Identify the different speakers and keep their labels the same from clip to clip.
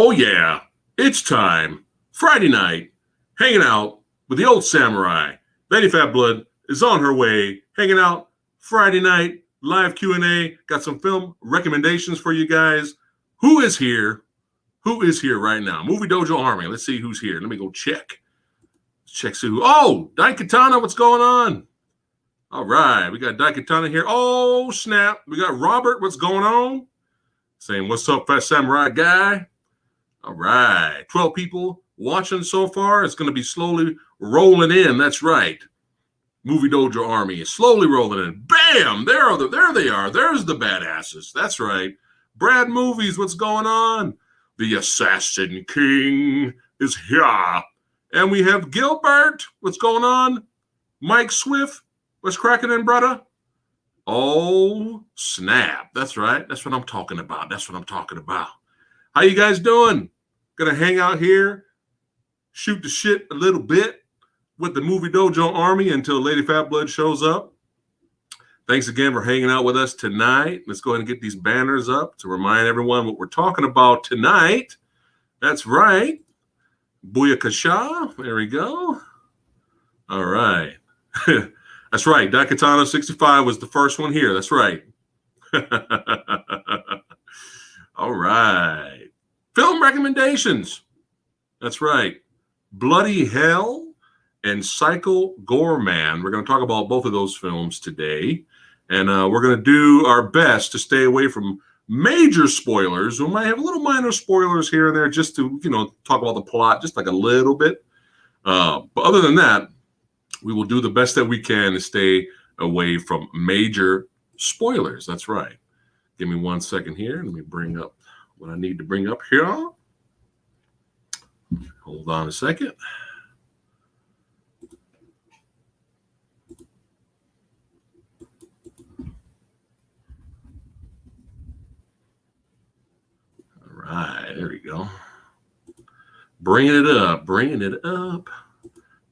Speaker 1: Oh, yeah, it's time. Friday night, hanging out with the old samurai. Lady Phat Blood is on her way, hanging out Friday night, live Q&A. Got some film recommendations for you guys. Who is here? Who is here right now? Movie Dojo Army. Let's see who's here. Let me go check. Check see who. Oh, Daikatana, what's going on? All right, we got Daikatana here. Oh, snap. We got Robert, what's going on? Saying, what's up, PhatSamuraiGuy? All right, 12 people watching so far. It's going to be slowly rolling in. That's right. Movie Dojo Army is slowly rolling in. Bam! There they are. There's the badasses. That's right. Brad Movies, what's going on? The Assassin King is here. And we have Gilbert. What's going on? Mike Swift. What's cracking in, brother? Oh, snap. That's right. That's what I'm talking about. That's what I'm talking about. How you guys doing? Gonna hang out here, shoot the shit a little bit with the Movie Dojo Army until Lady Phat Blood shows up. Thanks again for hanging out with us tonight. Let's go ahead and get these banners up to remind everyone what we're talking about tonight. That's right. Booyakasha. There we go. All right. That's right. Daikatana 65 was the first one here. That's right. All right. Film recommendations. That's right. Bloody Hell and Psycho Goreman. We're going to talk about both of those films today. And we're going to do our best to stay away from major spoilers. We might have little minor spoilers here and there just to, talk about the plot just like a little bit. But other than that, we will do the best that we can to stay away from major spoilers. That's right. Give me 1 second here. Let me bring up what I need to bring up here. Hold on a second. All right, there we go. Bringing it up.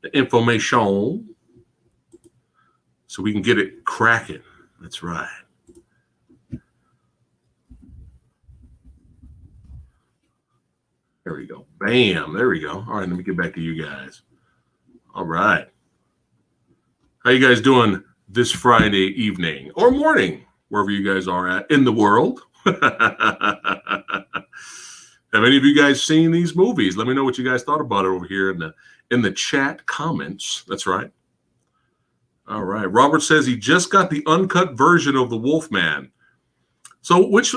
Speaker 1: The information so we can get it cracking. That's right. There we go. Bam. There we go. All right, let me get back to you guys. All right. How you guys doing this Friday evening or morning, wherever you guys are at in the world? Have any of you guys seen these movies? Let me know what you guys thought about it over here in the chat comments. That's right. All right. Robert says he just got the uncut version of the Wolfman. So which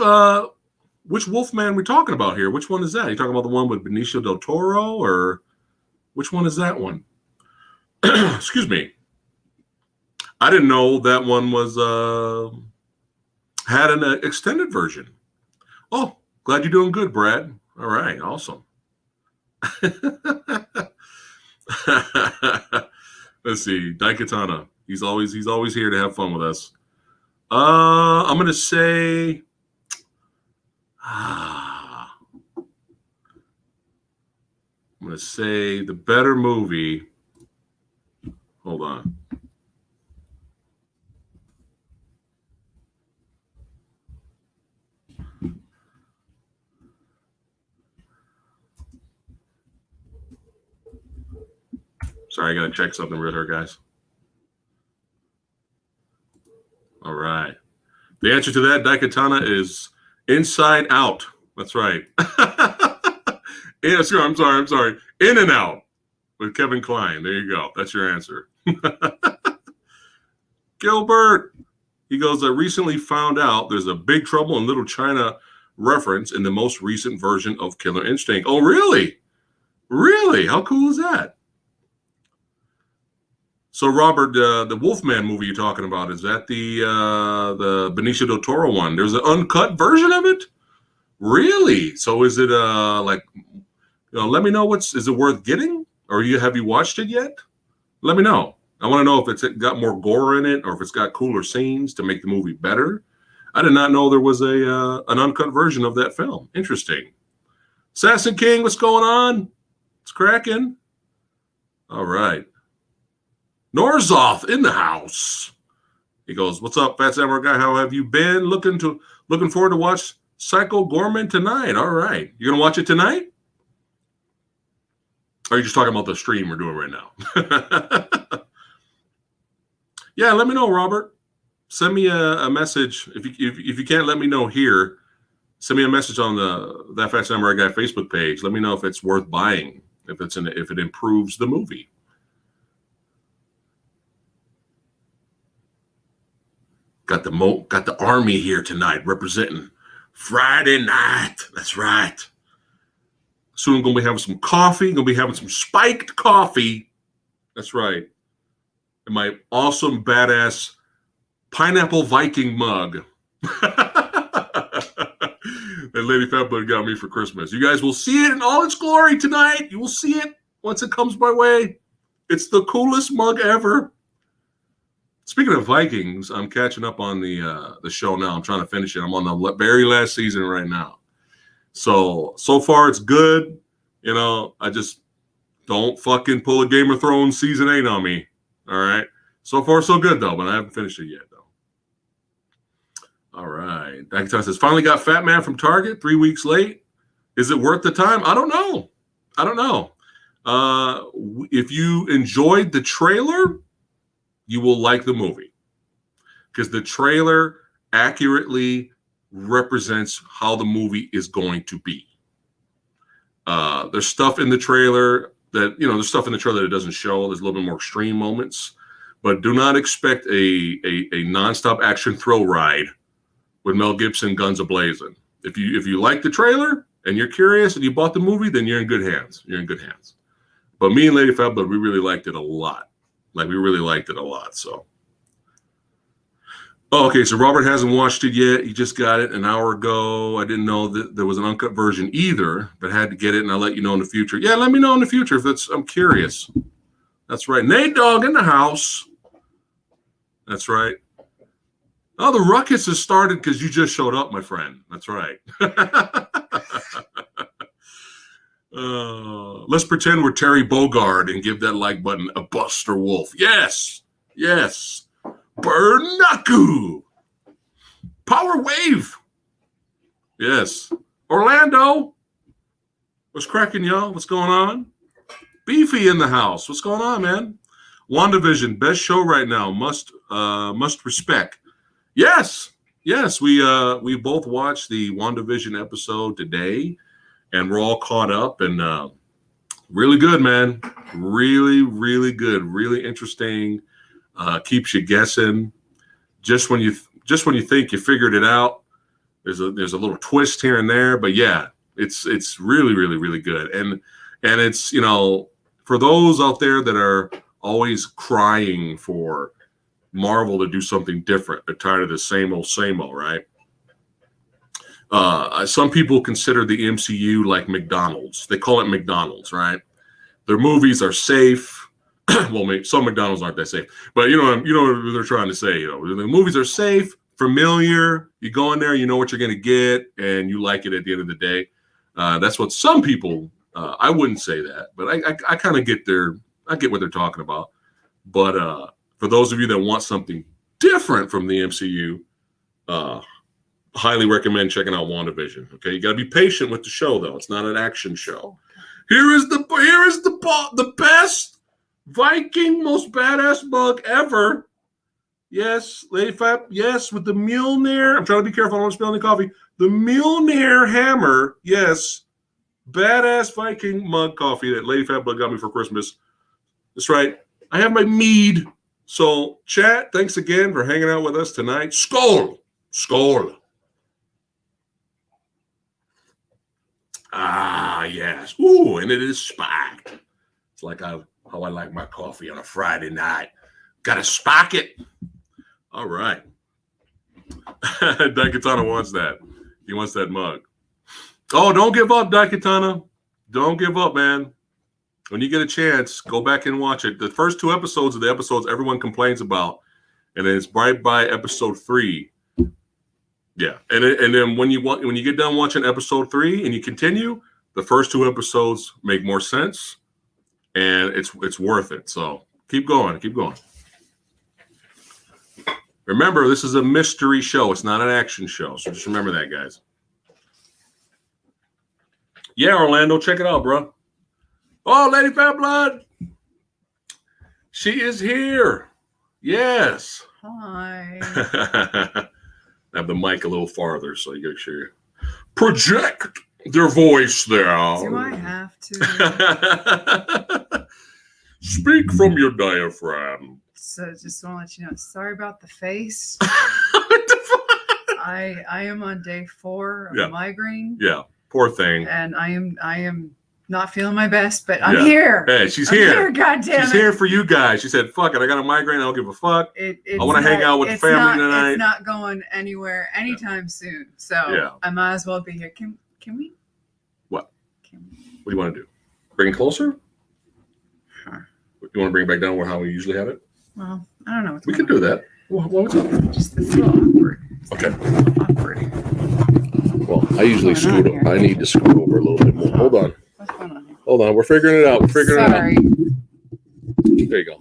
Speaker 1: Wolfman we're talking about here? Which one is that? Are you talking about the one with Benicio del Toro, or which one is that one? Excuse me. I didn't know that one was had an extended version. Oh, glad you're doing good, Brad. All right, awesome. Let's see, Daikatana. He's always here to have fun with us. I'm gonna say. I'm going to say the better movie. Hold on. Sorry, I got to check something real here, guys. All right. The answer to that, Daikatana, is Inside Out. That's right. I'm sorry. In and Out with Kevin Kline. There you go. That's your answer. Gilbert. He goes, I recently found out there's a Big Trouble in Little China reference in the most recent version of Killer Instinct. Oh, really? Really? How cool is that? So, Robert, the Wolfman movie you're talking about, is that the Benicio del Toro one? There's an uncut version of it? Really? So is it let me know is it worth getting? Or have you watched it yet? Let me know. I want to know if it's got more gore in it or if it's got cooler scenes to make the movie better. I did not know there was an uncut version of that film. Interesting. Assassin King, what's going on? It's cracking. All right. Norzoth in the house. He goes, what's up, PhatSamuraiGuy? How have you been? Looking forward to watch Psycho Goreman tonight. All right. You're going to watch it tonight? Or are you just talking about the stream we're doing right now? Yeah, let me know, Robert. Send me a message. If you can't let me know here, send me a message on the That Fat Samurai Guy Facebook page. Let me know if it's worth buying, if it improves the movie. Got the army here tonight representing Friday night. That's right. Soon I'm gonna be having some coffee. Gonna be having some spiked coffee. That's right. And my awesome badass pineapple Viking mug that Lady Fatblood got me for Christmas. You guys will see it in all its glory tonight. You will see it once it comes my way. It's the coolest mug ever. Speaking of Vikings, I'm catching up on the show now. I'm trying to finish it. I'm on the very last season right now. So far it's good. You know, I just don't fucking pull a Game of Thrones season 8 on me. All right. So far so good though, but I haven't finished it yet though. All right. Dakitan says, finally got Fat Man from Target 3 weeks late. Is it worth the time? I don't know. If you enjoyed the trailer, you will like the movie because the trailer accurately represents how the movie is going to be. There's stuff in the trailer that, there's stuff in the trailer that doesn't show. There's a little bit more extreme moments, but do not expect a nonstop action thrill ride with Mel Gibson guns a-blazing. If you like the trailer and you're curious and you bought the movie, then you're in good hands. But me and Lady Fatblood, we really liked it a lot. So. Oh, okay, so Robert hasn't watched it yet. He just got it an hour ago. I didn't know that there was an uncut version either, but had to get it, and I'll let you know in the future. Yeah, let me know in the future I'm curious. That's right. Nate Dogg in the house. That's right. Oh, the ruckus has started because you just showed up, my friend. That's right. Let's pretend we're Terry Bogard and give that like button a Buster Wolf. Yes. Bernaku. Power Wave. Yes. Orlando. What's cracking, y'all? What's going on? Beefy in the house. What's going on, man? WandaVision, best show right now. Must respect. Yes. We both watched the WandaVision episode today, and we're all caught up and really good, man. Really, really good. Really interesting. Keeps you guessing. Just when you think you figured it out, there's a little twist here and there. But yeah, it's really, really, really good. And it's, for those out there that are always crying for Marvel to do something different, they're tired of the same old, right? Some people consider the MCU like McDonald's. They call it McDonald's, right? Their movies are safe. Well, maybe some McDonald's aren't that safe, but you know what they're trying to say. The movies are safe, familiar. You go in there, you know what you're going to get, and you like it at the end of the day. That's what some people. I wouldn't say that, but I kind of get I get what they're talking about. But for those of you that want something different from the MCU, highly recommend checking out WandaVision. Okay, you got to be patient with the show, though. It's not an action show. Here is the best Viking, most badass mug ever. Yes, Lady Fat. Yes, with the Mjolnir. I'm trying to be careful. I don't want to spill any coffee. The Mjolnir hammer. Yes, badass Viking mug coffee that Lady Fatblood got me for Christmas. That's right. I have my mead. So, chat, thanks again for hanging out with us tonight. Skål. Ah, yes. Ooh, and it is spiked. It's like how I like my coffee on a Friday night. Got to spike it. All right. Daikatana wants that. He wants that mug. Oh, don't give up, Daikatana. Don't give up, man. When you get a chance, go back and watch it. The first 2 episodes are the episodes everyone complains about. And then it's right by episode 3. Yeah. And then when you get done watching episode 3 and you continue, the first 2 episodes make more sense. And it's worth it. So keep going. Remember, this is a mystery show. It's not an action show. So just remember that, guys. Yeah, Orlando, check it out, bro. Oh, Lady Phat Blood. She is here. Yes.
Speaker 2: Hi.
Speaker 1: Have the mic a little farther so you can sure project their voice there.
Speaker 2: Do I have to?
Speaker 1: Speak from your diaphragm.
Speaker 2: So just want to let you know, sorry about the face. I am on day 4 of migraine.
Speaker 1: Yeah, poor thing.
Speaker 2: And I am not feeling my best, but I'm here.
Speaker 1: Hey, she's here.
Speaker 2: God damn
Speaker 1: She's here for you guys. She said, fuck it, I got a migraine, I don't give a fuck. I want to hang out with the family tonight.
Speaker 2: It's not going anywhere anytime soon. So I might as well be here. Can we?
Speaker 1: What? What do you want to do? Bring it closer?
Speaker 2: Huh.
Speaker 1: You want to bring it back down where how we usually have it?
Speaker 2: Well, I don't know.
Speaker 1: We can do that. What's up?
Speaker 2: Just it's a little awkward.
Speaker 1: Okay.
Speaker 2: Awkward.
Speaker 1: Well, I usually scoot. I need to scoot over a little bit more. Hold on.
Speaker 2: What's going on here?
Speaker 1: Hold on. We're figuring it out.
Speaker 2: Sorry.
Speaker 1: There you go.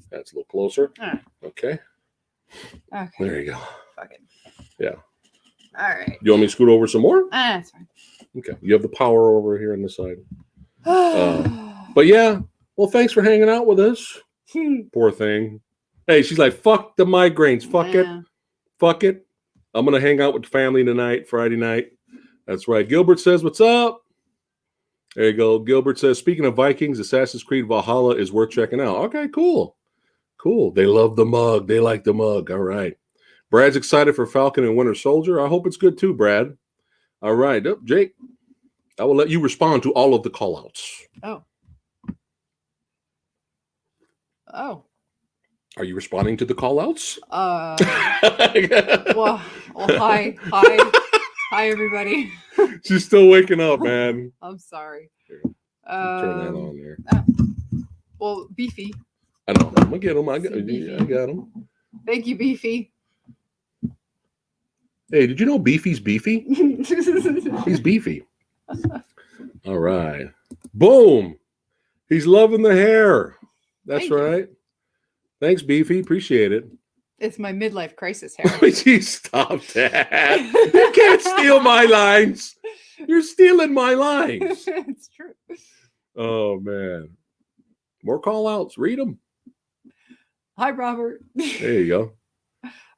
Speaker 1: That's a little closer.
Speaker 2: Right.
Speaker 1: Okay. There you go.
Speaker 2: Fuck it.
Speaker 1: Yeah.
Speaker 2: All right.
Speaker 1: You want me to scoot over some more?
Speaker 2: That's fine.
Speaker 1: Okay. You have the power over here on this side. But yeah. Well, thanks for hanging out with us. Poor thing. Hey, she's like, fuck the migraines. Fuck it. Fuck it. I'm going to hang out with the family tonight, Friday night. That's right. Gilbert says, what's up? There you go. Gilbert says, speaking of Vikings, Assassin's Creed Valhalla is worth checking out. Okay, cool. Cool. They love the mug. They like the mug. All right. Brad's excited for Falcon and Winter Soldier. I hope it's good too, Brad. All right. Jake, I will let you respond to all of the call-outs.
Speaker 2: Oh.
Speaker 1: Are you responding to the call-outs?
Speaker 2: Well, hi, everybody.
Speaker 1: She's still waking up, man.
Speaker 2: I'm sorry.
Speaker 1: Here, turn that on there.
Speaker 2: Well, Beefy.
Speaker 1: I know. I'm gonna get him. I got him.
Speaker 2: Thank you, Beefy.
Speaker 1: Hey, did you know Beefy's beefy? He's beefy. All right. Boom. He's loving the hair. That's right. Thanks, Beefy. Appreciate it.
Speaker 2: It's my midlife crisis hair.
Speaker 1: Geez, stop that. You can't steal my lines. You're stealing my lines.
Speaker 2: It's true.
Speaker 1: Oh, man. More call-outs. Read them.
Speaker 2: Hi, Robert.
Speaker 1: There you go.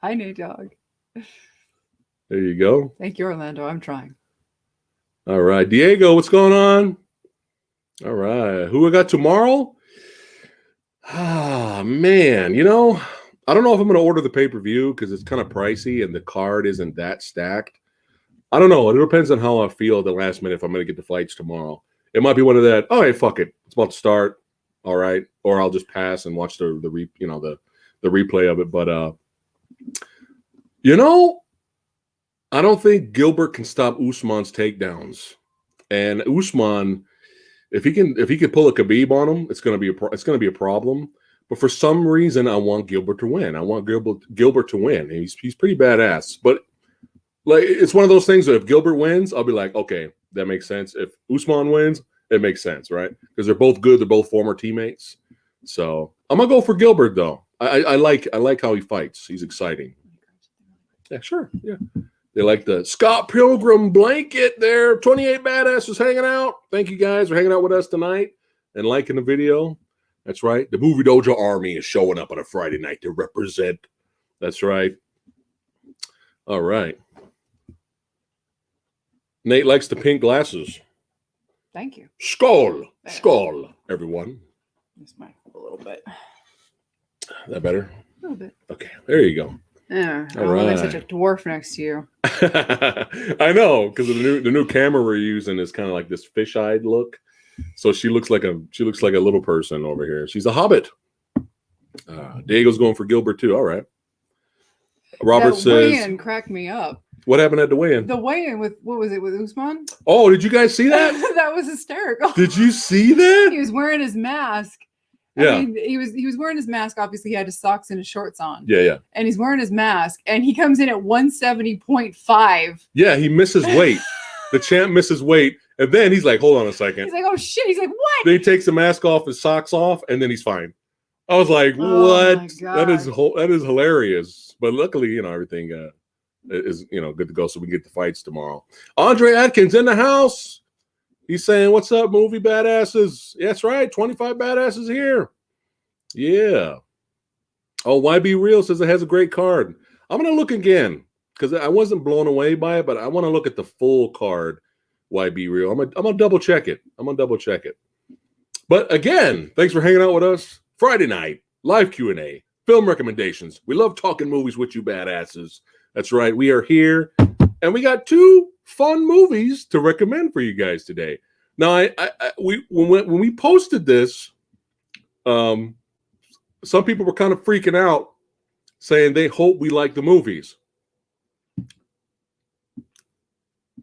Speaker 2: Hi, Nate Dog.
Speaker 1: There you go.
Speaker 2: Thank you, Orlando. I'm trying.
Speaker 1: All right. Diego, what's going on? All right. Who we got tomorrow? Ah, man. You know, I don't know if I'm going to order the pay-per-view because it's kind of pricey and the card isn't that stacked. I don't know. It depends on how I feel at the last minute if I'm going to get the fights tomorrow. It might be one of that, oh, hey, fuck it. It's about to start. All right. Or I'll just pass and watch the replay of it. But, you know, I don't think Gilbert can stop Usman's takedowns. And Usman, if he can pull a Khabib on him, it's going to be a problem. But for some reason, I want Gilbert to win. I want Gilbert to win. He's pretty badass. But like, it's one of those things that if Gilbert wins, I'll be like, okay, that makes sense. If Usman wins, it makes sense, right? Because they're both good. They're both former teammates. So I'm gonna go for Gilbert though. I like how he fights. He's exciting. Yeah, sure. Yeah. They like the Scott Pilgrim blanket there. 28 badasses hanging out. Thank you guys for hanging out with us tonight and liking the video. That's right. The Movie Dojo Army is showing up on a Friday night to represent. That's right. All right. Nate likes the pink glasses.
Speaker 2: Thank you.
Speaker 1: Skull. Skull, everyone.
Speaker 2: This might help a little bit.
Speaker 1: Is that better?
Speaker 2: A little bit.
Speaker 1: Okay. There you go.
Speaker 2: Yeah. I look like such a dwarf next to you.
Speaker 1: I know, because the new camera we're using is kind of like this fish-eyed look. So she looks like a little person over here. She's a hobbit. Diego's going for Gilbert too. All right. Robert says,
Speaker 2: weigh-in cracked me up.
Speaker 1: What happened at the weigh-in?
Speaker 2: The weigh-in with with Usman?
Speaker 1: Oh, did you guys see that?
Speaker 2: That was hysterical.
Speaker 1: Did you see that?
Speaker 2: He was wearing his mask.
Speaker 1: Yeah.
Speaker 2: I mean, he was wearing his mask. Obviously, he had his socks and his shorts on.
Speaker 1: Yeah.
Speaker 2: And he's wearing his mask, and he comes in at 170.5.
Speaker 1: Yeah, he misses weight. The champ misses weight, and then he's like, "Hold on a second."
Speaker 2: He's like, "Oh shit!" He's like, "What?"
Speaker 1: Then he takes the mask off, his socks off, and then he's fine. I was like,
Speaker 2: "What?
Speaker 1: That is hilarious." But luckily, everything is good to go, so we can get the fights tomorrow. Andre Atkins in the house.
Speaker 3: He's saying, "What's up, movie badasses?" Yeah, that's right. 25 badasses here. Yeah. Oh, YB Real says it has a great card. I'm gonna look again because I wasn't blown away by it, but I want to look at the full card. YB Real. I'm gonna double check it. But again, thanks for hanging out with us. Friday night live Q&A, film recommendations. We love talking movies with you badasses. That's right. We are here, and we got 2 fun movies to recommend for you guys today. Now, when we posted this, some people were kind of freaking out, saying they hope we like the movies.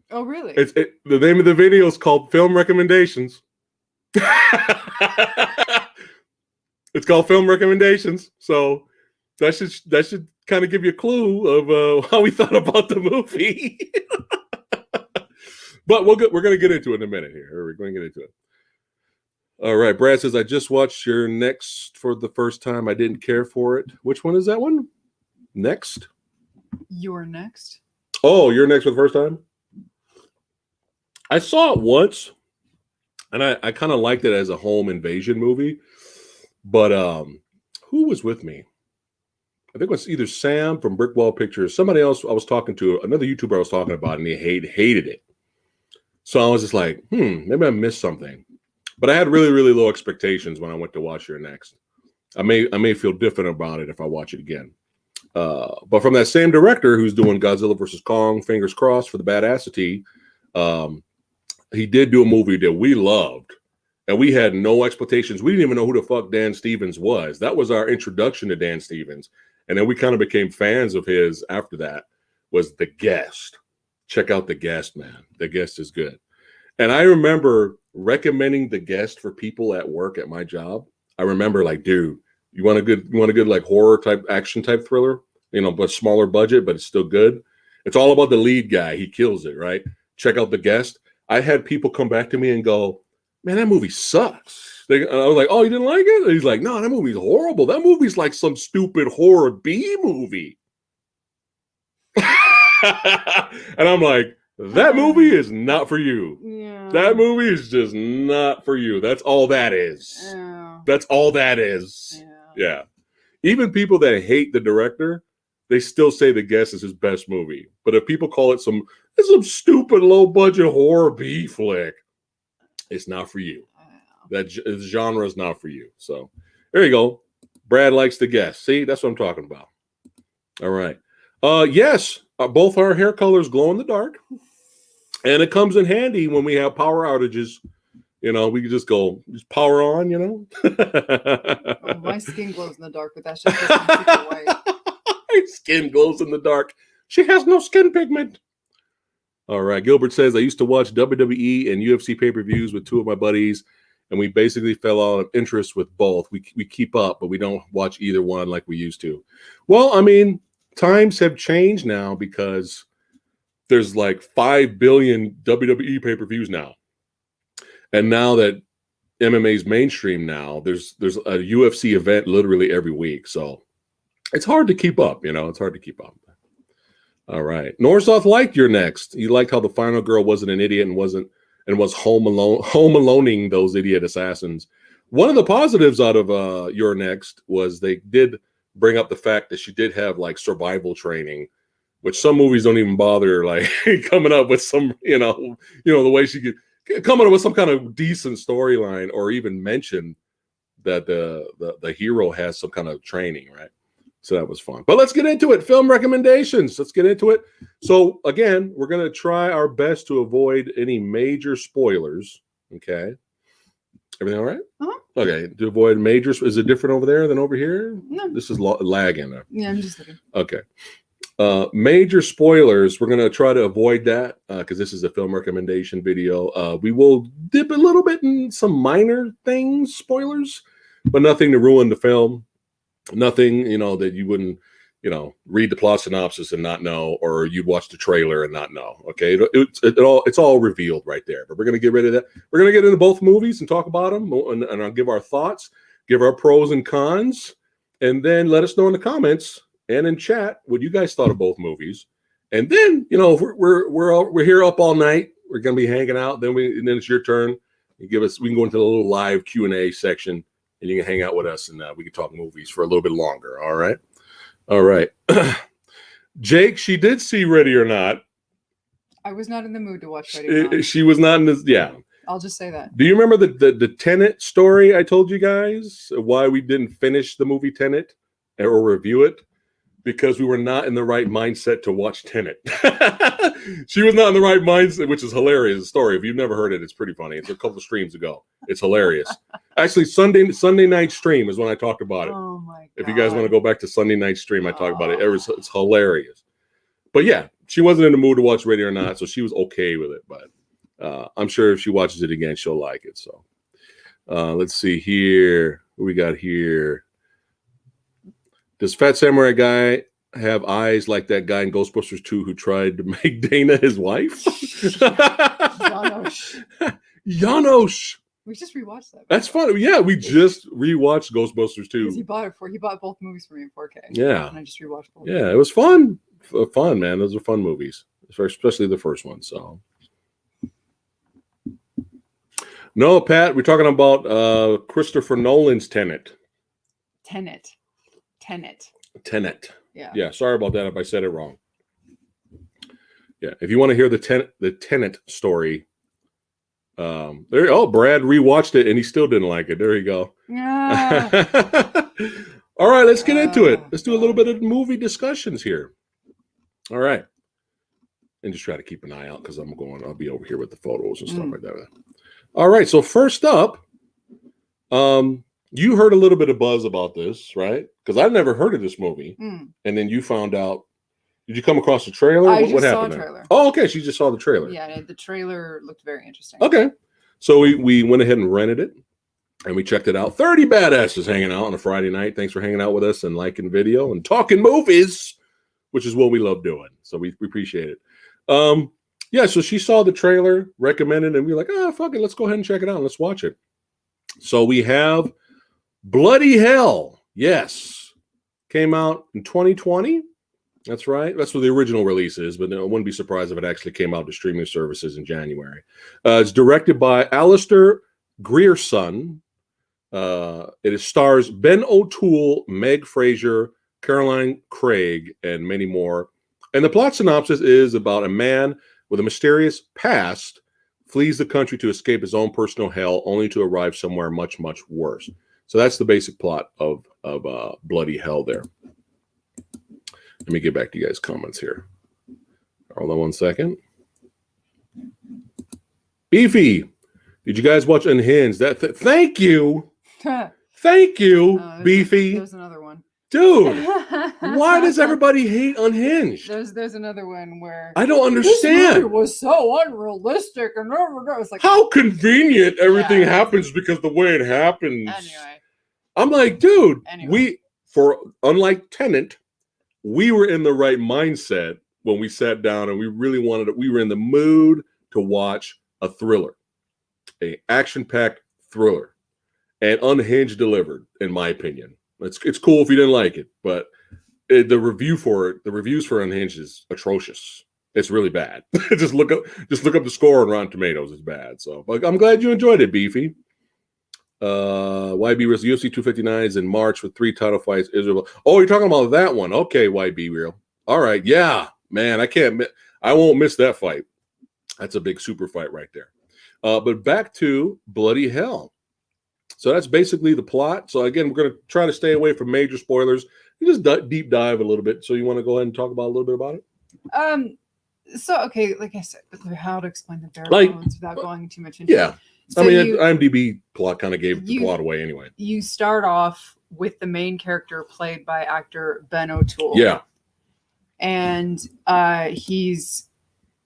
Speaker 2: Oh, really?
Speaker 3: The name of the video is called Film Recommendations. It's called Film Recommendations. So that should kind of give you a clue of how we thought about the movie. But we're going to get into it in a minute here. We're going to get into it. All right. Brad says, I just watched your Next for the first time. I didn't care for it. Which one is that one? Next?
Speaker 2: You're Next?
Speaker 3: Oh, You're Next for the first time? I saw it once, and I kind of liked it as a home invasion movie. But who was with me? I think it was either Sam from Brickwall Pictures, somebody else I was talking to, another YouTuber I was talking about, and he hated it. So I was just like, maybe I missed something. But I had really, really low expectations when I went to watch Your Next. I may feel different about it if I watch it again. But from that same director who's doing Godzilla vs. Kong, fingers crossed for the Badassity, he did do a movie that we loved. And we had no expectations. We didn't even know who the fuck Dan Stevens was. That was our introduction to Dan Stevens. And then we kind of became fans of his after that, was The Guest. Check out The Guest, man. The Guest is good. And I remember recommending The Guest for people at work at my job. I remember like, dude, you want a good like horror type, action type thriller, but smaller budget, but it's still good. It's all about the lead guy. He kills it, right? Check out The Guest. I had people come back to me and go, man, that movie sucks. I was like, oh, you didn't like it? And he's like, no, that movie's horrible. That movie's like some stupid horror B movie. And I'm like, that movie is not for you.
Speaker 2: Yeah.
Speaker 3: That movie is just not for you. That's all that is.
Speaker 2: Yeah.
Speaker 3: That's all that is.
Speaker 2: Yeah.
Speaker 3: Even people that hate the director, they still say The Guest is his best movie. But if people call it some stupid low budget horror B flick, it's not for you. That genre is not for you. So there you go. Brad likes The Guest. See, that's what I'm talking about. All right. Yes, both our hair colors glow in the dark. And it comes in handy when we have power outages. We can just power on,
Speaker 2: Oh, my skin glows in the dark, but that's just because I'm super white.
Speaker 3: Skin glows in the dark. She has no skin pigment. All right. Gilbert says, I used to watch WWE and UFC pay-per-views with 2 of my buddies, and we basically fell out of interest with both. We keep up, but we don't watch either one like we used to. Well, I mean, times have changed now because there's like 5 billion WWE pay-per-views now. And now that MMA is mainstream now, there's a UFC event literally every week. So it's hard to keep up, It's hard to keep up. All right. Norsoth liked Your Next. He liked how the final girl wasn't an idiot and was home aloning those idiot assassins. One of the positives out of Your Next was they did bring up the fact that she did have like survival training, which some movies don't even bother like coming up with some, the way she could come up with some kind of decent storyline or even mention that the hero has some kind of training, right? So that was fun. But let's get into it. Film recommendations. Let's get into it. So again, we're going to try our best to avoid any major spoilers. Okay. Everything all right?
Speaker 2: Uh-huh.
Speaker 3: Okay. To avoid major. Is it different over there than over here?
Speaker 2: No.
Speaker 3: This is lagging.
Speaker 2: Yeah, I'm just looking.
Speaker 3: Okay. Major spoilers. We're going to try to avoid that because this is a film recommendation video. We will dip a little bit in some minor things, spoilers, but nothing to ruin the film. Nothing, that you wouldn't, read the plot synopsis and not know, or you'd watch the trailer and not know. Okay, it's all revealed right there. But we're gonna get rid of that. We're gonna get into both movies and talk about them, and I'll give our thoughts, give our pros and cons, and then let us know in the comments and in chat what you guys thought of both movies. And then, we're here up all night We're gonna be hanging out. Then it's your turn. You give us. We can go into the little live Q&A section, and you can hang out with us, and we can talk movies for a little bit longer. All right. All right. Jake, she did see Ready or Not.
Speaker 2: I was not in the mood to watch Ready or Not.
Speaker 3: She was not in this. Yeah.
Speaker 2: I'll just say that.
Speaker 3: Do you remember the Tenet story I told you guys? Why we didn't finish the movie Tenet or review it? Because we were not in the right mindset to watch Tenet. She was not in the right mindset, which is hilarious. The story. If you've never heard it, it's pretty funny. It's a couple of streams ago. It's hilarious. Actually, Sunday night stream is when I talked about it.
Speaker 2: Oh my god!
Speaker 3: If you guys want to go back to Sunday night stream, I talked about it. It's hilarious. But yeah, she wasn't in the mood to watch Ready or Not, so she was okay with it. But I'm sure if she watches it again, she'll like it. So let's see here. What we got here? Does Phat Samurai Guy have eyes like that guy in Ghostbusters 2 who tried to make Dana his wife?
Speaker 2: Janosch.
Speaker 3: Janosch.
Speaker 2: We just rewatched that.
Speaker 3: That's fun. Yeah, we just rewatched Ghostbusters 2.
Speaker 2: He bought both movies for me in 4K.
Speaker 3: Yeah.
Speaker 2: And I just rewatched both.
Speaker 3: Yeah, it was fun. Fun, man. Those are fun movies, especially the first one. So, no, Pat, we're talking about Christopher Nolan's Tenet.
Speaker 2: Tenet. Yeah.
Speaker 3: Yeah. Sorry about that if I said it wrong. Yeah. If you want to hear the Tenet story, Brad rewatched it and he still didn't like it. There you go.
Speaker 2: Yeah.
Speaker 3: All right, let's get into it. Let's do a little bit of movie discussions here. All right. And just try to keep an eye out because I'll be over here with the photos and stuff like that. All right. So first up, you heard a little bit of buzz about this, right? Because I've never heard of this movie. And then you found out. Did you come across the trailer?
Speaker 2: I
Speaker 3: what
Speaker 2: just
Speaker 3: happened
Speaker 2: saw a
Speaker 3: there?
Speaker 2: trailer.
Speaker 3: Oh, okay. She just saw the trailer.
Speaker 2: Yeah, the trailer looked very interesting.
Speaker 3: Okay. So we went ahead and rented it. And we checked it out. 30 badasses hanging out on a Friday night. Thanks for hanging out with us and liking video and talking movies, which is what we love doing. So we appreciate it. Yeah, so she saw the trailer, recommended, and we were like, fuck it, let's go ahead and check it out. Let's watch it. So we have Bloody Hell. Yes. Came out in 2020. That's right. That's what the original release is, but I wouldn't be surprised if it actually came out to streaming services in January. It's directed by Alistair Grierson. It stars Ben O'Toole, Meg Fraser, Caroline Craig, and many more. And the plot synopsis is about a man with a mysterious past flees the country to escape his own personal hell, only to arrive somewhere much, much worse. So that's the basic plot of Bloody Hell there. Let me get back to you guys' comments here. Hold on one second. Beefy, did you guys watch Unhinged? Thank you. Thank you, Beefy.
Speaker 2: There's another one.
Speaker 3: Dude, why does everybody hate Unhinged?
Speaker 2: There's another one where
Speaker 3: I don't understand.
Speaker 2: This movie was so unrealistic and it's like
Speaker 3: how convenient everything happens because the way it happens.
Speaker 2: Anyway.
Speaker 3: I'm like, dude,
Speaker 2: anyway.
Speaker 3: Unlike Tenet, we were in the right mindset when we sat down and we really wanted it. We were in the mood to watch a thriller, an action-packed thriller, and Unhinged delivered, in my opinion. It's cool if you didn't like it, but the reviews for Unhinged is atrocious. It's really bad. just look up the score on Rotten Tomatoes. It's bad. So, but I'm glad you enjoyed it, Beefy. YB Real UFC 259 is in March with 3 title fights. Israel. Oh, you're talking about that one? Okay, YB Real. All right, yeah, man. I won't miss that fight. That's a big super fight right there. But back to Bloody Hell. So that's basically the plot. So again, we're going to try to stay away from major spoilers and just deep dive a little bit. So you want to go ahead and talk about a little bit about it?
Speaker 2: So okay, like I said, how to explain the bare bones without going too much into it.
Speaker 3: So IMDb plot kind of gave the plot away anyway.
Speaker 2: You start off with the main character played by actor Ben O'Toole.
Speaker 3: Yeah.
Speaker 2: And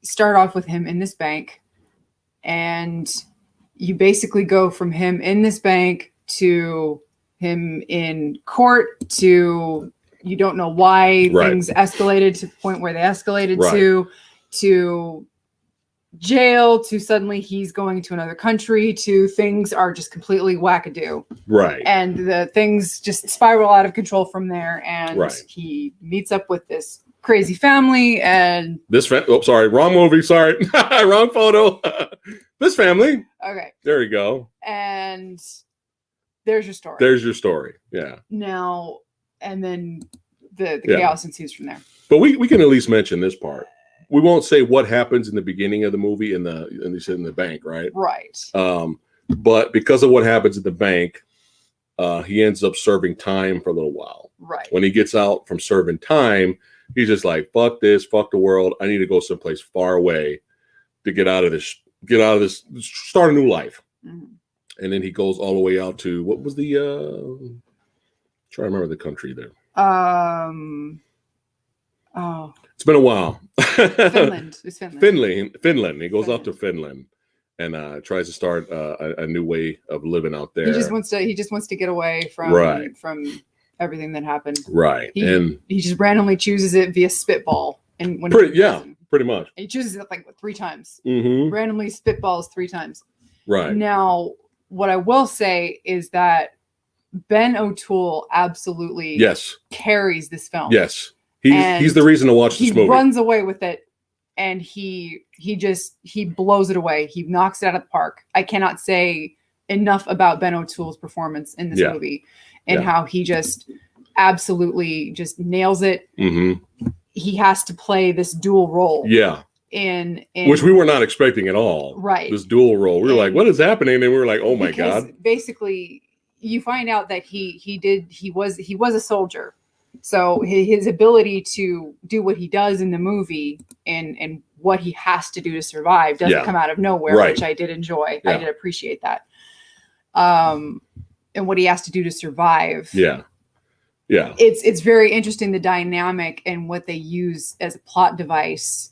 Speaker 2: start off with him in this bank, and you basically go from him in this bank to him in court to you don't know why things escalated to the point where they escalated to jail, to suddenly he's going to another country, to things are just completely wackadoo.
Speaker 3: Right.
Speaker 2: And the things just spiral out of control from there. And he meets up with this crazy family, and
Speaker 3: sorry, wrong movie. Sorry, wrong photo. This family.
Speaker 2: okay,
Speaker 3: There you go.
Speaker 2: and there's your story.
Speaker 3: There's your story. Yeah.
Speaker 2: Now, and then the
Speaker 3: Yeah.
Speaker 2: chaos ensues from there.
Speaker 3: But we can at least mention this part. We won't say what happens in the beginning of the movie in the bank, right?
Speaker 2: Right.
Speaker 3: But because of what happens at the bank, he ends up serving time for a little while.
Speaker 2: Right.
Speaker 3: When he gets out from serving time, he's just like, fuck this, fuck the world. I need to go someplace far away to get out of this, start a new life.
Speaker 2: Mm-hmm.
Speaker 3: And then he goes all the way out to, what was the, try to remember the country there.
Speaker 2: Oh,
Speaker 3: it's been a while.
Speaker 2: Finland. It's Finland.
Speaker 3: Finland. He goes out to Finland and tries to start a new way of living out there. He just wants
Speaker 2: to get away from everything that happened.
Speaker 3: Right.
Speaker 2: He just randomly chooses it via spitball. And when
Speaker 3: pretty much.
Speaker 2: And he chooses it like 3 times.
Speaker 3: Mm-hmm.
Speaker 2: Randomly spitballs 3 times.
Speaker 3: Right.
Speaker 2: Now, what I will say is that Ben O'Toole absolutely carries this film.
Speaker 3: Yes. He's the reason to watch this movie.
Speaker 2: He runs away with it, and he blows it away. He knocks it out of the park. I cannot say enough about Ben O'Toole's performance in this movie and how he just absolutely just nails it.
Speaker 3: Mm-hmm.
Speaker 2: He has to play this dual role.
Speaker 3: Yeah.
Speaker 2: In
Speaker 3: which we were not expecting at all.
Speaker 2: Right.
Speaker 3: This dual role. We were like, what is happening? And we were like, oh my God.
Speaker 2: Basically, you find out that he was a soldier. So his ability to do what he does in the movie and what he has to do to survive doesn't come out of nowhere, which I did enjoy. Yeah. I did appreciate that. And what he has to do to survive.
Speaker 3: Yeah. Yeah.
Speaker 2: It's very interesting, the dynamic and what they use as a plot device.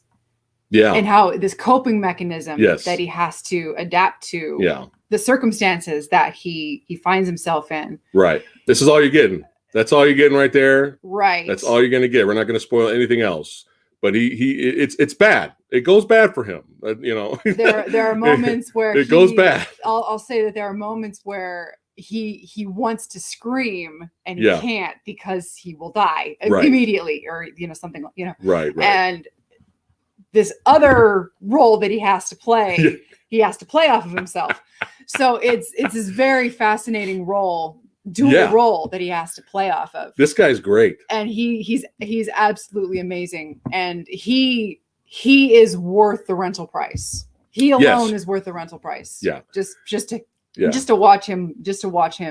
Speaker 3: Yeah.
Speaker 2: And how this coping mechanism that he has to adapt to.
Speaker 3: Yeah.
Speaker 2: The circumstances that he finds himself in.
Speaker 3: Right. This is all you're getting. That's all you're getting right there.
Speaker 2: Right.
Speaker 3: That's all you're going to get. We're not going to spoil anything else. But it's bad. It goes bad for him.
Speaker 2: There are moments where
Speaker 3: it goes bad.
Speaker 2: I'll say that there are moments where he wants to scream and he can't because he will die immediately, or something.
Speaker 3: Right.
Speaker 2: And this other role that he has to play, he has to play off of himself. So it's this very fascinating dual role that he has to play off of.
Speaker 3: This guy's great.
Speaker 2: And he's absolutely amazing. And he is worth the rental price. He alone is worth the rental price.
Speaker 3: Yeah.
Speaker 2: Just to watch him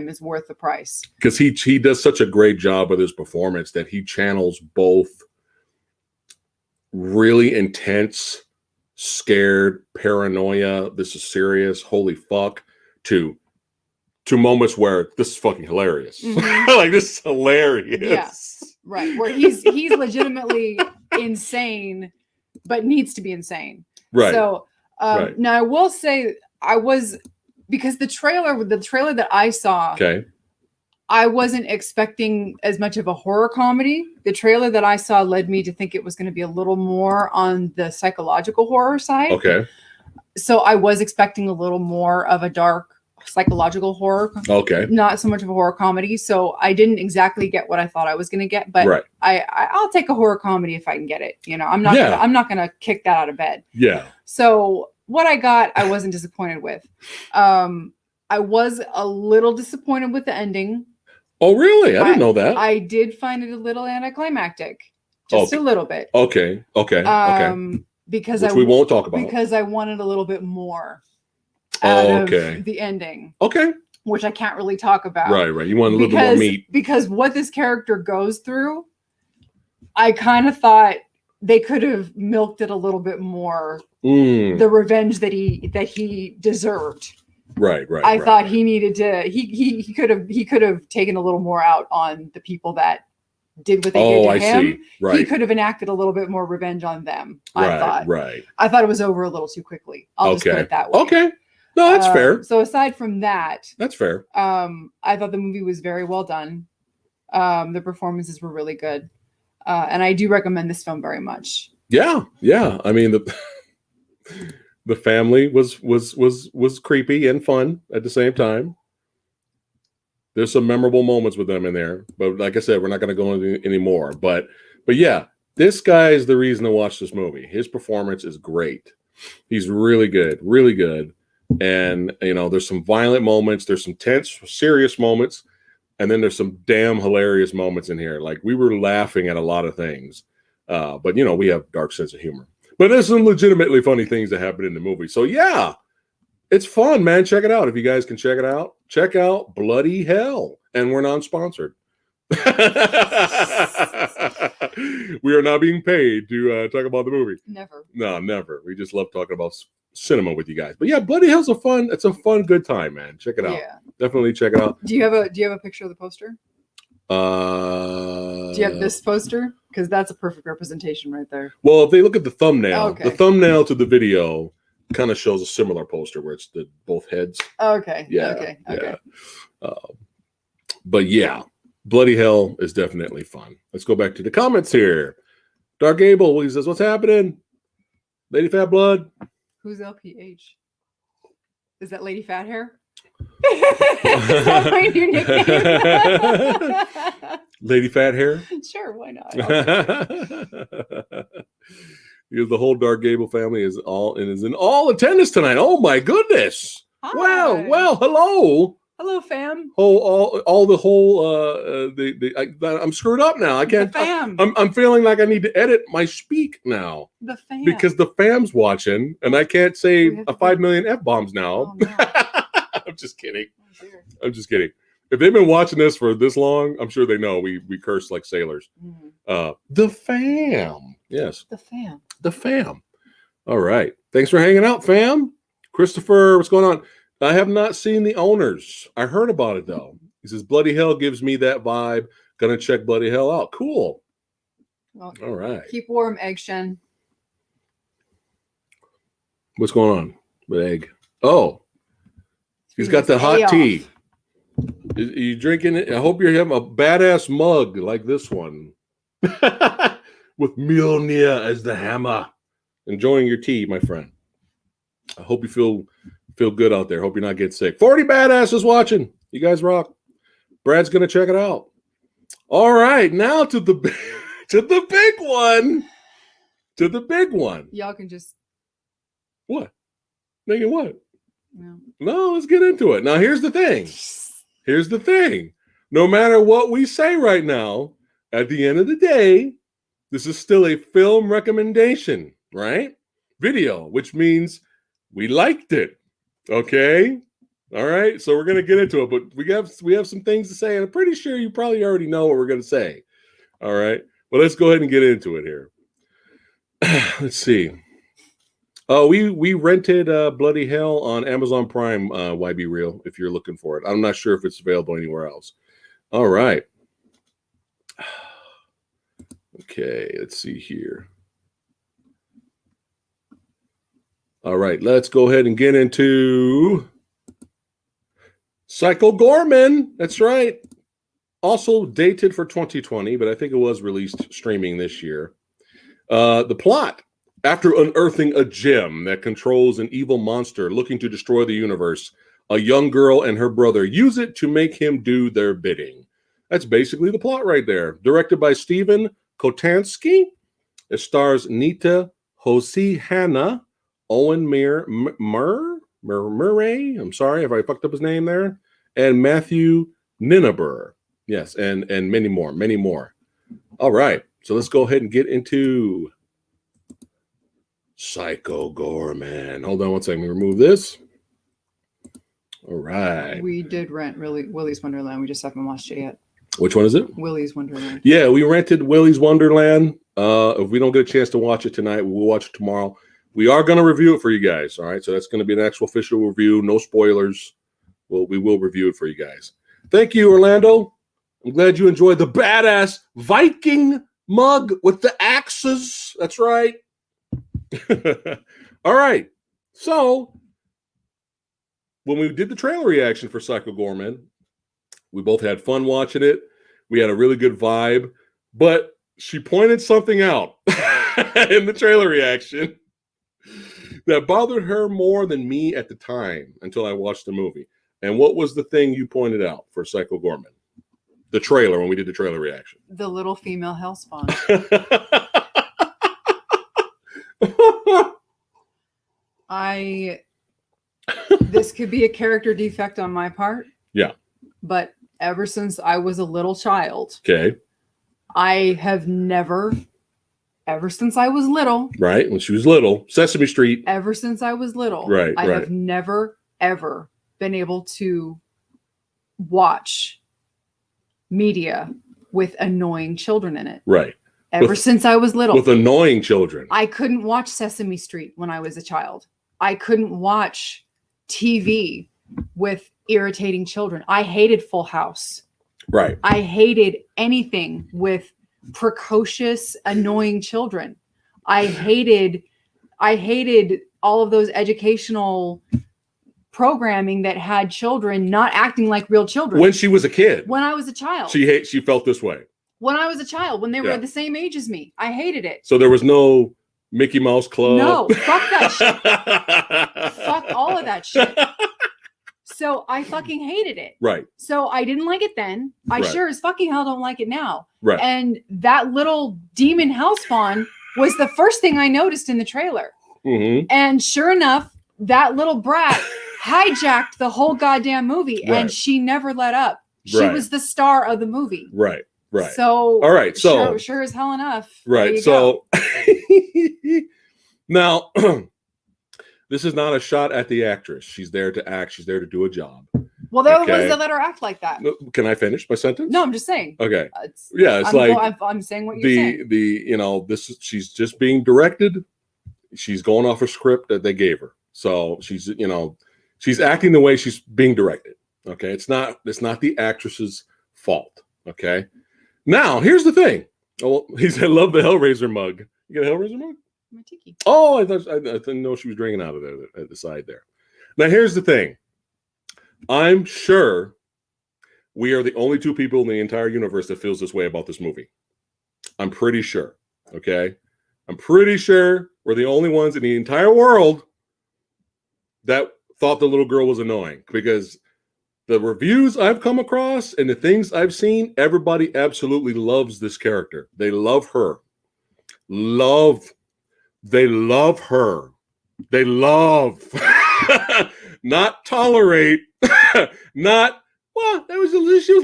Speaker 2: is worth the price.
Speaker 3: Because he does such a great job with his performance that he channels both really intense, scared, paranoia, this is serious, holy fuck, to moments where this is fucking hilarious.
Speaker 2: Mm-hmm.
Speaker 3: Like, this is hilarious.
Speaker 2: Yeah, right. Where he's legitimately insane, but needs to be insane.
Speaker 3: Right.
Speaker 2: So now I will say because the trailer that I saw, I wasn't expecting as much of a horror comedy. The trailer that I saw led me to think it was going to be a little more on the psychological horror side.
Speaker 3: Okay.
Speaker 2: So I was expecting a little more of a dark psychological horror.
Speaker 3: Okay.
Speaker 2: Not so much of a horror comedy. So I didn't exactly get what I thought I was going to get, but I'll take a horror comedy if I can get it. I'm not going to kick that out of bed.
Speaker 3: Yeah.
Speaker 2: So what I got, I wasn't disappointed with. I was a little disappointed with the ending.
Speaker 3: Oh, really? I didn't know that.
Speaker 2: I did find it a little anticlimactic. Just a little bit.
Speaker 3: Okay.
Speaker 2: Because
Speaker 3: we won't talk about.
Speaker 2: Because I wanted a little bit more out of the ending.
Speaker 3: Okay.
Speaker 2: Which I can't really talk about.
Speaker 3: Right. You want a little bit more meat.
Speaker 2: Because what this character goes through, I kind of thought they could have milked it a little bit more. The revenge that he deserved.
Speaker 3: Right.
Speaker 2: I thought he needed to. He could have taken a little more out on the people that did what they did to him.
Speaker 3: See. Right.
Speaker 2: He could have enacted a little bit more revenge on them. I thought.
Speaker 3: Right.
Speaker 2: I thought it was over a little too quickly. I'll just put it that way.
Speaker 3: Okay. No, that's fair.
Speaker 2: So aside from that,
Speaker 3: that's fair.
Speaker 2: I thought the movie was very well done. The performances were really good, and I do recommend this film very much.
Speaker 3: Yeah. I mean the family was creepy and fun at the same time. There's some memorable moments with them in there, but like I said, we're not going to go into any more. But yeah, This guy is the reason to watch this movie. His performance is great. He's really good, really good. And, you know, there's some violent moments. There's some tense, serious moments. And then there's some damn hilarious moments in here. Like, we were laughing at a lot of things. But, you know, we have dark sense of humor. But there's some legitimately funny things that happen in the movie. So, yeah, it's fun, man. Check it out. If you guys can check it out, check out Bloody Hell. And we're non-sponsored. We are not being paid to talk about the movie.
Speaker 2: Never.
Speaker 3: No, never. We just love talking about cinema with you guys. But yeah, Bloody Hell's it's a fun, good time, man. Check it out.
Speaker 2: Yeah.
Speaker 3: Definitely check it out.
Speaker 2: Do you have a picture of the poster? Do you have this poster? Because that's a perfect representation right there.
Speaker 3: Well, if they look at the thumbnail,
Speaker 2: Okay.
Speaker 3: the thumbnail to the video kind of shows a similar poster where it's both heads.
Speaker 2: Okay.
Speaker 3: Yeah.
Speaker 2: Okay. Okay.
Speaker 3: Yeah. But yeah, Bloody Hell is definitely fun. Let's go back to the comments here. Dark Gable, he says, "What's happening? Lady Fat Blood."
Speaker 2: Who's LPH? Is that Lady Fat Hair? Is that my new nickname?
Speaker 3: Lady Fat Hair.
Speaker 2: Sure, why not?
Speaker 3: Because the whole Dark Gable family is in all attendance tonight. Oh my goodness!
Speaker 2: Hi.
Speaker 3: Well, hello.
Speaker 2: Hello, fam.
Speaker 3: I'm screwed up now. I can't.
Speaker 2: The fam.
Speaker 3: I'm feeling like I need to edit my speak now
Speaker 2: The fam.
Speaker 3: because the fam's watching, and I can't say
Speaker 2: We have to
Speaker 3: 5 million f-bombs now.
Speaker 2: Oh, no.
Speaker 3: I'm just kidding.
Speaker 2: Oh, dear.
Speaker 3: I'm just kidding. If they've been watching this for this long, I'm sure they know we curse like sailors.
Speaker 2: Mhm.
Speaker 3: The fam. Yes,
Speaker 2: The fam.
Speaker 3: the fam. All right. Thanks for hanging out, fam. Christopher, what's going on? I have not seen The Owners. I heard about it, though. He says, Bloody Hell gives me that vibe. Gonna check Bloody Hell out. Cool.
Speaker 2: Well,
Speaker 3: All right.
Speaker 2: keep warm, Egg Shen.
Speaker 3: What's going on with Egg? Oh, he's got the
Speaker 2: Stay
Speaker 3: hot
Speaker 2: off.
Speaker 3: tea. Are you drinking it? I hope you're having a badass mug like this one. With Mjolnir as the hammer. Enjoying your tea, my friend. I hope you feel good out there. Hope you're not getting sick. 40 badasses watching. You guys rock. Brad's gonna check it out. All right, now to the big one. To the big one.
Speaker 2: Y'all can just,
Speaker 3: What? Making what?
Speaker 2: you know.
Speaker 3: No, let's get into it. Now, here's the thing. Here's the thing. No matter what we say right now, at the end of the day, this is still a film recommendation, right? Video, which means we liked it. Okay? All right. So we're gonna get into it, but we have some things to say, and I'm pretty sure you probably already know what we're gonna say. All right. Well, let's go ahead and get into it here. Let's see. Oh, we rented Bloody Hell on Amazon Prime, YB Real, if you're looking for it. I'm not sure if it's available anywhere else. All right. Okay, let's see here. All right, let's go ahead and get into Psycho Goreman. That's right. Also dated for 2020, but I think it was released streaming this year. The plot. After unearthing a gem that controls an evil monster looking to destroy the universe, a young girl and her brother use it to make him do their bidding. That's basically the plot right there. Directed by Steven Kotansky. It stars Nita-Josee Hannah, Owen Murray. I'm sorry if I fucked up his name there. And Matthew Ninneber. Yes, and many more. All right, so let's go ahead and get into Psycho Goreman. Hold on one second. Let me remove this. All right.
Speaker 2: We did rent Willy's Wonderland. We just haven't watched it yet.
Speaker 3: Which one is it?
Speaker 2: Willy's Wonderland.
Speaker 3: Yeah, we rented Willy's Wonderland. If we don't get a chance to watch it tonight, we'll watch it tomorrow. We are going to review it for you guys. All right, so that's going to be an actual official review. No spoilers. We will review it for you guys. Thank you, Orlando. I'm glad you enjoyed the badass Viking mug with the axes. That's right. All right. So when we did the trailer reaction for Psycho Goreman, we both had fun watching it. We had a really good vibe, but she pointed something out in the trailer reaction that bothered her more than me at the time until I watched the movie. And what was the thing you pointed out for Psycho Goreman? The trailer, when we did the trailer reaction.
Speaker 2: The little female hellspawn. This could be a character defect on my part.
Speaker 3: Yeah.
Speaker 2: But ever since I was a little child,
Speaker 3: Okay.
Speaker 2: I have never, ever since I was little,
Speaker 3: Right. When she was little, Sesame Street.
Speaker 2: ever since I was little,
Speaker 3: Right,
Speaker 2: I
Speaker 3: right.
Speaker 2: have never, ever been able to watch media with annoying children in it.
Speaker 3: Right.
Speaker 2: Ever since I was little.
Speaker 3: With annoying children.
Speaker 2: I couldn't watch Sesame Street when I was a child. I couldn't watch TV with irritating children. I hated Full House.
Speaker 3: Right.
Speaker 2: I hated anything with precocious, annoying children. I hated all of those educational programming that had children not acting like real children.
Speaker 3: When she was a kid.
Speaker 2: When I was a child.
Speaker 3: She felt this way.
Speaker 2: When I was a child, when they were the same age as me. I hated it.
Speaker 3: So there was no Mickey Mouse Club.
Speaker 2: No, fuck that shit. Fuck all of that shit. So I fucking hated it.
Speaker 3: Right.
Speaker 2: So I didn't like it then. I
Speaker 3: Right.
Speaker 2: sure as fucking hell don't like it now.
Speaker 3: Right.
Speaker 2: And that little demon hell spawn was the first thing I noticed in the trailer.
Speaker 3: Mm-hmm.
Speaker 2: And sure enough, that little brat hijacked the whole goddamn movie,
Speaker 3: Right.
Speaker 2: and she never let up. She
Speaker 3: Right.
Speaker 2: was the star of the movie.
Speaker 3: Right. Right.
Speaker 2: So
Speaker 3: all right. So
Speaker 2: sure as hell enough.
Speaker 3: right. So now this is not a shot at the actress. She's there to act. She's there to do a job.
Speaker 2: Well, there
Speaker 3: Okay.
Speaker 2: was that let her act like that.
Speaker 3: Can I finish my sentence?
Speaker 2: No, I'm just saying.
Speaker 3: Okay.
Speaker 2: It's
Speaker 3: I'm
Speaker 2: saying what you're saying.
Speaker 3: She's just being directed. She's going off a script that they gave her. So she's acting the way she's being directed. Okay. It's not the actress's fault. Okay. Now here's the thing. Oh, he said, "Love the Hellraiser mug." You got a Hellraiser mug?
Speaker 2: My tiki.
Speaker 3: Oh, I didn't know she was drinking out of there at the side there. Now here's the thing. I'm sure we are the only two people in the entire universe that feels this way about this movie. I'm pretty sure. Okay. I'm pretty sure we're the only ones in the entire world that thought the little girl was annoying, because the reviews I've come across and the things I've seen, everybody absolutely loves this character. They love her. They love her. They love, not tolerate, not, well, she was a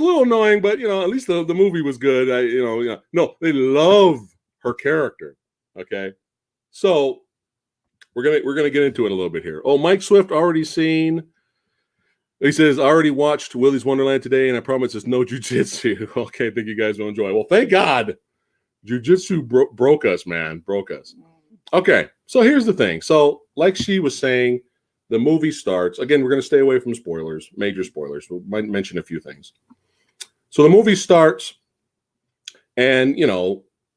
Speaker 3: little annoying, but at least the movie was good. No, they love her character. Okay. So we're gonna get into it a little bit here. Oh, Mike Swift already seen. He says, I already watched Willy's Wonderland today, and I promise it's no jujitsu. Okay, think you guys will enjoy. Well, thank God. Jujitsu broke us, man. Broke us. Okay, so here's the thing. So, like she was saying, the movie starts. Again, we're going to stay away from spoilers, major spoilers. We might mention a few things. So the movie starts, and, you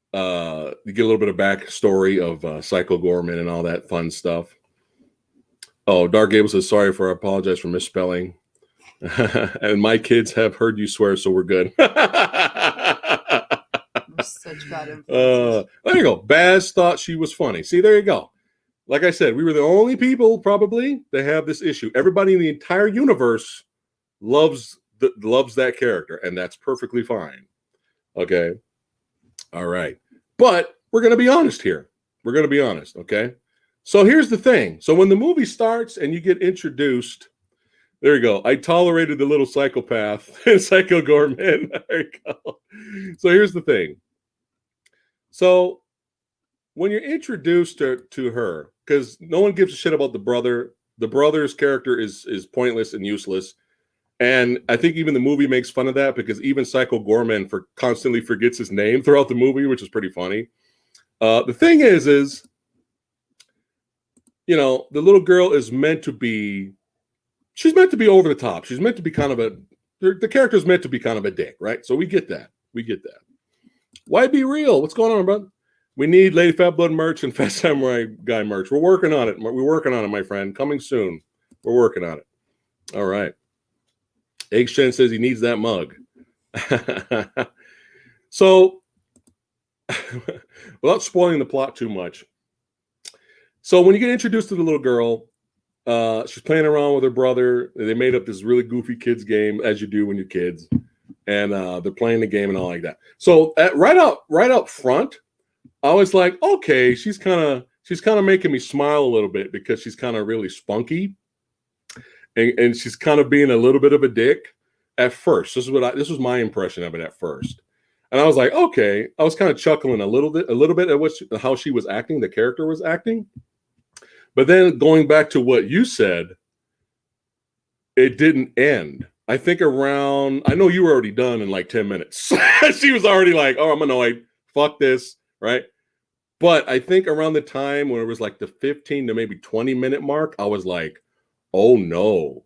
Speaker 3: get a little bit of backstory of Psycho Goreman and all that fun stuff. Oh, Dark Gable says, sorry I apologize for misspelling. And my kids have heard you swear, so we're good.
Speaker 2: Such bad influences.
Speaker 3: There you go. Baz thought she was funny. See, there you go. Like I said, we were the only people probably that have this issue. Everybody in the entire universe loves that character, and that's perfectly fine. Okay. All right. But we're going to be honest here. We're going to be honest. Okay. So here's the thing. So when the movie starts and you get introduced, there you go. I tolerated the little psychopath and Psycho Goreman. There you go. So here's the thing. So when you're introduced to her, because no one gives a shit about the brother. The brother's character is pointless and useless. And I think even the movie makes fun of that, because even Psycho Goreman constantly forgets his name throughout the movie, which is pretty funny. The thing is, the little girl is meant to be, she's meant to be over the top. She's meant to be kind of the character's meant to be kind of a dick, right? So we get that. Why be real? What's going on, bro? We need Lady Fat Blood merch and PhatSamuraiGuy merch. We're working on it. My friend. Coming soon. We're working on it. All right. Eggshen says he needs that mug. So, without spoiling the plot too much. So when you get introduced to the little girl, she's playing around with her brother. They made up this really goofy kids game, as you do when you're kids. And they're playing the game and all like that. So right up front, I was like, okay, she's kind of she's kind of making me smile a little bit because she's kind of really spunky, and she's kind of being a little bit of a dick at first. This was my impression of it at first, and I was like, okay. I was kind of chuckling a little bit at how she was acting, the character was acting, but then going back to what you said, it didn't end. I think around, I know you were already done in like 10 minutes. She was already like, oh, I'm annoyed. Fuck this. Right. But I think around the time when it was like the 15 to maybe 20-minute mark, I was like, oh no.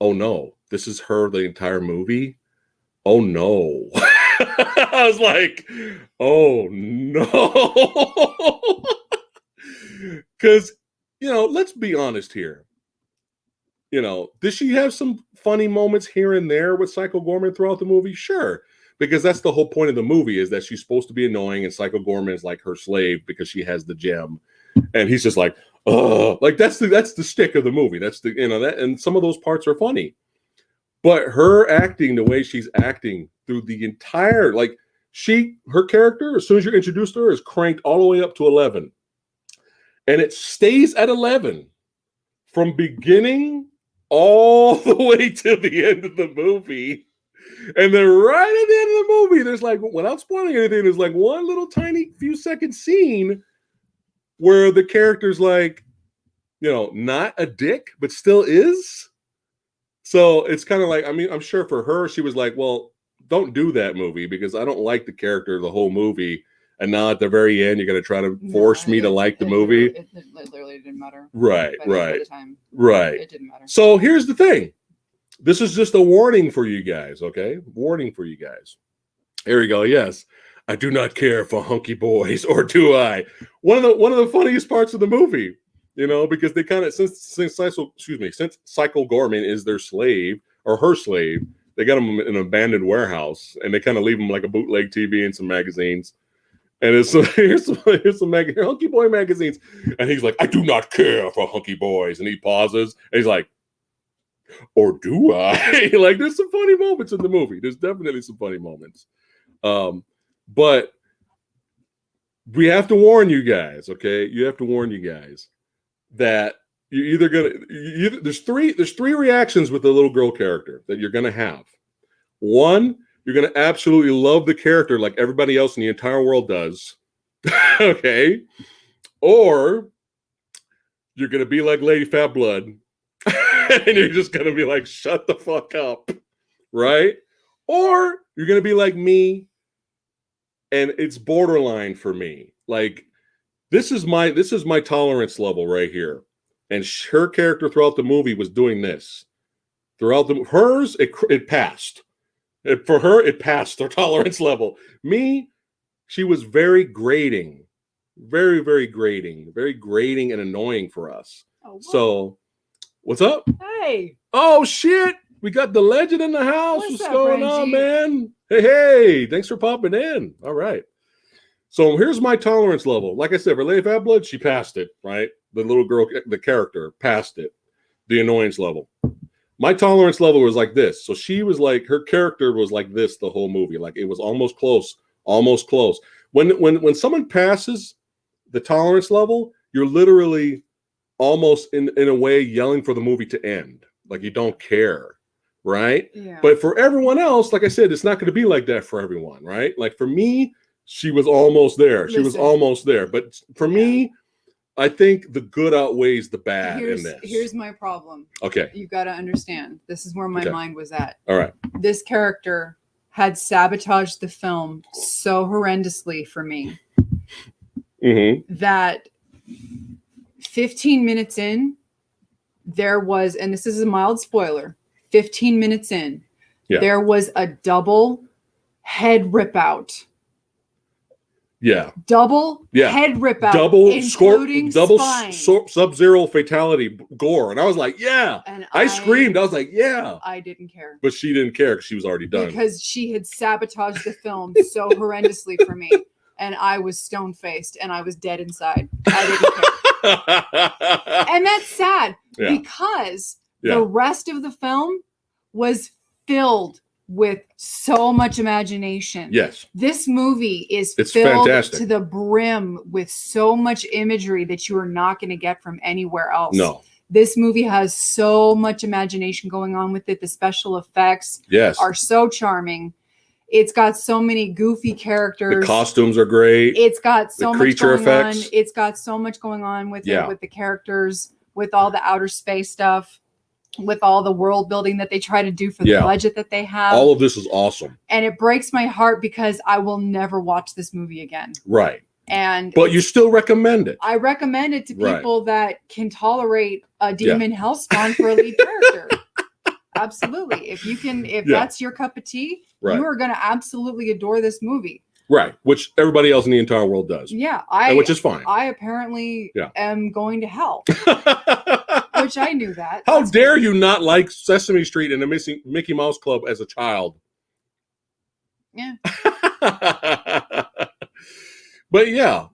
Speaker 3: Oh no. This is her the entire movie. Oh no. I was like, oh no. Because, let's be honest here. Does she have some funny moments here and there with Psycho Goreman throughout the movie? Sure. Because that's the whole point of the movie, is that she's supposed to be annoying and Psycho Goreman is like her slave because she has the gem. And he's just like, oh, like that's the stick of the movie. That's that, and some of those parts are funny. But her acting, the way she's acting through the entire, like her character, as soon as you're introduced to her, is cranked all the way up to 11. And it stays at 11 from beginning all the way to the end of the movie. And then right at the end of the movie, there's like, without spoiling anything, there's like one little tiny few second scene where the character's like, not a dick, but still is. So it's kind of like, I mean, I'm sure for her, she was like, well, don't do that movie because I don't like the character the whole movie. And now at the very end, you're going to try to force me to like the movie.
Speaker 2: It literally didn't matter.
Speaker 3: Right.
Speaker 2: By the time,
Speaker 3: right.
Speaker 2: It didn't matter.
Speaker 3: So here's the thing. This is just a warning for you guys, okay? Warning for you guys. Here we go. Yes, I do not care for hunky boys, or do I? One of the funniest parts of the movie, because they kind of since Psycho Goreman is their slave or her slave, they got him in an abandoned warehouse and they kind of leave him like a bootleg TV and some magazines. And it's here's some hunky boy magazines, and he's like, I do not care for hunky boys, and he pauses and he's like, or do I? Like, there's some funny moments in the movie. There's definitely some funny moments. But we have to warn you guys, okay? You have to warn you guys that you're either gonna there's three reactions with the little girl character that you're gonna have. One, you're gonna absolutely love the character like everybody else in the entire world does. Okay. Or you're gonna be like Lady Fat Blood. And you're just going to be like, shut the fuck up, right? Or you're going to be like me, and it's borderline for me. Like, this is my tolerance level right here. And her character throughout the movie was doing this. Hers, it passed. For her, it passed her tolerance level. Me, she was very grating. Very, very grating. Very grating and annoying for us.
Speaker 2: Oh,
Speaker 3: so... What's up?
Speaker 2: Hey.
Speaker 3: Oh, shit. We got the legend in the house. What's
Speaker 2: up,
Speaker 3: going on, man? Hey. Thanks for popping in. All right. So here's my tolerance level. Like I said, for Lady Fat Blood, she passed it, right? The little girl, the character, passed it. The annoyance level. My tolerance level was like this. So she was like, her character was like this the whole movie. Like, it was almost close. Almost close. When someone passes the tolerance level, you're literally almost in a way yelling for the movie to end. Like, you don't care, right?
Speaker 2: Yeah.
Speaker 3: But for everyone else, like I said, it's not going to be like that for everyone, right? Like, for me, she was almost there. She was almost there. But for me, I think the good outweighs the bad in this.
Speaker 2: Here's my problem.
Speaker 3: Okay.
Speaker 2: You got to understand. This is where my mind was at.
Speaker 3: All right.
Speaker 2: This character had sabotaged the film so horrendously for me that 15 minutes in, there was, and this is a mild spoiler, 15 minutes in, there was a double head rip out.
Speaker 3: Yeah.
Speaker 2: Double head rip out.
Speaker 3: Double
Speaker 2: spine.
Speaker 3: Sub-Zero fatality gore. And I was like, yeah. And I screamed. I was like, yeah.
Speaker 2: I didn't care.
Speaker 3: But she didn't care because she was already done.
Speaker 2: Because she had sabotaged the film so horrendously for me. And I was stone-faced and I was dead inside. I didn't care. And that's sad because the rest of the film was filled with so much imagination.
Speaker 3: Yes.
Speaker 2: This movie is
Speaker 3: It's
Speaker 2: filled
Speaker 3: fantastic.
Speaker 2: to the brim with so much imagery that you are not going to get from anywhere else.
Speaker 3: No.
Speaker 2: This movie has so much imagination going on with it. The special effects
Speaker 3: Yes.
Speaker 2: are so charming. It's got so many goofy characters.
Speaker 3: The costumes are great.
Speaker 2: It's got so
Speaker 3: The
Speaker 2: much
Speaker 3: creature
Speaker 2: going
Speaker 3: effects.
Speaker 2: on. It's got so much going on with
Speaker 3: Yeah.
Speaker 2: it, with the characters, with all the outer space stuff, with all the world building that they try to do for the
Speaker 3: Yeah.
Speaker 2: budget that they have.
Speaker 3: All of this is awesome.
Speaker 2: And it breaks my heart because I will never watch this movie again.
Speaker 3: Right.
Speaker 2: And
Speaker 3: But you still recommend it.
Speaker 2: I recommend it to
Speaker 3: Right.
Speaker 2: people that can tolerate a demon hellspawn for a lead character. Absolutely. If
Speaker 3: Yeah.
Speaker 2: that's your cup of tea,
Speaker 3: Right.
Speaker 2: you are going to absolutely adore this movie.
Speaker 3: Right. Which everybody else in the entire world does.
Speaker 2: Yeah.
Speaker 3: Which is fine.
Speaker 2: I apparently
Speaker 3: Yeah.
Speaker 2: am going to hell, which I knew that.
Speaker 3: How
Speaker 2: That's
Speaker 3: dare
Speaker 2: cool.
Speaker 3: you not like Sesame Street and the Mickey Mouse Club as a child?
Speaker 2: Yeah.
Speaker 3: But yeah,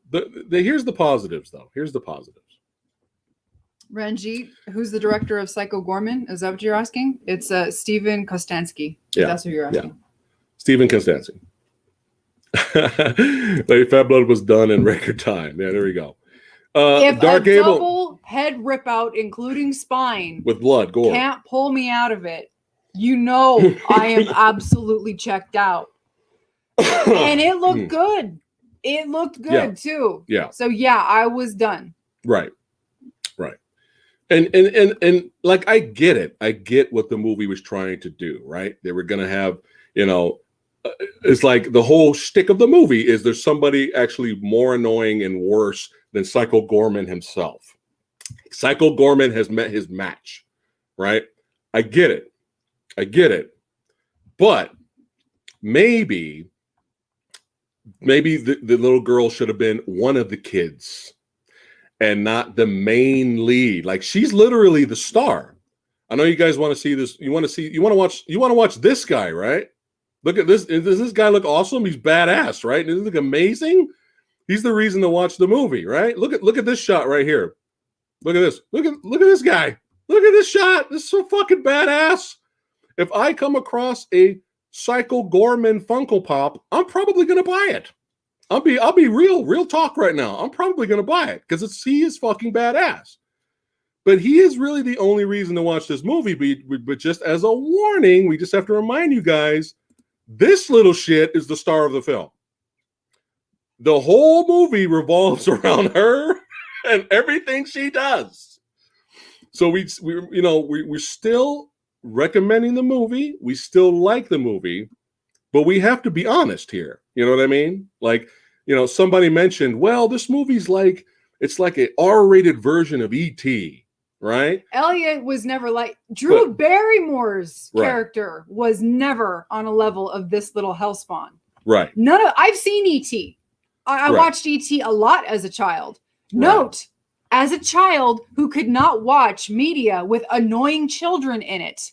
Speaker 3: here's the positives, though. Here's the positives.
Speaker 2: Ranjit, who's the director of Psycho Goreman? Is that what you're asking? It's Steven Kostanski.
Speaker 3: Yeah.
Speaker 2: That's what you're asking.
Speaker 3: Stephen Constancy. Lady Fat Blood was done in record time. Yeah, there we go.
Speaker 2: If
Speaker 3: Dark
Speaker 2: a
Speaker 3: Gable
Speaker 2: double head rip out, including spine,
Speaker 3: with blood, gore.
Speaker 2: can't pull me out of it, you know I am absolutely checked out. And it looked good. It looked good
Speaker 3: Yeah.
Speaker 2: too.
Speaker 3: Yeah.
Speaker 2: So yeah, I was done.
Speaker 3: Right. Right. And like I get it. I get what the movie was trying to do, right? They were gonna have, it's like the whole shtick of the movie is there's somebody actually more annoying and worse than Psycho Goreman himself. Psycho Goreman has met his match, right? I get it. But maybe the little girl should have been one of the kids and not the main lead. Like, she's literally the star. I know you guys want to see this. You want to watch this guy, right? Look at this. Does this guy look awesome? He's badass, right? Doesn't he look amazing? He's the reason to watch the movie, right? Look at this shot right here. Look at this. Look at this guy. Look at this shot. This is so fucking badass. If I come across a Psycho Goreman Funko Pop, I'm probably gonna buy it. I'll be real talk right now. I'm probably gonna buy it because he is fucking badass. But he is really the only reason to watch this movie. But just as a warning, we just have to remind you guys, this little shit is the star of the film. The whole movie revolves around her and everything she does. So we're still recommending the movie. We still like the movie, but we have to be honest here. You know what I mean? Like, somebody mentioned, well, this movie's it's like an R-rated version of E.T., right?
Speaker 2: Elliot was never like Drew Barrymore's
Speaker 3: Right.
Speaker 2: character was never on a level of this little hellspawn.
Speaker 3: Right.
Speaker 2: I've seen E.T. I
Speaker 3: Right.
Speaker 2: watched E.T. a lot as a child.
Speaker 3: Right.
Speaker 2: Note, as a child who could not watch media with annoying children in it.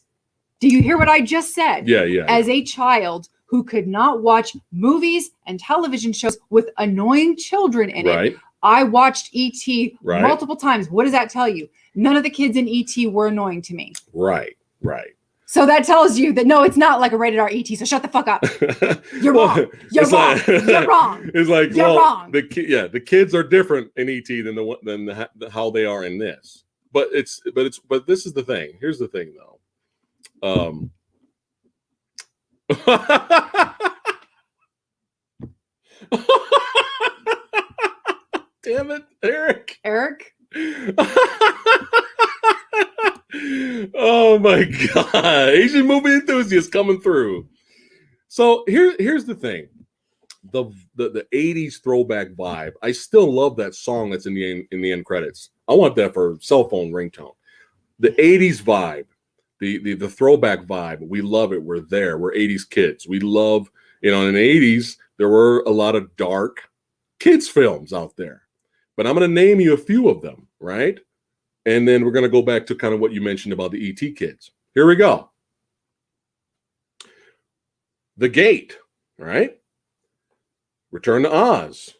Speaker 2: Do you hear what I just said?
Speaker 3: Yeah.
Speaker 2: As a child who could not watch movies and television shows with annoying children in
Speaker 3: Right.
Speaker 2: it, I watched E.T.
Speaker 3: Right.
Speaker 2: multiple times. What does that tell you? None of the kids in E.T. were annoying to me.
Speaker 3: Right.
Speaker 2: So that tells you that no, it's not like a rated R E.T. So shut the fuck up. You're wrong. You're wrong. You're wrong.
Speaker 3: It's like,
Speaker 2: You're
Speaker 3: well,
Speaker 2: wrong.
Speaker 3: the kids are different in ET than how they are in this. But this is the thing. Here's the thing, though. Damn it, Eric. Oh my God. Asian movie enthusiast coming through. So here's the thing. The 80s throwback vibe. I still love that song that's in the end credits. I want that for cell phone ringtone. The 80s vibe, the throwback vibe. We love it. We're there. We're 80s kids. We love, in the 80s, there were a lot of dark kids films out there. But I'm going to name you a few of them, right? And then we're going to go back to kind of what you mentioned about the ET kids. Here we go. The Gate, right? Return to Oz,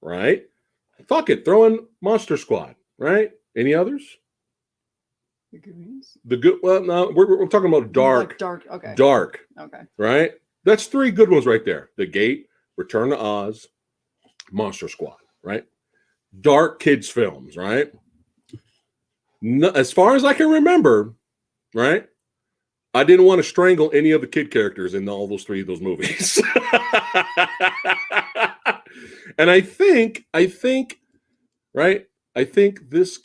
Speaker 3: right? Fuck it, throw in Monster Squad, right? Any others?
Speaker 2: The Goonies?
Speaker 3: The good. Well, no, we're talking about dark.
Speaker 2: Like dark. Okay.
Speaker 3: Dark.
Speaker 2: Okay.
Speaker 3: Right. That's 3 good ones right there. The Gate, Return to Oz, Monster Squad. Right. Dark kids films. Right. No, as far as I can remember, right, I didn't want to strangle any of the kid characters in all those 3 of those movies. And I think, right, I think this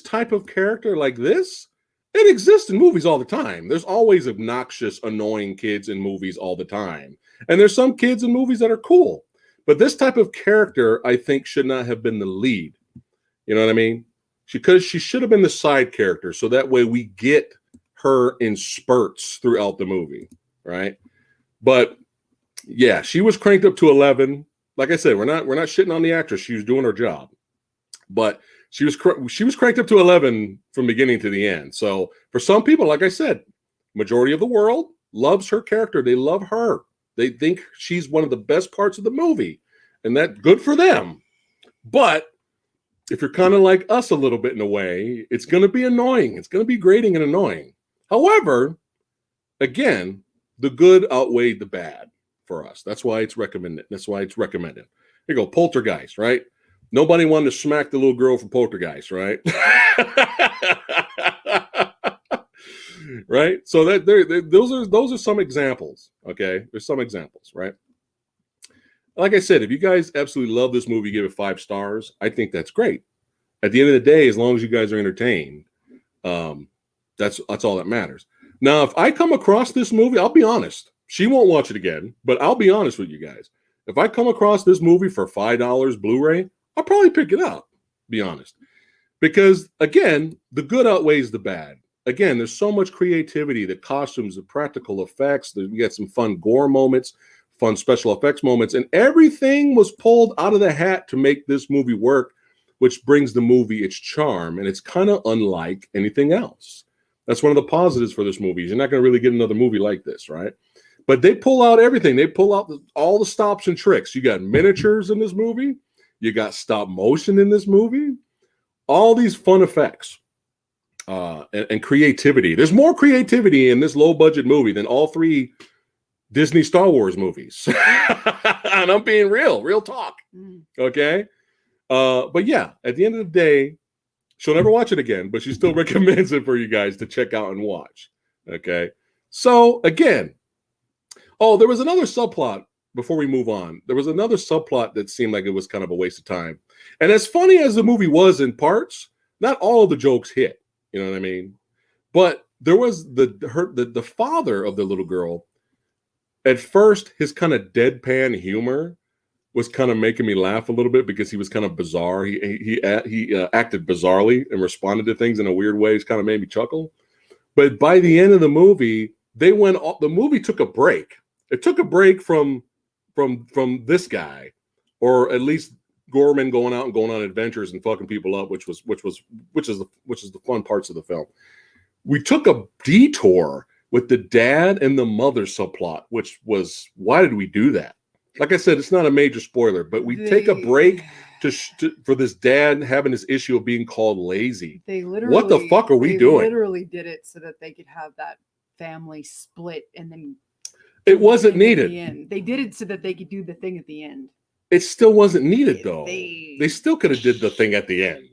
Speaker 3: type of character like this, it exists in movies all the time. There's always obnoxious, annoying kids in movies all the time. And there's some kids in movies that are cool. But this type of character, I think, should not have been the lead. You know what I mean? Because she should have been the side character, so that way we get her in spurts throughout the movie, right? But yeah, she was cranked up to 11. Like I said, we're not shitting on the actress. She was doing her job, but she was cranked up to 11 from beginning to the end. So for some people, like I said, majority of the world loves her character. They love her. They think she's one of the best parts of the movie, and that good for them. But if you're kind of like us a little bit in a way, it's going to be annoying. It's going to be grating and annoying. However, again, the good outweighed the bad for us. That's why it's recommended. Here you go, Poltergeist, right? Nobody wanted to smack the little girl from Poltergeist, right? Right? So those are some examples, okay? There's some examples, right? Like I said, if you guys absolutely love this movie, give it 5 stars. I think that's great. At the end of the day, as long as you guys are entertained, that's all that matters. Now, if I come across this movie, I'll be honest. She won't watch it again, but I'll be honest with you guys. If I come across this movie for $5 Blu-ray, I'll probably pick it up, be honest. Because, again, the good outweighs the bad. Again, there's so much creativity, the costumes, the practical effects. We got some fun gore moments, fun special effects moments, and everything was pulled out of the hat to make this movie work, which brings the movie its charm, and it's kind of unlike anything else. That's one of the positives for this movie. You're not going to really get another movie like this, right? But they pull out everything. They pull out all the stops and tricks. You got miniatures in this movie. You got stop motion in this movie. All these fun effects and creativity. There's more creativity in this low-budget movie than all 3 Disney Star Wars movies. And I'm being real talk. Okay? But yeah, at the end of the day, she'll never watch it again, but she still recommends it for you guys to check out and watch. Okay? So, again, there was another subplot before we move on. There was another subplot that seemed like it was kind of a waste of time. And as funny as the movie was in parts, not all of the jokes hit. You know what I mean? But there was the father of the little girl. At first, his kind of deadpan humor was kind of making me laugh a little bit because he was kind of bizarre. He acted bizarrely and responded to things in a weird way. It's kind of made me chuckle. But by the end of the movie, the movie took a break. It took a break from this guy, or at least Goreman going on adventures and fucking people up, which is the fun parts of the film. We took a detour with the dad and the mother subplot, which was, why did we do that? Like I said, it's not a major spoiler, but we take a break for this dad having this issue of being called lazy. What the fuck are we doing?
Speaker 2: They literally did it so that they could have that family split, and then
Speaker 3: it wasn't needed.
Speaker 2: The end. They did it so that they could do the thing at the end.
Speaker 3: It still wasn't needed, though. They still could have did the thing at the end.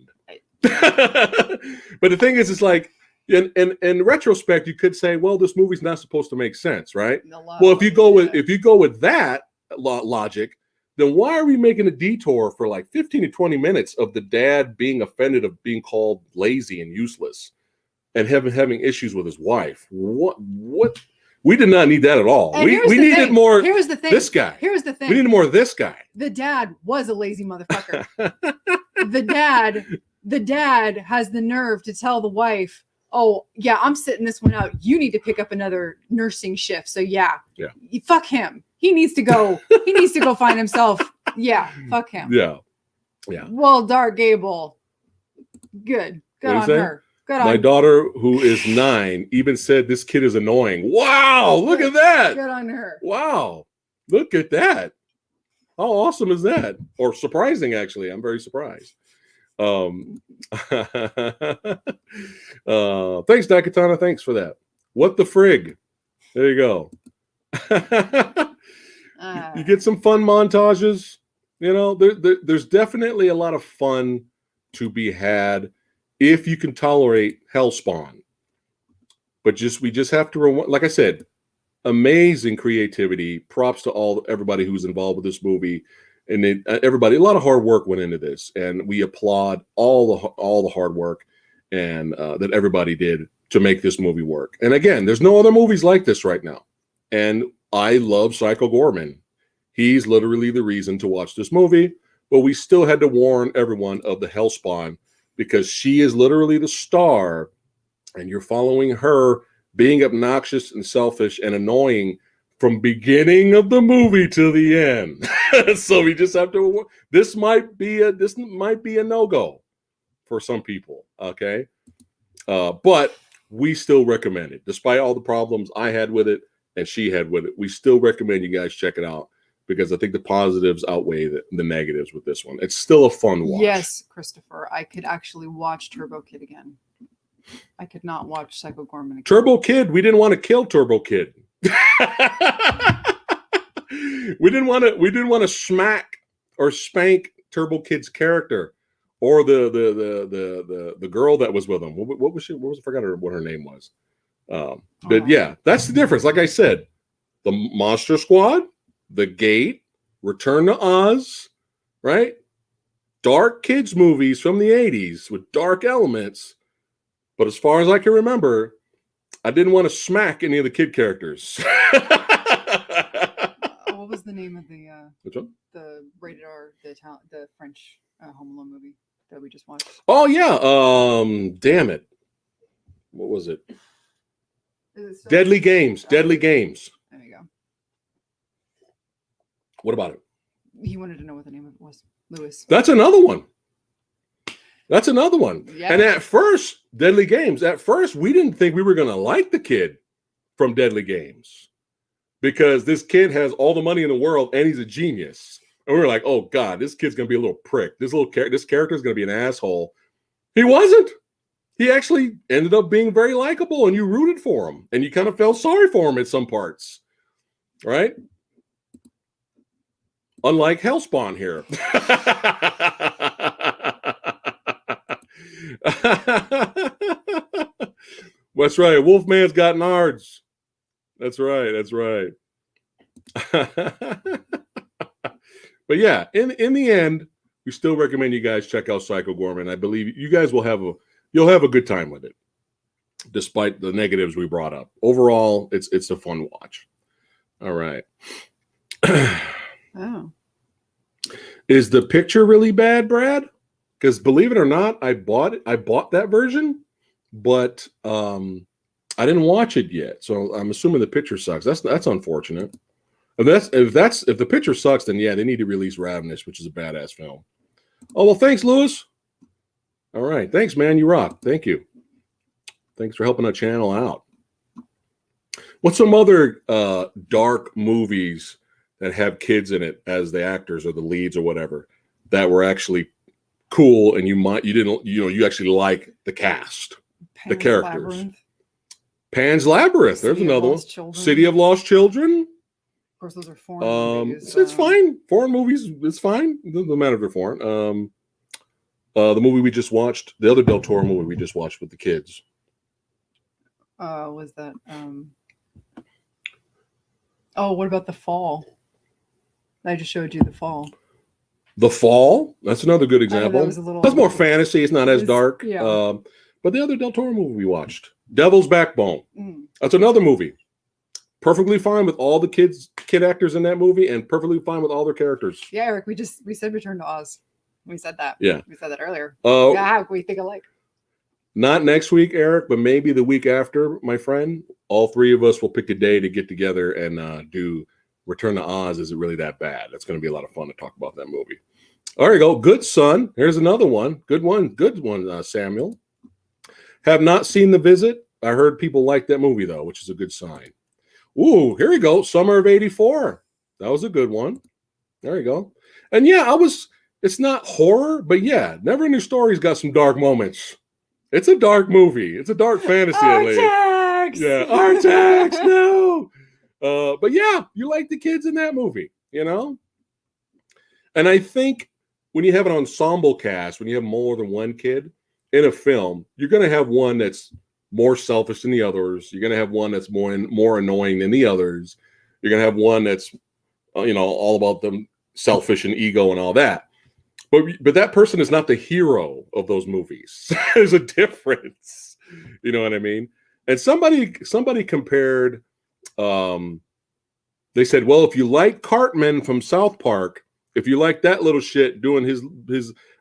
Speaker 3: But the thing is, it's like, in retrospect, you could say, well, this movie's not supposed to make sense, right? Well, if you go with that logic, then why are we making a detour for like 15 to 20 minutes of the dad being offended of being called lazy and useless and having issues with his wife? What? We did not need that at all. We needed more.
Speaker 2: Here's the thing.
Speaker 3: This guy.
Speaker 2: Here's the thing.
Speaker 3: We needed more of this guy.
Speaker 2: The dad was a lazy motherfucker. The dad has the nerve to tell the wife, "Oh, yeah, I'm sitting this one out. You need to pick up another nursing shift." So yeah. Fuck him. He needs to go. He needs to go find himself. Yeah, fuck him.
Speaker 3: Yeah.
Speaker 2: Well, Dark Gable, good on her.
Speaker 3: My daughter, who is 9, even said this kid is annoying. Wow, look at that.
Speaker 2: Good on her.
Speaker 3: Wow, look at that. How awesome is that? Or surprising, actually. I'm very surprised. Thanks, Daikatana. Thanks for that. What the frig? There you go. You get some fun montages. You know, there's definitely a lot of fun to be had if you can tolerate Hellspawn. But we just have to, like I said, amazing creativity. Props to everybody who's involved with this movie, and everybody. A lot of hard work went into this, and we applaud all the hard work and that everybody did to make this movie work. And again, there's no other movies like this right now. And I love Psycho Goreman. He's literally the reason to watch this movie, but we still had to warn everyone of the Hellspawn because she is literally the star, and you're following her being obnoxious and selfish and annoying from beginning of the movie to the end. So we just have to. This might be a no-go for some people. Okay, but we still recommend it, despite all the problems I had with it and she had with it. We still recommend you guys check it out, because I think the positives outweigh the negatives with this one. It's still a fun watch.
Speaker 2: Yes, Christopher. I could actually watch Turbo Kid again. I could not watch Psycho Goreman again.
Speaker 3: Turbo Kid, we didn't want to kill Turbo Kid. we didn't want to smack or spank Turbo Kid's character or the girl that was with him. What was she? What was I forgot what her name was. But yeah, that's the difference. Like I said, the Monster Squad, The Gate, Return to Oz, right? Dark kids movies from the 80s with dark elements. But as far as I can remember, I didn't want to smack any of the kid characters.
Speaker 2: What was the name of the
Speaker 3: Which one?
Speaker 2: The rated R, the French Home Alone movie that we just watched?
Speaker 3: Oh yeah. Damn it. What was it? Deadly Games. Deadly Games.
Speaker 2: There you go.
Speaker 3: What about it?
Speaker 2: He wanted to know what the name of it was. Lewis.
Speaker 3: That's another one. That's another one.
Speaker 2: Yeah.
Speaker 3: And at first, Deadly Games, we didn't think we were going to like the kid from Deadly Games, because this kid has all the money in the world and he's a genius. And we were like, oh God, this kid's going to be a little prick. This character is going to be an asshole. He wasn't. He actually ended up being very likable, and you rooted for him, and you kind of felt sorry for him at some parts, right? Unlike Hellspawn here. That's right. Wolfman's got nards. That's right. That's right. But yeah, in the end, we still recommend you guys check out Psycho Goreman. I believe you guys will you'll have a good time with it, despite the negatives we brought up. Overall, it's a fun watch. All right.
Speaker 2: Oh.
Speaker 3: Is the picture really bad, Brad? Because believe it or not, I bought that version, but I didn't watch it yet. So I'm assuming the picture sucks. That's unfortunate. If the picture sucks, then yeah, they need to release Ravenous, which is a badass film. Oh well, thanks, Lewis. All right, thanks, man. You rock. Thank you. Thanks for helping our channel out. What's some other dark movies that have kids in it as the actors or the leads or whatever that were actually cool, and you actually like the cast, the characters?
Speaker 2: Labyrinth.
Speaker 3: Pan's Labyrinth. There's another one. City of Lost Children.
Speaker 2: Of course, those are foreign movies.
Speaker 3: It's fine. Foreign movies, it's fine. It doesn't matter if they're foreign. The movie we just watched, the other Del Toro movie we just watched with the kids.
Speaker 2: Was that? Oh, what about The Fall? I just showed you The Fall.
Speaker 3: The Fall. That's another good example. That's more fantasy. It's not as dark.
Speaker 2: Yeah.
Speaker 3: But the other Del Toro movie we watched, Devil's Backbone. That's another movie. Perfectly fine with all the kid actors in that movie, and perfectly fine with all their characters.
Speaker 2: Yeah, Eric, we said Return to Oz. We said that.
Speaker 3: Yeah.
Speaker 2: We said that earlier.
Speaker 3: Yeah,
Speaker 2: we think alike.
Speaker 3: Not next week, Eric, but maybe the week after, my friend. All three of us will pick a day to get together and do Return to Oz. Is it really that bad? That's going to be a lot of fun to talk about that movie. There you go. Good Son. Here's another one. Good one. Good one, Samuel. Have not seen The Visit. I heard people like that movie, though, which is a good sign. Ooh, here we go. Summer of '84. That was a good one. There you go. And yeah, It's not horror, but yeah, Never Ending Story's got some dark moments. It's a dark movie. It's a dark fantasy.
Speaker 2: Artax!
Speaker 3: Yeah, Artax, no. But yeah, you like the kids in that movie, you know? And I think when you have an ensemble cast, when you have more than one kid in a film, you're going to have one that's more selfish than the others. You're going to have one that's more annoying than the others. You're going to have one that's, all about them selfish and ego and all that. But that person is not the hero of those movies. There's a difference. You know what I mean? And somebody compared, they said, well, if you like Cartman from South Park, if you like that little shit doing his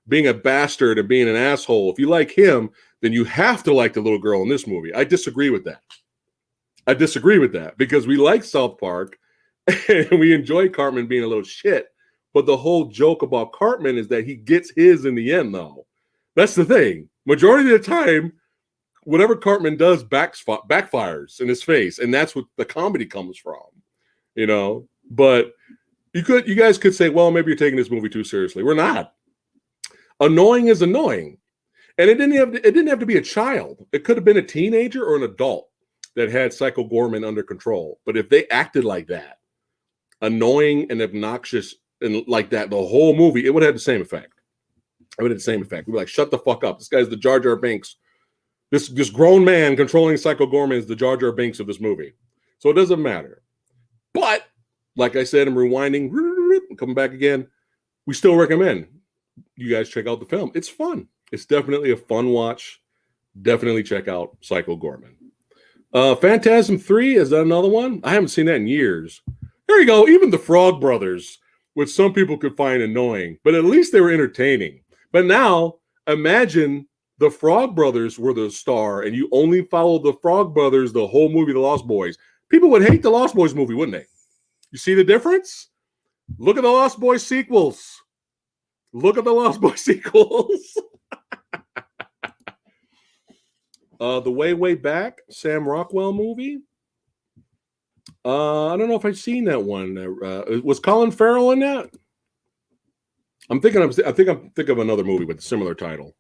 Speaker 3: being a bastard and being an asshole, if you like him, then you have to like the little girl in this movie. I disagree with that because we like South Park and we enjoy Cartman being a little shit. But the whole joke about Cartman is that he gets his in the end, though. That's the thing. Majority of the time, whatever Cartman does backfires in his face, and that's what the comedy comes from, But you guys could say, well, maybe you're taking this movie too seriously. We're not. Annoying is annoying, and it didn't have to be a child. It could have been a teenager or an adult that had Psycho Goreman under control. But if they acted like that, annoying and obnoxious and like that, the whole movie, it would have the same effect. We'd be like, shut the fuck up. This guy's the Jar Jar Binks. This grown man controlling Psycho Goreman is the Jar Jar Binks of this movie. So it doesn't matter. But like I said, I'm rewinding, coming back again. We still recommend you guys check out the film. It's fun. It's definitely a fun watch. Definitely check out Psycho Goreman. Phantasm 3, is that another one? I haven't seen that in years. There you go. Even the Frog Brothers, which some people could find annoying, but at least they were entertaining. But now, imagine the Frog Brothers were the star, and you only follow the Frog Brothers the whole movie, The Lost Boys. People would hate the Lost Boys movie, wouldn't they? You see the difference? Look at the Lost Boys sequels. The Way Back, Sam Rockwell movie. I don't know if I've seen that one. Was Colin Farrell in that? I think I'm thinking of another movie with a similar title.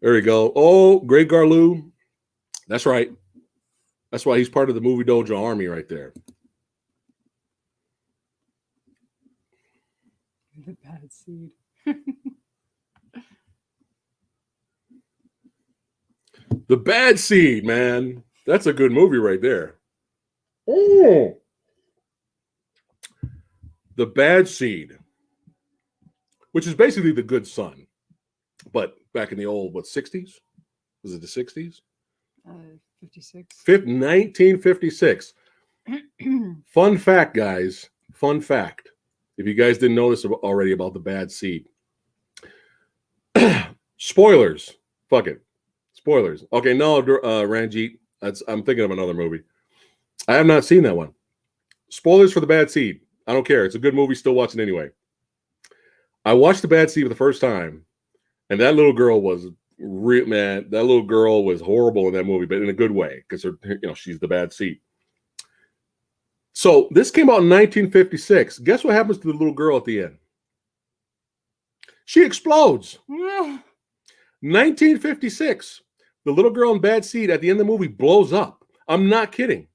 Speaker 3: There you go. Oh, Greg Garlew. That's right. That's why he's part of the Movie Dojo Army right there.
Speaker 2: The Bad Seed.
Speaker 3: The Bad Seed, man. That's a good movie right there. Oh, The Bad Seed, which is basically The Good Son, but back in the old, 60s? Was it the 60s?
Speaker 2: 56.
Speaker 3: 1956. Fun fact, guys. Fun fact. If you guys didn't notice already about The Bad Seed. Spoilers. Fuck it. Spoilers. Okay, no, Ranjit. I'm thinking of another movie. I have not seen that one. Spoilers for The Bad Seed. I don't care. It's a good movie. Still watching anyway. I watched The Bad Seed for the first time, and that little girl was that little girl was horrible in that movie, but in a good way because she's the bad seed. So this came out in 1956. Guess what happens to the little girl at the end? She explodes. 1956. The little girl in Bad Seed at the end of the movie blows up. I'm not kidding.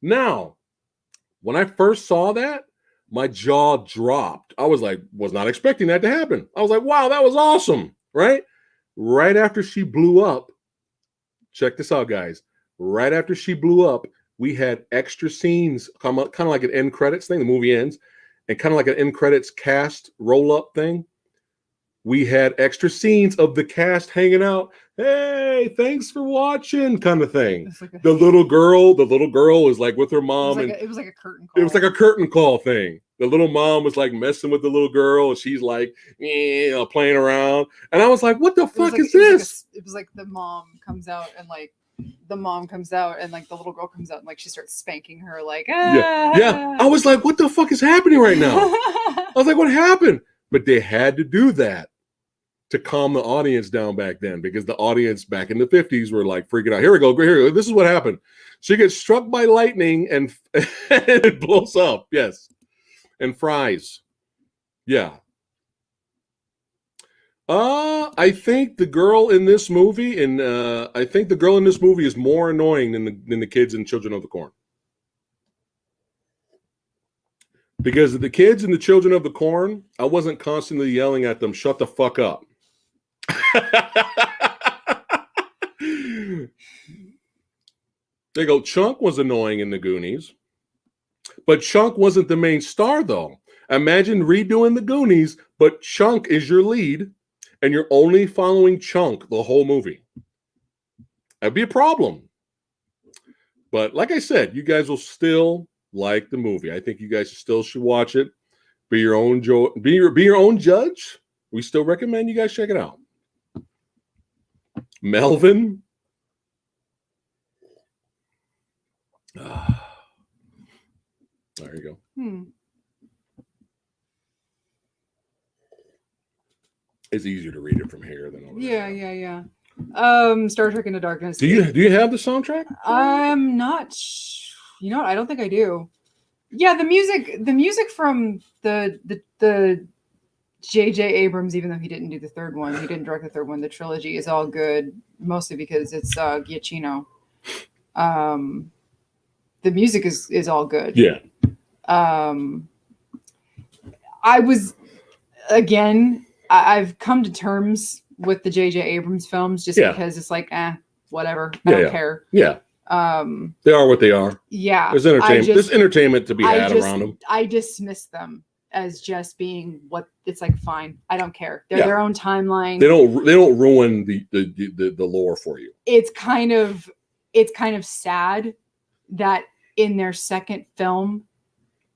Speaker 3: Now, when I first saw that, my jaw dropped. I was not expecting that to happen. I was like, wow, that was awesome, right? Right after she blew up, check this out, guys. Right after she blew up, we had extra scenes, kind of like an end credits thing. The movie ends, and kind of like an end credits cast roll-up thing. We had extra scenes of the cast hanging out. Hey, thanks for watching, kind of thing. The little girl is like with her mom,
Speaker 2: it was like a curtain call.
Speaker 3: It was like a curtain call thing. The little mom was like messing with the little girl, and she's like, playing around. And I was like, "What the fuck is this?"
Speaker 2: It was like the mom comes out, and like the little girl comes out, and like she starts spanking her, like
Speaker 3: yeah. I was like, "What the fuck is happening right now?" I was like, "What happened?" But they had to do that to calm the audience down back then, because the audience back in the 50s were like freaking out. Here we go. This is what happened. She gets struck by lightning and it blows up. Yes. and fries. Yeah. I think the girl in this movie, and I think the girl in this movie is more annoying than the kids in Children of the Corn. Because the kids and the Children of the Corn, I wasn't constantly yelling at them, "Shut the fuck up." They go, Chunk was annoying in the Goonies, but Chunk wasn't the main star, though. Imagine redoing the Goonies, but Chunk is your lead, and you're only following Chunk the whole movie. That'd be a problem. But like I said, you guys will still like the movie. I think you guys still should watch it. Be your own be your own judge. We still recommend you guys check it out. Melvin. There you go. It's easier to read it from here than over there.
Speaker 2: Yeah. Star Trek Into Darkness.
Speaker 3: Do you have the soundtrack?
Speaker 2: I'm not. You know what? I don't think I do. Yeah, the music from the J.J. Abrams, even though he didn't do the third one, he didn't direct the third one. The trilogy is all good, mostly because it's Giacchino. The music is all good.
Speaker 3: Yeah.
Speaker 2: I've come to terms with the J.J. Abrams films just because it's like, whatever. I don't care.
Speaker 3: Yeah. They are what they are.
Speaker 2: Yeah.
Speaker 3: There's entertainment. There's entertainment to be had around them.
Speaker 2: I dismiss them as just being what it's like. Fine. I don't care. They're their own timeline.
Speaker 3: They don't ruin the lore for you.
Speaker 2: It's kind of sad that in their second film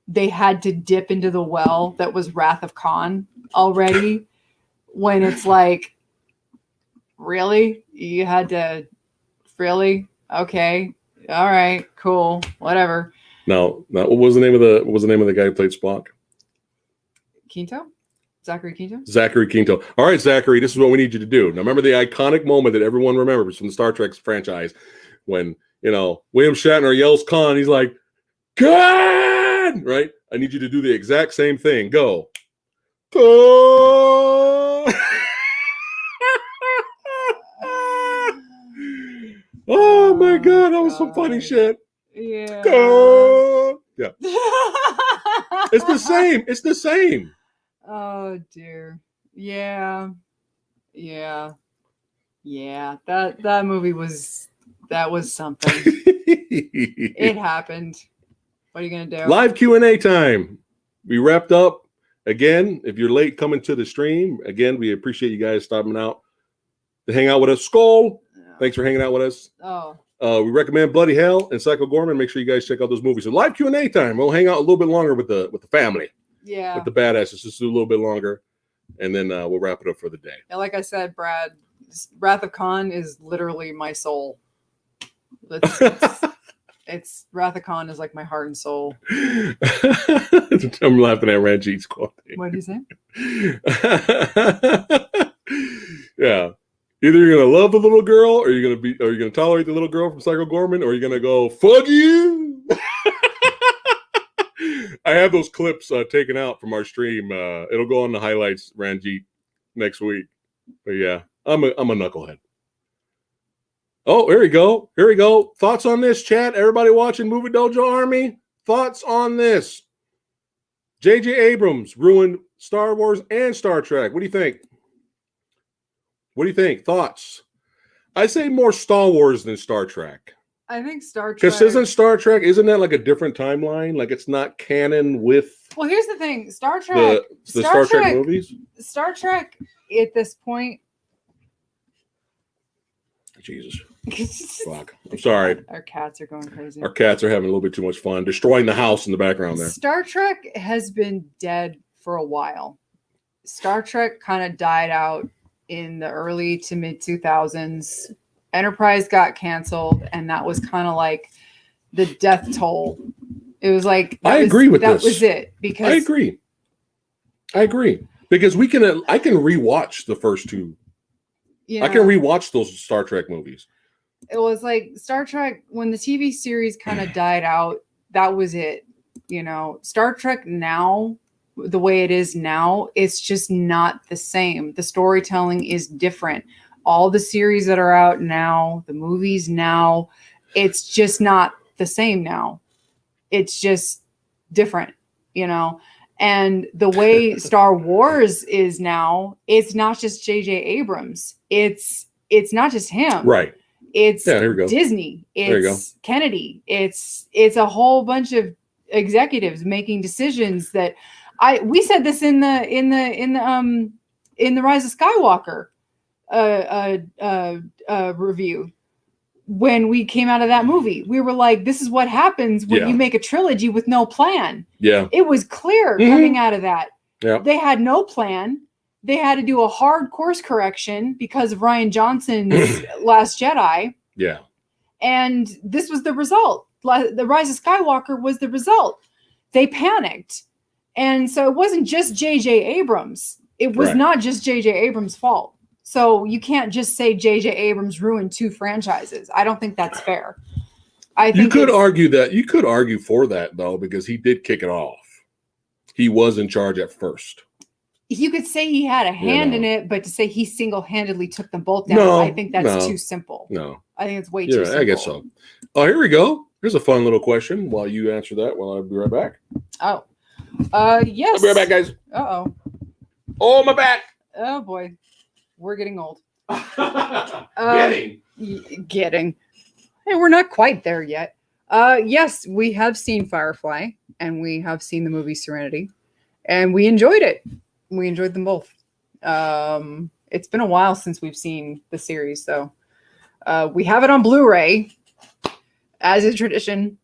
Speaker 2: they had to dip into the well that was Wrath of Khan already, when it's like, really? You had to really? Okay. All right, cool. Whatever.
Speaker 3: Now what was the name of the guy who played Spock?
Speaker 2: Quinto? Zachary Quinto?
Speaker 3: Zachary Quinto. All right, Zachary, this is what we need you to do. Now remember the iconic moment that everyone remembers from the Star Trek franchise when, William Shatner yells Khan, he's like, Khan! Right? I need you to do the exact same thing. Go. Khan! Oh my God, that was some funny shit.
Speaker 2: Yeah.
Speaker 3: Yeah. It's the same.
Speaker 2: Oh dear. Yeah. That movie was something. It happened. What are you gonna do?
Speaker 3: Live Q&A time. We wrapped up. Again, if you're late coming to the stream, again, we appreciate you guys stopping out to hang out with us. Skull, thanks for hanging out with us. We recommend Bloody Hell and Psycho Goreman. Make sure you guys check out those movies. So live Q&A time. We'll hang out a little bit longer with the family.
Speaker 2: Yeah.
Speaker 3: With the badasses. Just do a little bit longer. And then we'll wrap it up for the day.
Speaker 2: And like I said, Brad, Wrath of Khan is literally my soul. It's Wrath of Khan is like my heart and soul.
Speaker 3: I'm laughing at Ranjit's quote.
Speaker 2: What did you say?
Speaker 3: Yeah. Either you're gonna love the little girl, or you're gonna tolerate the little girl from Psycho Goreman, or you're gonna go fuck you. I have those clips taken out from our stream. It'll go on the highlights, Ranjit, next week. But yeah, I'm a knucklehead. Oh, here we go. Thoughts on this, chat? Everybody watching Movie Dojo Army? Thoughts on this? J.J. Abrams ruined Star Wars and Star Trek. What do you think? Thoughts? I say more Star Wars than Star Trek.
Speaker 2: I think Star Trek.
Speaker 3: Because isn't that like a different timeline? Like it's not canon with.
Speaker 2: Well, here's the thing: Star Trek,
Speaker 3: the Star Trek movies.
Speaker 2: Star Trek at this point.
Speaker 3: Jesus. Fuck. I'm sorry.
Speaker 2: Our cats are going crazy.
Speaker 3: Our cats are having a little bit too much fun, destroying the house in the background there.
Speaker 2: Star Trek has been dead for a while. Star Trek kind of died out in the early to mid 2000s. Enterprise got canceled, and that was kind of like the death toll. It was like
Speaker 3: I agree with this.
Speaker 2: That was it. Because
Speaker 3: I agree because I can rewatch the first two. I can rewatch those Star Trek movies.
Speaker 2: It was like Star Trek when the TV series kind of died out. That was it. Star Trek now the way it is now, it's just not the same. The storytelling is different. All the series that are out now, the movies now, it's just not the same now. It's just different, you know? And the way Star Wars is now, it's not just J.J. Abrams. It's not just him.
Speaker 3: Right.
Speaker 2: It's
Speaker 3: here we go.
Speaker 2: Disney.
Speaker 3: There you go.
Speaker 2: It's Kennedy. It's a whole bunch of executives making decisions that we said this in the Rise of Skywalker review. When we came out of that movie, we were like, this is what happens when you make a trilogy with no plan.
Speaker 3: Yeah.
Speaker 2: It was clear coming out of that.
Speaker 3: Yeah.
Speaker 2: They had no plan. They had to do a hard course correction because of Rian Johnson's Last Jedi.
Speaker 3: Yeah.
Speaker 2: And this was the result. The Rise of Skywalker was the result. They panicked. And so it wasn't just J.J. Abrams. It was not just J.J. Abrams' fault. So you can't just say J.J. Abrams ruined 2 franchises. I don't think that's fair. I think
Speaker 3: you could argue that. You could argue for that, though, because he did kick it off. He was in charge at first.
Speaker 2: You could say he had a hand in it, but to say he single-handedly took them both down, I think that's too simple.
Speaker 3: No.
Speaker 2: I think it's way too simple.
Speaker 3: I guess so. Oh, here we go. Here's a fun little question while you answer that. I'll be right back.
Speaker 2: Oh. Yes.
Speaker 3: I'll be right back, guys.
Speaker 2: Uh-oh.
Speaker 3: Oh, my back.
Speaker 2: Oh, boy. We're getting old.
Speaker 3: Getting.
Speaker 2: Hey, we're not quite there yet. Yes, we have seen Firefly, and we have seen the movie Serenity, and we enjoyed it. We enjoyed them both. It's been a while since we've seen the series, though. We have it on Blu-ray, as is tradition.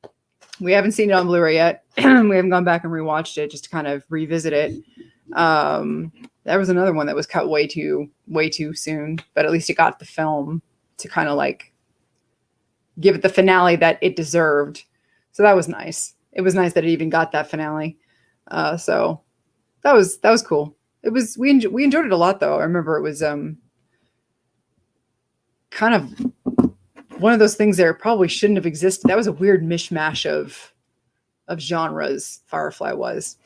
Speaker 2: We haven't seen it on Blu-ray yet. We haven't gone back and rewatched it just to kind of revisit it. There was another one that was cut way too soon, but at least it got the film to kind of like give it the finale that it deserved. So that was nice. It was nice that it even got that finale. So that was cool. It was we enjoyed it a lot though. I remember it was kind of one of those things that probably shouldn't have existed. That was a weird mishmash of genres. Firefly was.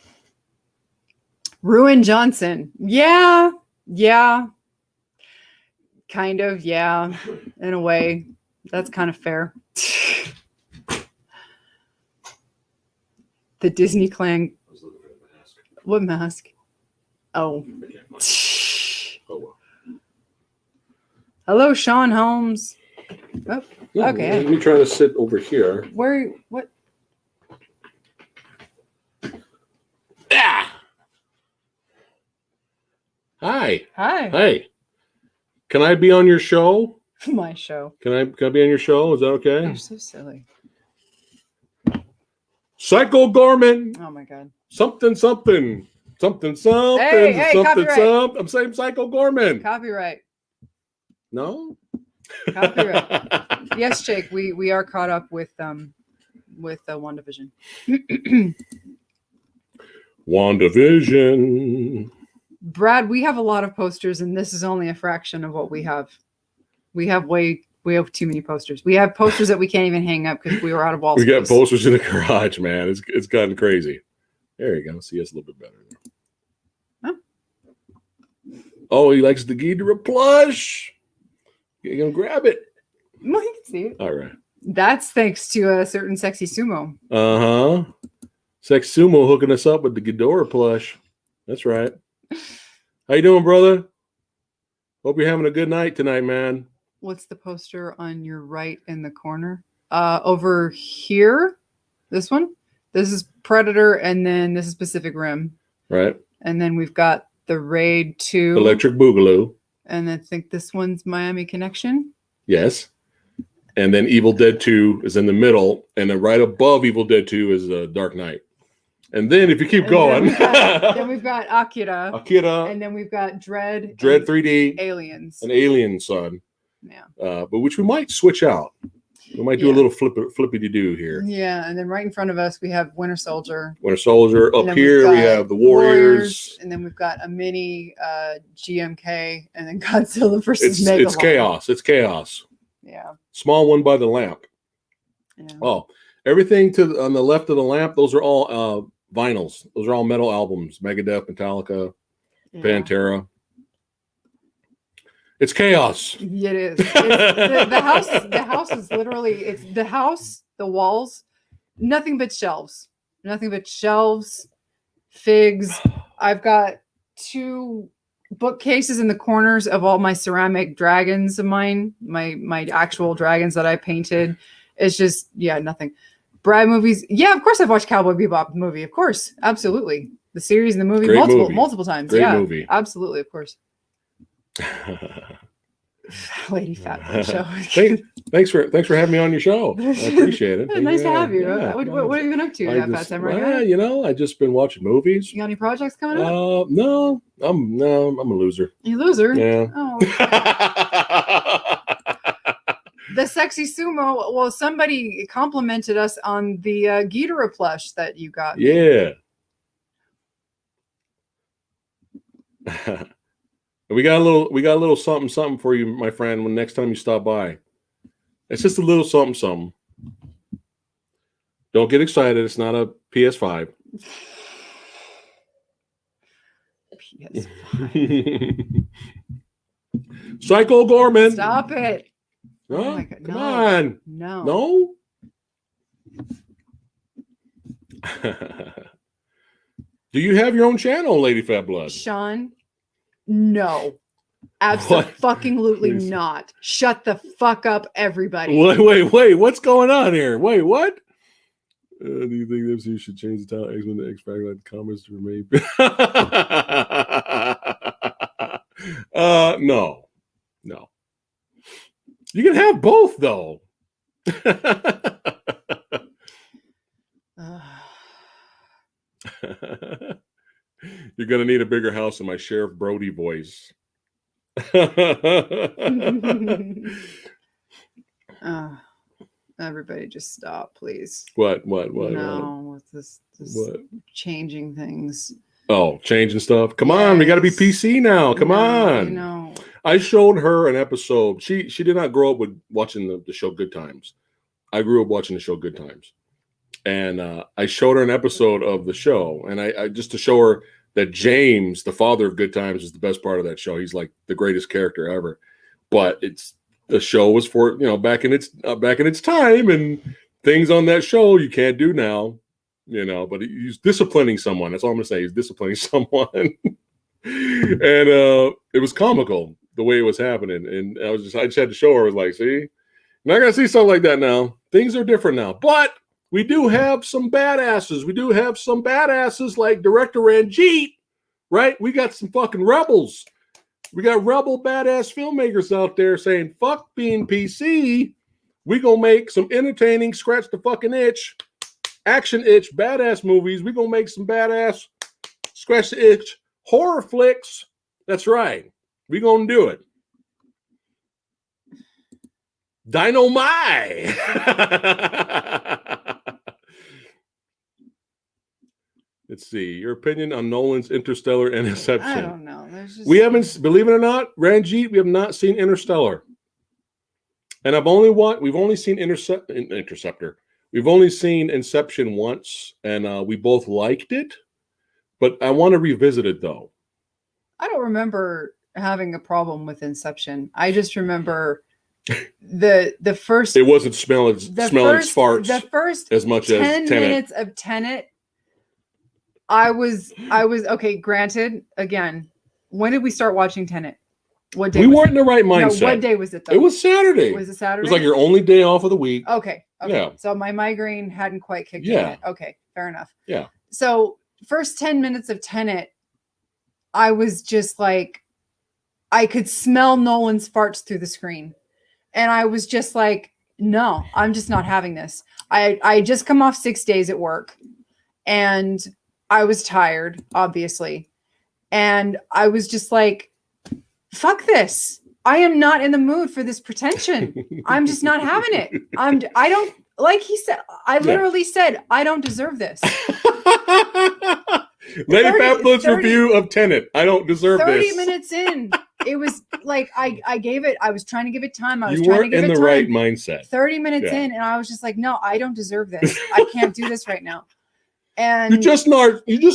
Speaker 2: Ruin Johnson. Yeah. Kind of, yeah. In a way. That's kind of fair. The Disney clan. What mask? Oh. Hello, Sean Holmes. Oh, okay.
Speaker 3: Let me try to sit over here.
Speaker 2: What?
Speaker 3: Ah! Hi. Hey. Can I be on your show?
Speaker 2: My show.
Speaker 3: Can I be on your show? Is that okay?
Speaker 2: You're so silly.
Speaker 3: Psycho Goreman.
Speaker 2: Oh my God.
Speaker 3: Something.
Speaker 2: Hey,
Speaker 3: something.
Speaker 2: copyright.
Speaker 3: I'm saying Psycho Goreman.
Speaker 2: Copyright.
Speaker 3: No?
Speaker 2: Copyright. Yes, Jake, we are caught up with WandaVision.
Speaker 3: WandaVision.
Speaker 2: Brad, we have a lot of posters, and this is only a fraction of what we have. We have too many posters. We have posters that we can't even hang up because we were out of wall space.
Speaker 3: We got posters in the garage, man. It's gotten crazy. There you go. See us a little bit better.
Speaker 2: Huh?
Speaker 3: Oh, he likes the Ghidorah plush. You gonna grab it?
Speaker 2: Well, you can see it.
Speaker 3: All right.
Speaker 2: That's thanks to a certain sexy sumo.
Speaker 3: Uh-huh. Sex Sumo hooking us up with the Ghidorah plush. That's right. How you doing, brother? Hope you're having a good night tonight, man.
Speaker 2: What's the poster on your right in the corner? Over here. This one. This is Predator, and then this is Pacific Rim.
Speaker 3: Right.
Speaker 2: And then we've got the Raid 2.
Speaker 3: Electric Boogaloo.
Speaker 2: And I think this one's Miami Connection.
Speaker 3: Yes. And then Evil Dead 2 is in the middle, and then right above Evil Dead 2 is Dark Knight. And then if you keep going,
Speaker 2: then we've got Akira, and then we've got Dread
Speaker 3: 3D,
Speaker 2: Aliens,
Speaker 3: an Alien Son.
Speaker 2: Yeah.
Speaker 3: But which we might switch out. We might do a little flippy-de-doo here.
Speaker 2: Yeah, and then right in front of us we have Winter Soldier.
Speaker 3: Up here we have the Warriors.
Speaker 2: And then we've got a mini GMK, and then Godzilla versus Megalon.
Speaker 3: It's chaos. It's chaos.
Speaker 2: Yeah.
Speaker 3: Small one by the lamp.
Speaker 2: Yeah.
Speaker 3: Oh, everything on the left of the lamp, those are all vinyls. Those are all metal albums. Megadeth, Metallica, Pantera. It's chaos.
Speaker 2: It is. The house is literally, it's the house, the walls, nothing but shelves. Nothing but shelves, figs. I've got 2 bookcases in the corners of all my ceramic dragons of mine, my actual dragons that I painted. It's just, nothing. Brad movies. Yeah, of course I've watched Cowboy Bebop movie. Of course. Absolutely. The series and the movie multiple times.
Speaker 3: Great movie.
Speaker 2: Absolutely, of course. Lady Phat show.
Speaker 3: Thanks for having me on your show. I appreciate it.
Speaker 2: Nice to have you. What have you been up to, Phat Samurai Guy?
Speaker 3: I just been watching movies.
Speaker 2: You got any projects coming up?
Speaker 3: No, I'm a loser.
Speaker 2: You loser?
Speaker 3: Yeah.
Speaker 2: Oh. The sexy sumo. Well, somebody complimented us on the Ghidorah plush that you got.
Speaker 3: Yeah. We got a little something for you, my friend, when next time you stop by. It's just a little something. Don't get excited. It's not a PS5.
Speaker 2: PS5.
Speaker 3: Psycho Goreman.
Speaker 2: Stop it.
Speaker 3: Huh?
Speaker 2: Oh my God.
Speaker 3: Come on.
Speaker 2: No.
Speaker 3: Do you have your own channel, Lady Phat Blood?
Speaker 2: Sean, no. Absolutely not. Shut the fuck up, everybody.
Speaker 3: Wait. What's going on here? Wait, what? Do you think MC should change the title X-Men to X-Factor like the comments to remain? No. You can have both, though. You're going to need a bigger house in my Sheriff Brody voice.
Speaker 2: Everybody just stop, please.
Speaker 3: What?
Speaker 2: No, with this
Speaker 3: what?
Speaker 2: Changing things.
Speaker 3: Oh, changing stuff. Come on, we got to be PC now. Come on.
Speaker 2: No.
Speaker 3: I showed her an episode. She did not grow up with watching the show Good Times. I grew up watching the show Good Times. And I showed her an episode of the show, and I just to show her that James, the father of Good Times, is the best part of that show. He's like the greatest character ever. But the show was for back in its time, and things on that show you can't do now. But he's disciplining someone. That's all I'm gonna say. He's disciplining someone, and it was comical the way it was happening. And I just had to show her. I was like, see, you're not gonna see something like that now. Things are different now, but we do have some badasses. We do have some badasses like Director Ranjit, right? We got some fucking rebels. We got rebel badass filmmakers out there saying, fuck being PC. We gonna make some entertaining, scratch the fucking itch, action itch, badass movies. We gonna make some badass, scratch the itch, horror flicks. That's right. We gonna do it. Dynamite. Let's see. Your opinion on Nolan's Interstellar and Inception.
Speaker 2: I don't know.
Speaker 3: We haven't, believe it or not, Ranjit, we have not seen Interstellar. And we've only seen Interceptor. We've only seen Inception once, and we both liked it. But I want to revisit it, though.
Speaker 2: I don't remember having a problem with Inception. I just remember the first.
Speaker 3: It wasn't smelling farts.
Speaker 2: The first
Speaker 3: as much
Speaker 2: 10
Speaker 3: as Tenet.
Speaker 2: minutes of Tenet. I was okay. Granted, again, when did we start watching Tenet? What day?
Speaker 3: We weren't in the right mindset.
Speaker 2: No, what day was it though?
Speaker 3: It was Saturday.
Speaker 2: Was it Saturday?
Speaker 3: It was like your only day off of the week.
Speaker 2: Okay.
Speaker 3: Yeah.
Speaker 2: So my migraine hadn't quite kicked in
Speaker 3: Yeah.
Speaker 2: yet. Okay, fair enough.
Speaker 3: Yeah.
Speaker 2: So first 10 minutes of Tenet, I was just like, I could smell Nolan's farts through the screen. And I was just like, no, I'm just not having this. I just come off 6 days at work, and I was tired, obviously. And I was just like, fuck this. I am not in the mood for this pretension. I'm just not having it. I don't, like he said, I literally said, I don't deserve this.
Speaker 3: Lady Phat Blood's review of Tenet. I don't deserve
Speaker 2: 30
Speaker 3: this.
Speaker 2: 30 minutes in, it was like, I gave it, I was trying to give it time.
Speaker 3: You weren't in the right mindset.
Speaker 2: 30 minutes in, and I was just like, no, I don't deserve this. I can't do this right now. And
Speaker 3: you're just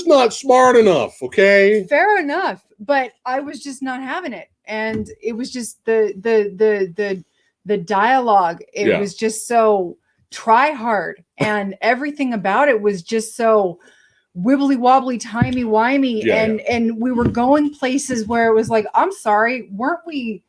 Speaker 3: not smart enough, okay?
Speaker 2: fair enough, but I was just not having it, and it was just the dialogue. It was just so try hard, and everything about it was just so wibbly wobbly, timey wimey, and we were going places where it was like, I'm sorry, weren't we?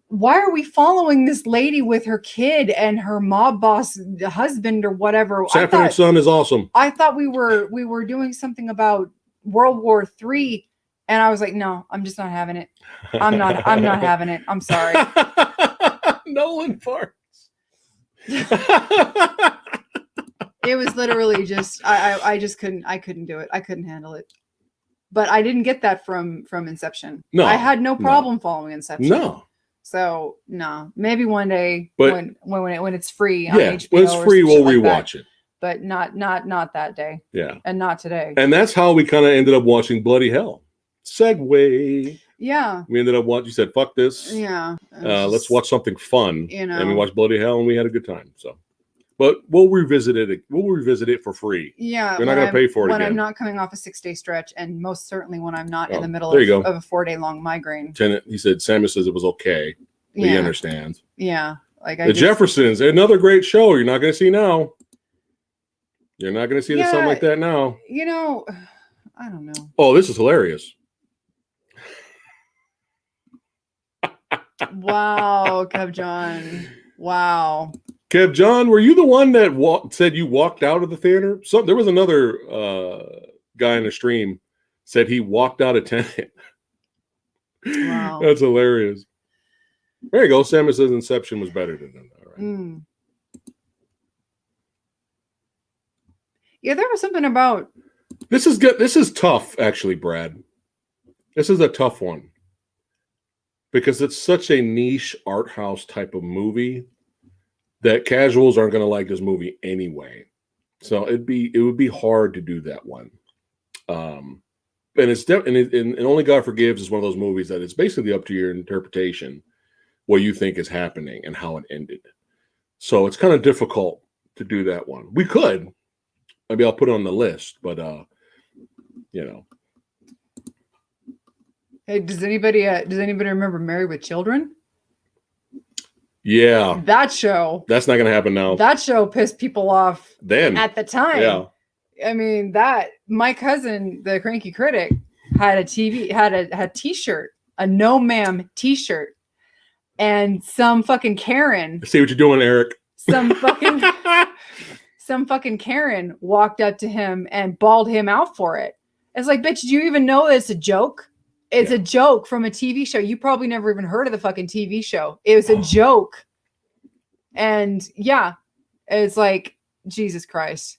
Speaker 2: Why are we following this lady with her kid and her mob boss husband or whatever?
Speaker 3: Sanford and Son is awesome.
Speaker 2: I thought we were doing something about World War III, and I was like, no, I'm just not having it. I'm not having it. I'm sorry.
Speaker 3: Nolan farts.
Speaker 2: It was literally just I just couldn't do it. I couldn't handle it. But I didn't get that from Inception.
Speaker 3: No,
Speaker 2: I had no problem following Inception.
Speaker 3: No.
Speaker 2: So no, maybe one day,
Speaker 3: but
Speaker 2: when it's free on
Speaker 3: HBO,
Speaker 2: when
Speaker 3: it's free, we'll rewatch it.
Speaker 2: But not that day.
Speaker 3: Yeah,
Speaker 2: and not today.
Speaker 3: And that's how we kind of ended up watching Bloody Hell. Segue.
Speaker 2: Yeah,
Speaker 3: we ended up watching. You said, "Fuck this."
Speaker 2: Yeah,
Speaker 3: let's watch something fun.
Speaker 2: And
Speaker 3: we watched Bloody Hell, and we had a good time. So, but we'll revisit it. We'll revisit it for free.
Speaker 2: Yeah,
Speaker 3: we're not going to pay for it
Speaker 2: when
Speaker 3: again.
Speaker 2: I'm not coming off a 6-day stretch, and most certainly when I'm not in the middle of a 4-day long migraine.
Speaker 3: Tenant, he said, Samuel says it was okay. He understands.
Speaker 2: Yeah, like
Speaker 3: the Jeffersons, another great show. You're not going to see now. You're not going to see something like that now.
Speaker 2: You know, I don't know.
Speaker 3: Oh, this is hilarious.
Speaker 2: Wow, Kev John. Wow.
Speaker 3: Kev John, were you the one that said you walked out of the theater? There was another guy in the stream said he walked out of Tenet.
Speaker 2: Wow.
Speaker 3: That's hilarious. There you go. Samuel says Inception was better than that. All right.
Speaker 2: Yeah, there was something about.
Speaker 3: This is good. This is tough, actually, Brad. This is a tough one because it's such a niche art house type of movie that casuals aren't going to like this movie anyway. So it would be hard to do that one. And it's and Only God Forgives is one of those movies that it's basically up to your interpretation what you think is happening and how it ended. So it's kind of difficult to do that one. We could. Maybe I'll put it on the list, but
Speaker 2: Hey, does anybody remember Married with Children?
Speaker 3: Yeah.
Speaker 2: That show.
Speaker 3: That's not going to happen now.
Speaker 2: That show pissed people off
Speaker 3: then
Speaker 2: at the time.
Speaker 3: Yeah.
Speaker 2: I mean, my cousin, the cranky critic, had a t-shirt, a no ma'am t-shirt, and some fucking Karen.
Speaker 3: I see what you're doing, Eric.
Speaker 2: Some fucking Karen walked up to him and bawled him out for it. It's like, bitch, do you even know it's a joke? It's a joke from a TV show. You probably never even heard of the fucking TV show. It was a joke. And it's like, Jesus Christ.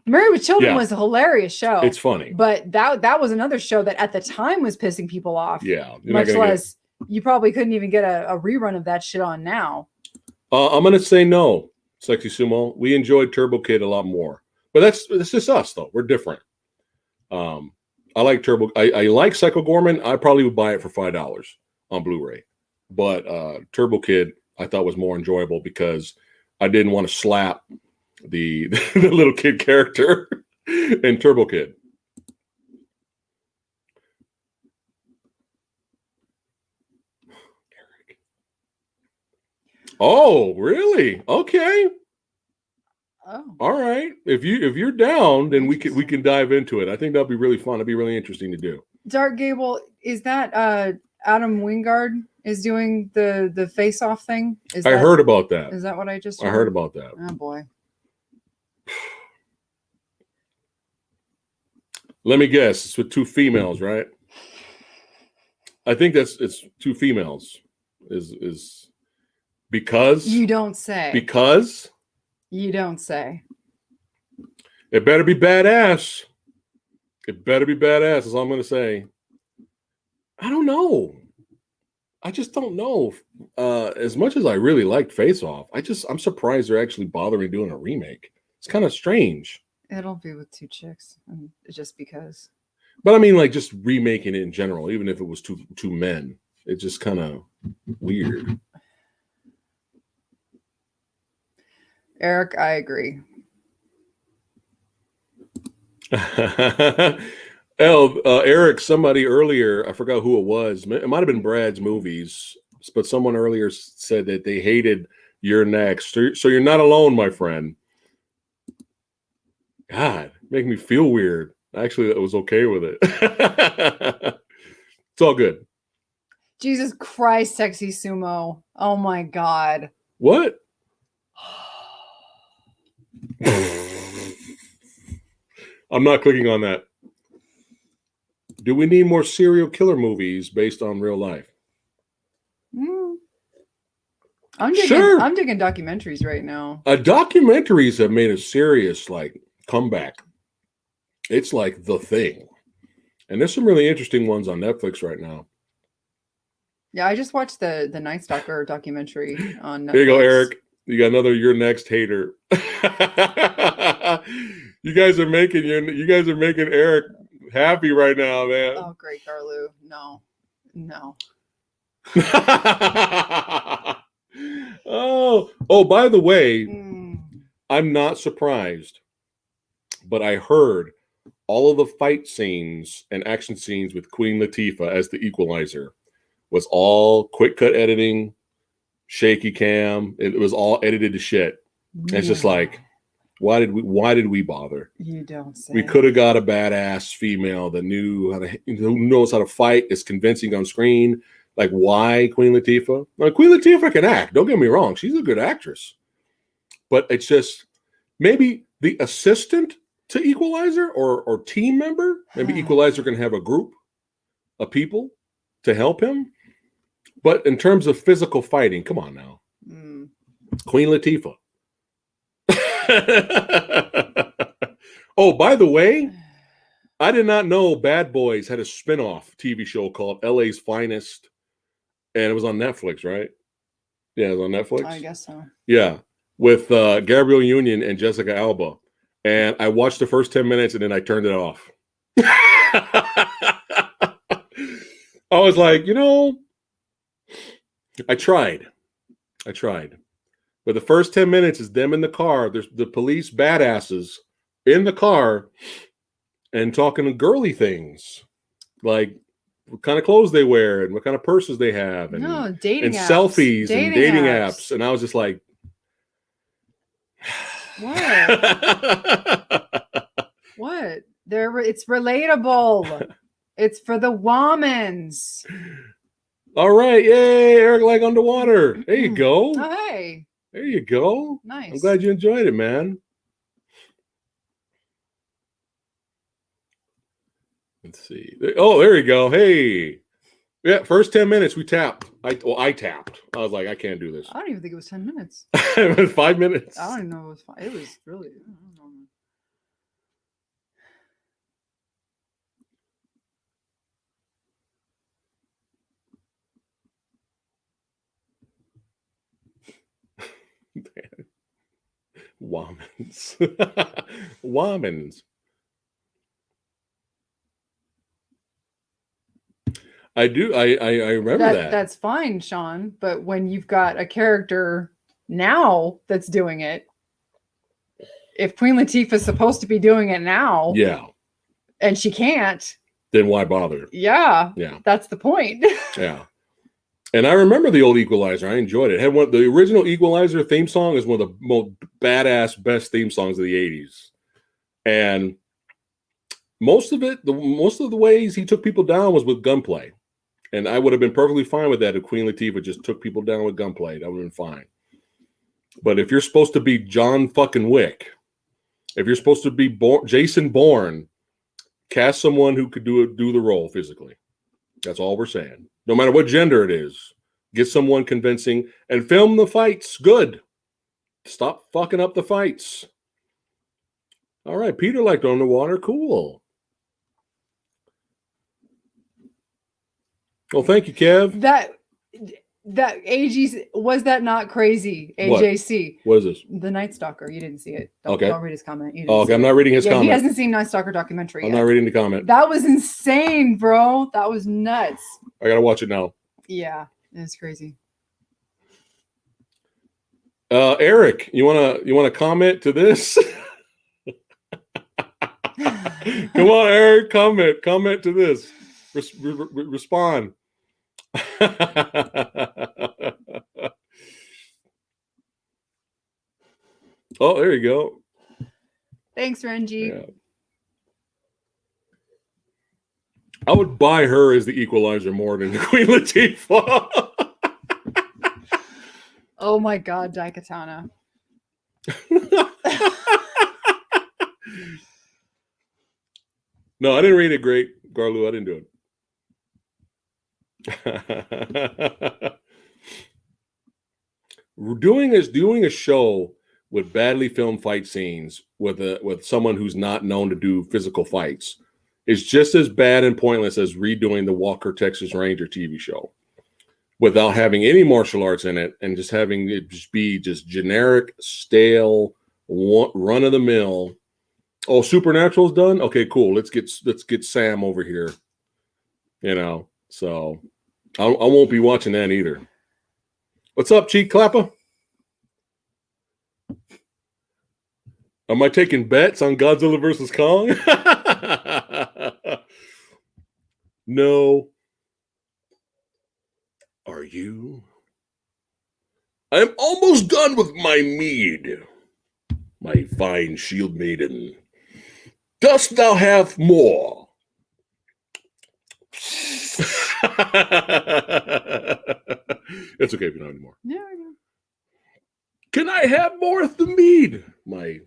Speaker 2: Married with Children was a hilarious show.
Speaker 3: It's funny.
Speaker 2: But that was another show that at the time was pissing people off.
Speaker 3: Yeah.
Speaker 2: Much less, you probably couldn't even get a rerun of that shit on now.
Speaker 3: I'm going to say no, Sexy Sumo. We enjoyed Turbo Kid a lot more. But it's just us, though. We're different. I like Turbo. I like Psycho Goreman. I probably would buy it for $5 on Blu-ray. But Turbo Kid, I thought was more enjoyable because I didn't want to slap the little kid character in Turbo Kid. Eric. Oh, really? Okay.
Speaker 2: Oh.
Speaker 3: All right. If you're down, then we can dive into it. I think that'll be really fun. It'll be really interesting to do.
Speaker 2: Dark Gable, is that Adam Wingard is doing the face-off thing?
Speaker 3: I heard about that.
Speaker 2: Is that what I just heard?
Speaker 3: I heard about that.
Speaker 2: Oh boy.
Speaker 3: Let me guess. It's with two females, right? I think it's two females. Is because
Speaker 2: you don't say.
Speaker 3: Because
Speaker 2: you don't say.
Speaker 3: It better be badass. It better be badass, is all I'm going to say. I don't know. I just don't know. As much as I really liked Face Off, I'm surprised they're actually bothering doing a remake. It's kind of strange.
Speaker 2: It'll be with two chicks, just because.
Speaker 3: But I mean, like, just remaking it in general, even if it was two men, it's just kind of weird.
Speaker 2: Eric, I agree.
Speaker 3: Eric, somebody earlier, I forgot who it was. It might have been Brad's Movies, but someone earlier said that they hated You're Next. So you're not alone, my friend. God, make me feel weird. Actually, I was okay with it. It's all good.
Speaker 2: Jesus Christ, sexy sumo. Oh my God.
Speaker 3: What? I'm not clicking on that. Do we need more serial killer movies based on real life?
Speaker 2: I'm digging documentaries right now.
Speaker 3: Documentaries have made a serious comeback. It's like the thing. And there's some really interesting ones on Netflix right now.
Speaker 2: Yeah, I just watched the Night Stalker documentary on Netflix.
Speaker 3: There you go, Eric. You got another You're Next hater. You guys are making Eric happy right now, man.
Speaker 2: Oh, great, Garlu. No.
Speaker 3: Oh, by the way, I'm not surprised, but I heard all of the fight scenes and action scenes with Queen Latifah as the Equalizer was all quick cut editing, shaky cam. It was all edited to shit. Yeah. It's just like, why did we bother?
Speaker 2: You don't say.
Speaker 3: We could have got a badass female that who knows how to fight, is convincing on screen. Like, why Queen Latifah? Now, Queen Latifah can act. Don't get me wrong. She's a good actress. But it's just maybe the assistant to Equalizer or team member. Maybe Equalizer can have a group of people to help him. But in terms of physical fighting, come on now. Queen Latifah. Oh, by the way, I did not know Bad Boys had a spinoff TV show called LA's Finest. And it was on Netflix, right? Yeah, it was on Netflix.
Speaker 2: I guess so.
Speaker 3: Yeah, with Gabrielle Union and Jessica Alba. And I watched the first 10 minutes and then I turned it off. I was like, I tried. But the first 10 minutes is them in the car. There's the police badasses in the car and talking girly things. Like what kind of clothes they wear and what kind of purses they have. And,
Speaker 2: dating apps.
Speaker 3: Selfies and dating apps. And I was just like,
Speaker 2: what? It's relatable. It's for the womans.
Speaker 3: All right. Yay. Eric like underwater. There you go.
Speaker 2: Oh, hey.
Speaker 3: There you go.
Speaker 2: Nice.
Speaker 3: I'm glad you enjoyed it, man. Let's see. Oh, there you go. Hey. Yeah, first 10 minutes we tapped. I tapped. I was like, I can't do this.
Speaker 2: I don't even think it was 10 minutes.
Speaker 3: It was 5 minutes.
Speaker 2: I don't even know it was 5. It was really, I don't know.
Speaker 3: Womans. Womans. I do. I remember that.
Speaker 2: That's fine, Sean. But when you've got a character now that's doing it, if Queen Latifah's supposed to be doing it now,
Speaker 3: yeah,
Speaker 2: and she can't,
Speaker 3: then why bother?
Speaker 2: Yeah,
Speaker 3: yeah,
Speaker 2: that's the point.
Speaker 3: Yeah. And I remember the old Equalizer. I enjoyed it. The original Equalizer theme song is one of the most badass, best theme songs of the 80s. And most of the ways he took people down was with gunplay. And I would have been perfectly fine with that if Queen Latifah just took people down with gunplay. That would have been fine. But if you're supposed to be John fucking Wick, if you're supposed to be Jason Bourne, cast someone who could do the role physically. That's all we're saying. No matter what gender it is, get someone convincing and film the fights good. Stop fucking up the fights. All right, Peter liked Underwater. Cool. Well, thank you, Kev.
Speaker 2: That AG, was that not crazy? AJC.
Speaker 3: What is this?
Speaker 2: The Night Stalker. You didn't see it.
Speaker 3: Okay.
Speaker 2: Don't read his comment.
Speaker 3: Okay, I'm not reading his comment.
Speaker 2: He hasn't seen Night Stalker documentary yet.
Speaker 3: I'm not reading the comment.
Speaker 2: That was insane, bro. That was nuts.
Speaker 3: I gotta watch it now.
Speaker 2: Yeah, it's crazy.
Speaker 3: Eric, you wanna comment to this? Come on, Eric. Comment to this. Respond. Oh, there you go.
Speaker 2: Thanks, Renji.
Speaker 3: Yeah. I would buy her as the equalizer more than Queen Latifah.
Speaker 2: Oh my God, Daikatana.
Speaker 3: No, I didn't read it great, Garlu. I didn't do it. doing a show with badly filmed fight scenes with someone who's not known to do physical fights is just as bad and pointless as redoing the Walker Texas Ranger TV show without having any martial arts in it and just having it just be just generic, stale, run of the mill. Oh, Supernatural's done? Okay, cool. Let's get Sam over here. You know, so I won't be watching that either. What's up, Cheek Clapper? Am I taking bets on Godzilla versus Kong? No. Are you? I'm almost done with my mead, my fine shield maiden. Dost thou have more? It's okay if you don't have any more.
Speaker 2: Yeah, I know.
Speaker 3: Can I have more of the mead, my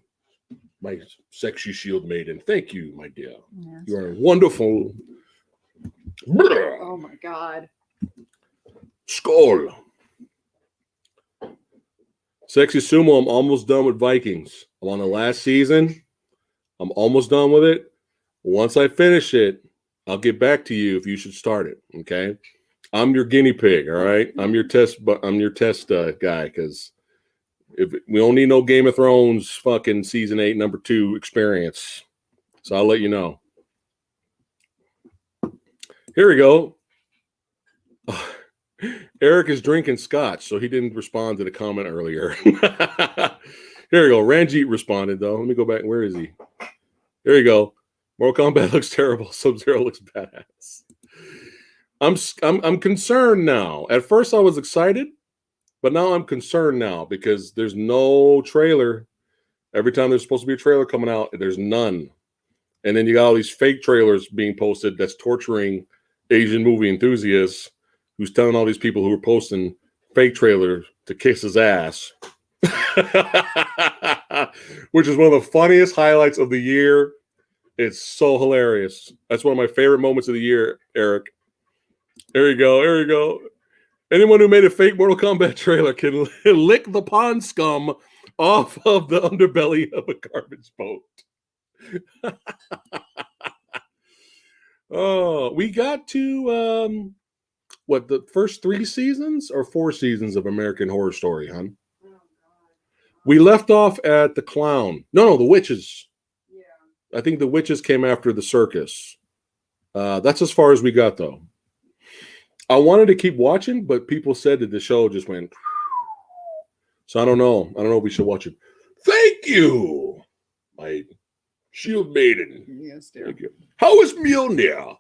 Speaker 3: sexy shield maiden? Thank you, my dear.
Speaker 2: Yeah,
Speaker 3: You are wonderful.
Speaker 2: oh my God.
Speaker 3: Skull. Sexy Sumo, I'm almost done with Vikings. I'm on the last season. I'm almost done with it. Once I finish it, I'll get back to you if you should start it. Okay. I'm your guinea pig. All right. I'm your test guy. Cause if we don't need no Game of Thrones fucking season 8, number 2 experience. So I'll let you know. Here we go. Eric is drinking scotch, so he didn't respond to the comment earlier. Here we go. Ranjit responded, though. Let me go back. Where is he? There you go. Mortal Kombat looks terrible. Sub-Zero looks badass. I'm concerned now. At first, I was excited, but now I'm concerned now because there's no trailer. Every time there's supposed to be a trailer coming out, there's none. And then you got all these fake trailers being posted that's torturing Asian movie enthusiasts who's telling all these people who are posting fake trailers to kiss his ass. Which is one of the funniest highlights of the year. It's so hilarious. That's one of my favorite moments of the year, Eric. There you go. There you go. Anyone who made a fake Mortal Kombat trailer can lick the pond scum off of the underbelly of a garbage boat. Oh, we got to the first 3 seasons or 4 seasons of American Horror Story, hon? We left off at the clown. No, the witches. Yeah. I think the witches came after the circus. That's as far as we got, though. I wanted to keep watching, but people said that the show just went. So I don't know. I don't know if we should watch it. Thank you, my shield maiden.
Speaker 2: Yes, dear.
Speaker 3: Thank you. How is Mjolnir?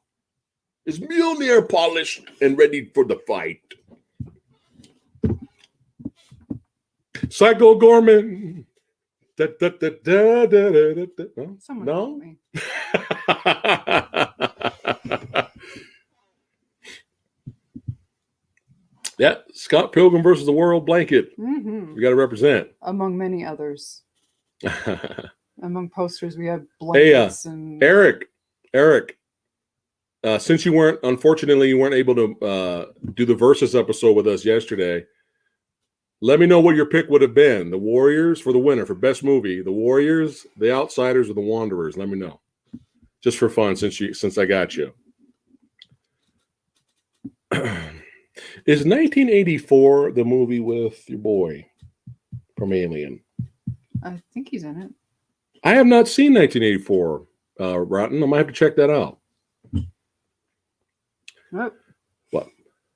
Speaker 3: Is Mjolnir polished and ready for the fight? Psycho Goreman.
Speaker 2: Someone
Speaker 3: No?
Speaker 2: help me.
Speaker 3: Yeah, Scott Pilgrim versus the World blanket.
Speaker 2: Mm-hmm.
Speaker 3: We got to represent.
Speaker 2: Among many others.
Speaker 3: Hey,
Speaker 2: Among posters, we have blankets and
Speaker 3: Eric, since you weren't able to do the Versus episode with us yesterday, let me know what your pick would have been. The Warriors for the winner for best movie. The Warriors, The Outsiders, or The Wanderers. Let me know, just for fun, since I got you. Is 1984 the movie with your boy from Alien?
Speaker 2: I think he's in it.
Speaker 3: I have not seen 1984, Rotten. I might have to check that out.
Speaker 2: Oh.
Speaker 3: What?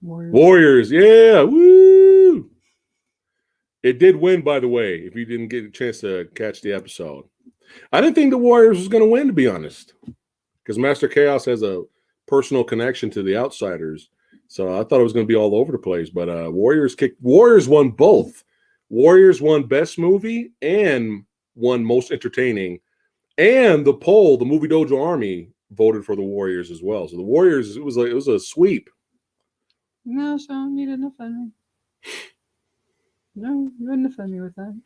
Speaker 2: Warriors.
Speaker 3: Yeah. Woo! It did win, by the way, if you didn't get a chance to catch the episode. I didn't think the Warriors was going to win, to be honest, because Master Chaos has a personal connection to the Outsiders. So I thought it was going to be all over the place. But Warriors won both. Warriors won Best Movie and won Most Entertaining. And the poll, the Movie Dojo Army voted for the Warriors as well. So the Warriors, it was a sweep.
Speaker 2: No, Sean, you didn't offend me. No, you didn't offend me with that.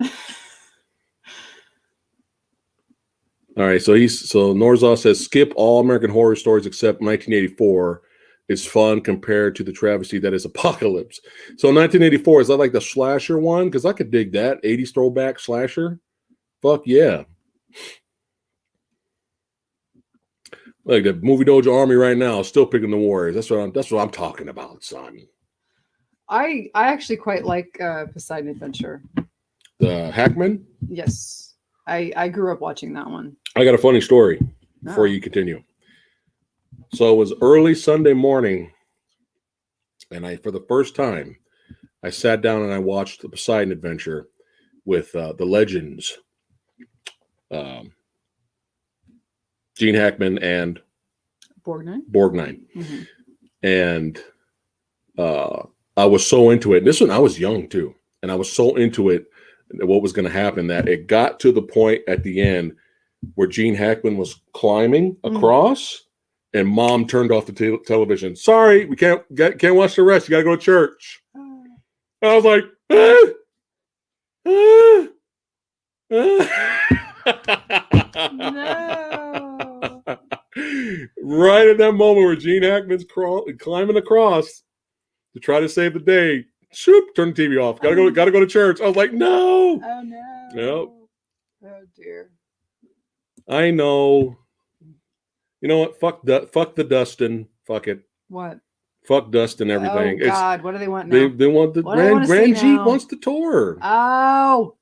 Speaker 3: All right, so Norzaw says skip all American Horror Stories except 1984. It's fun compared to the travesty that is Apocalypse. So 1984, is that like the slasher one? Because I could dig that 80s throwback slasher. Fuck yeah! Like the Movie Dojo Army right now, still picking the Warriors. That's what I'm talking about, son.
Speaker 2: I actually quite like Poseidon Adventure.
Speaker 3: The Hackman.
Speaker 2: Yes, I grew up watching that one.
Speaker 3: I got a funny story before you continue. So it was early Sunday morning, and for the first time, I sat down and I watched the Poseidon Adventure with the legends, Gene Hackman and
Speaker 2: Borgnine.
Speaker 3: Mm-hmm. And I was so into it. This one, I was young too, and I was so into it, what was going to happen, that it got to the point at the end where Gene Hackman was climbing across, and Mom turned off the television. Sorry, we can't watch the rest. You got to go to church. And I was like,
Speaker 2: No.
Speaker 3: Right at that moment where Gene Hackman's climbing across to try to save the day, shoop, turn the TV off. Gotta go to church. I was like, no.
Speaker 2: Oh no.
Speaker 3: Yep.
Speaker 2: Oh dear.
Speaker 3: I know. You know what? Fuck the Dustin. Fuck it.
Speaker 2: What?
Speaker 3: Fuck Dustin. Everything.
Speaker 2: Oh God! What do they want now?
Speaker 3: They want the Ranjit wants the tour.
Speaker 2: Oh,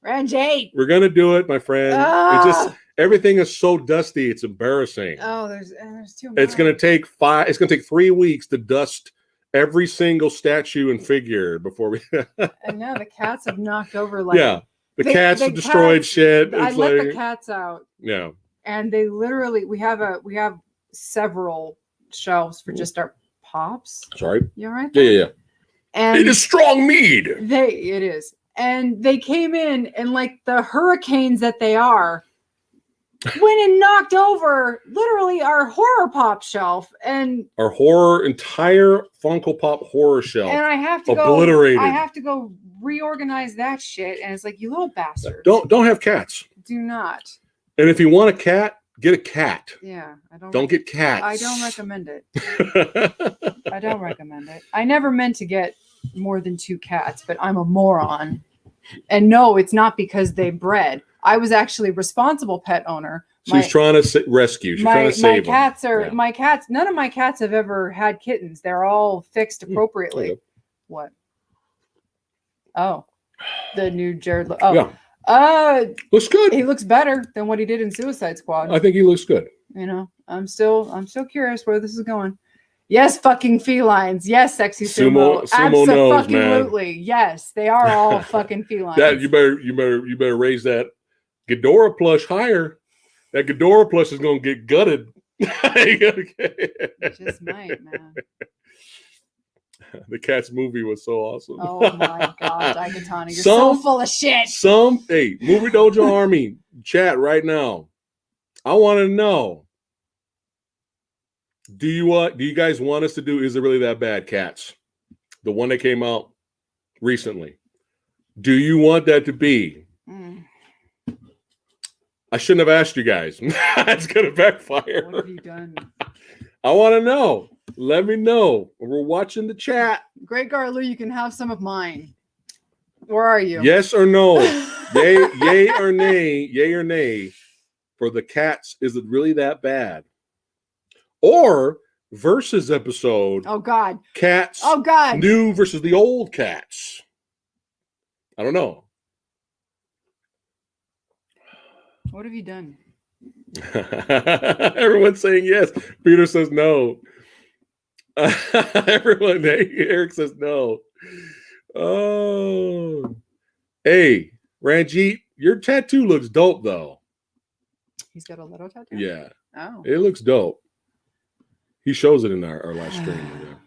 Speaker 2: Ranjit.
Speaker 3: We're gonna do it, my friend. It just everything is so dusty. It's embarrassing.
Speaker 2: Oh, there's too much.
Speaker 3: It's gonna take 3 weeks to dust every single statue and figure before we.
Speaker 2: I know the cats have knocked over like.
Speaker 3: Yeah, the cats have destroyed shit.
Speaker 2: I let the cats out.
Speaker 3: Yeah.
Speaker 2: And they literally, we have several shelves for just our pops.
Speaker 3: Sorry.
Speaker 2: You all right?
Speaker 3: Yeah.
Speaker 2: And
Speaker 3: it is strong mead.
Speaker 2: It is. And they came in and like the hurricanes that they are, went and knocked over literally our horror pop shelf and
Speaker 3: our entire Funko Pop horror shelf.
Speaker 2: And I have to
Speaker 3: obliterated.
Speaker 2: I have to go reorganize that shit. And it's like, you little bastards.
Speaker 3: Don't have cats.
Speaker 2: Do not.
Speaker 3: And if you want a cat, get a cat.
Speaker 2: Yeah,
Speaker 3: don't get cats.
Speaker 2: I don't recommend it. I don't recommend it. I never meant to get more than 2 cats, but I'm a moron. And no, it's not because they bred. I was actually responsible pet owner.
Speaker 3: She's trying to rescue. She's trying to save
Speaker 2: my cats are my cats. None of my cats have ever had kittens. They're all fixed appropriately. What? Oh, the new Jared. Oh, yeah.
Speaker 3: Looks good.
Speaker 2: He looks better than what he did in Suicide Squad.
Speaker 3: I think he looks good.
Speaker 2: You know, I'm still curious where this is going. Yes, fucking felines. Yes, sexy sumo. Absolutely. Yes, they are all fucking felines.
Speaker 3: That you better raise that Ghidorah plush higher. That Ghidorah plush is gonna get gutted.
Speaker 2: It just might, man.
Speaker 3: The Cats movie was so awesome.
Speaker 2: Oh my God, Daikatana, you're so full of shit.
Speaker 3: Hey, Movie Dojo Army, chat right now. I want to know. Do you guys want us to do Is It Really That Bad, Cats? The one that came out recently. Do you want that to be? I shouldn't have asked you guys. It's gonna backfire.
Speaker 2: What have you done?
Speaker 3: I want to know. Let me know. We're watching the chat.
Speaker 2: Great Garlu, you can have some of mine. Where are you?
Speaker 3: Yes or no? Yay or nay? Yay or nay? For the Cats, is it really that bad? Or versus episode.
Speaker 2: Oh God.
Speaker 3: Cats.
Speaker 2: Oh God.
Speaker 3: New versus the old Cats. I don't know.
Speaker 2: What have you done?
Speaker 3: Everyone's saying yes. Peter says no. Eric says no. Oh. Hey, Ranjit, your tattoo looks dope though.
Speaker 2: He's got a little tattoo?
Speaker 3: Yeah.
Speaker 2: Oh.
Speaker 3: It looks dope. He shows it in our last stream.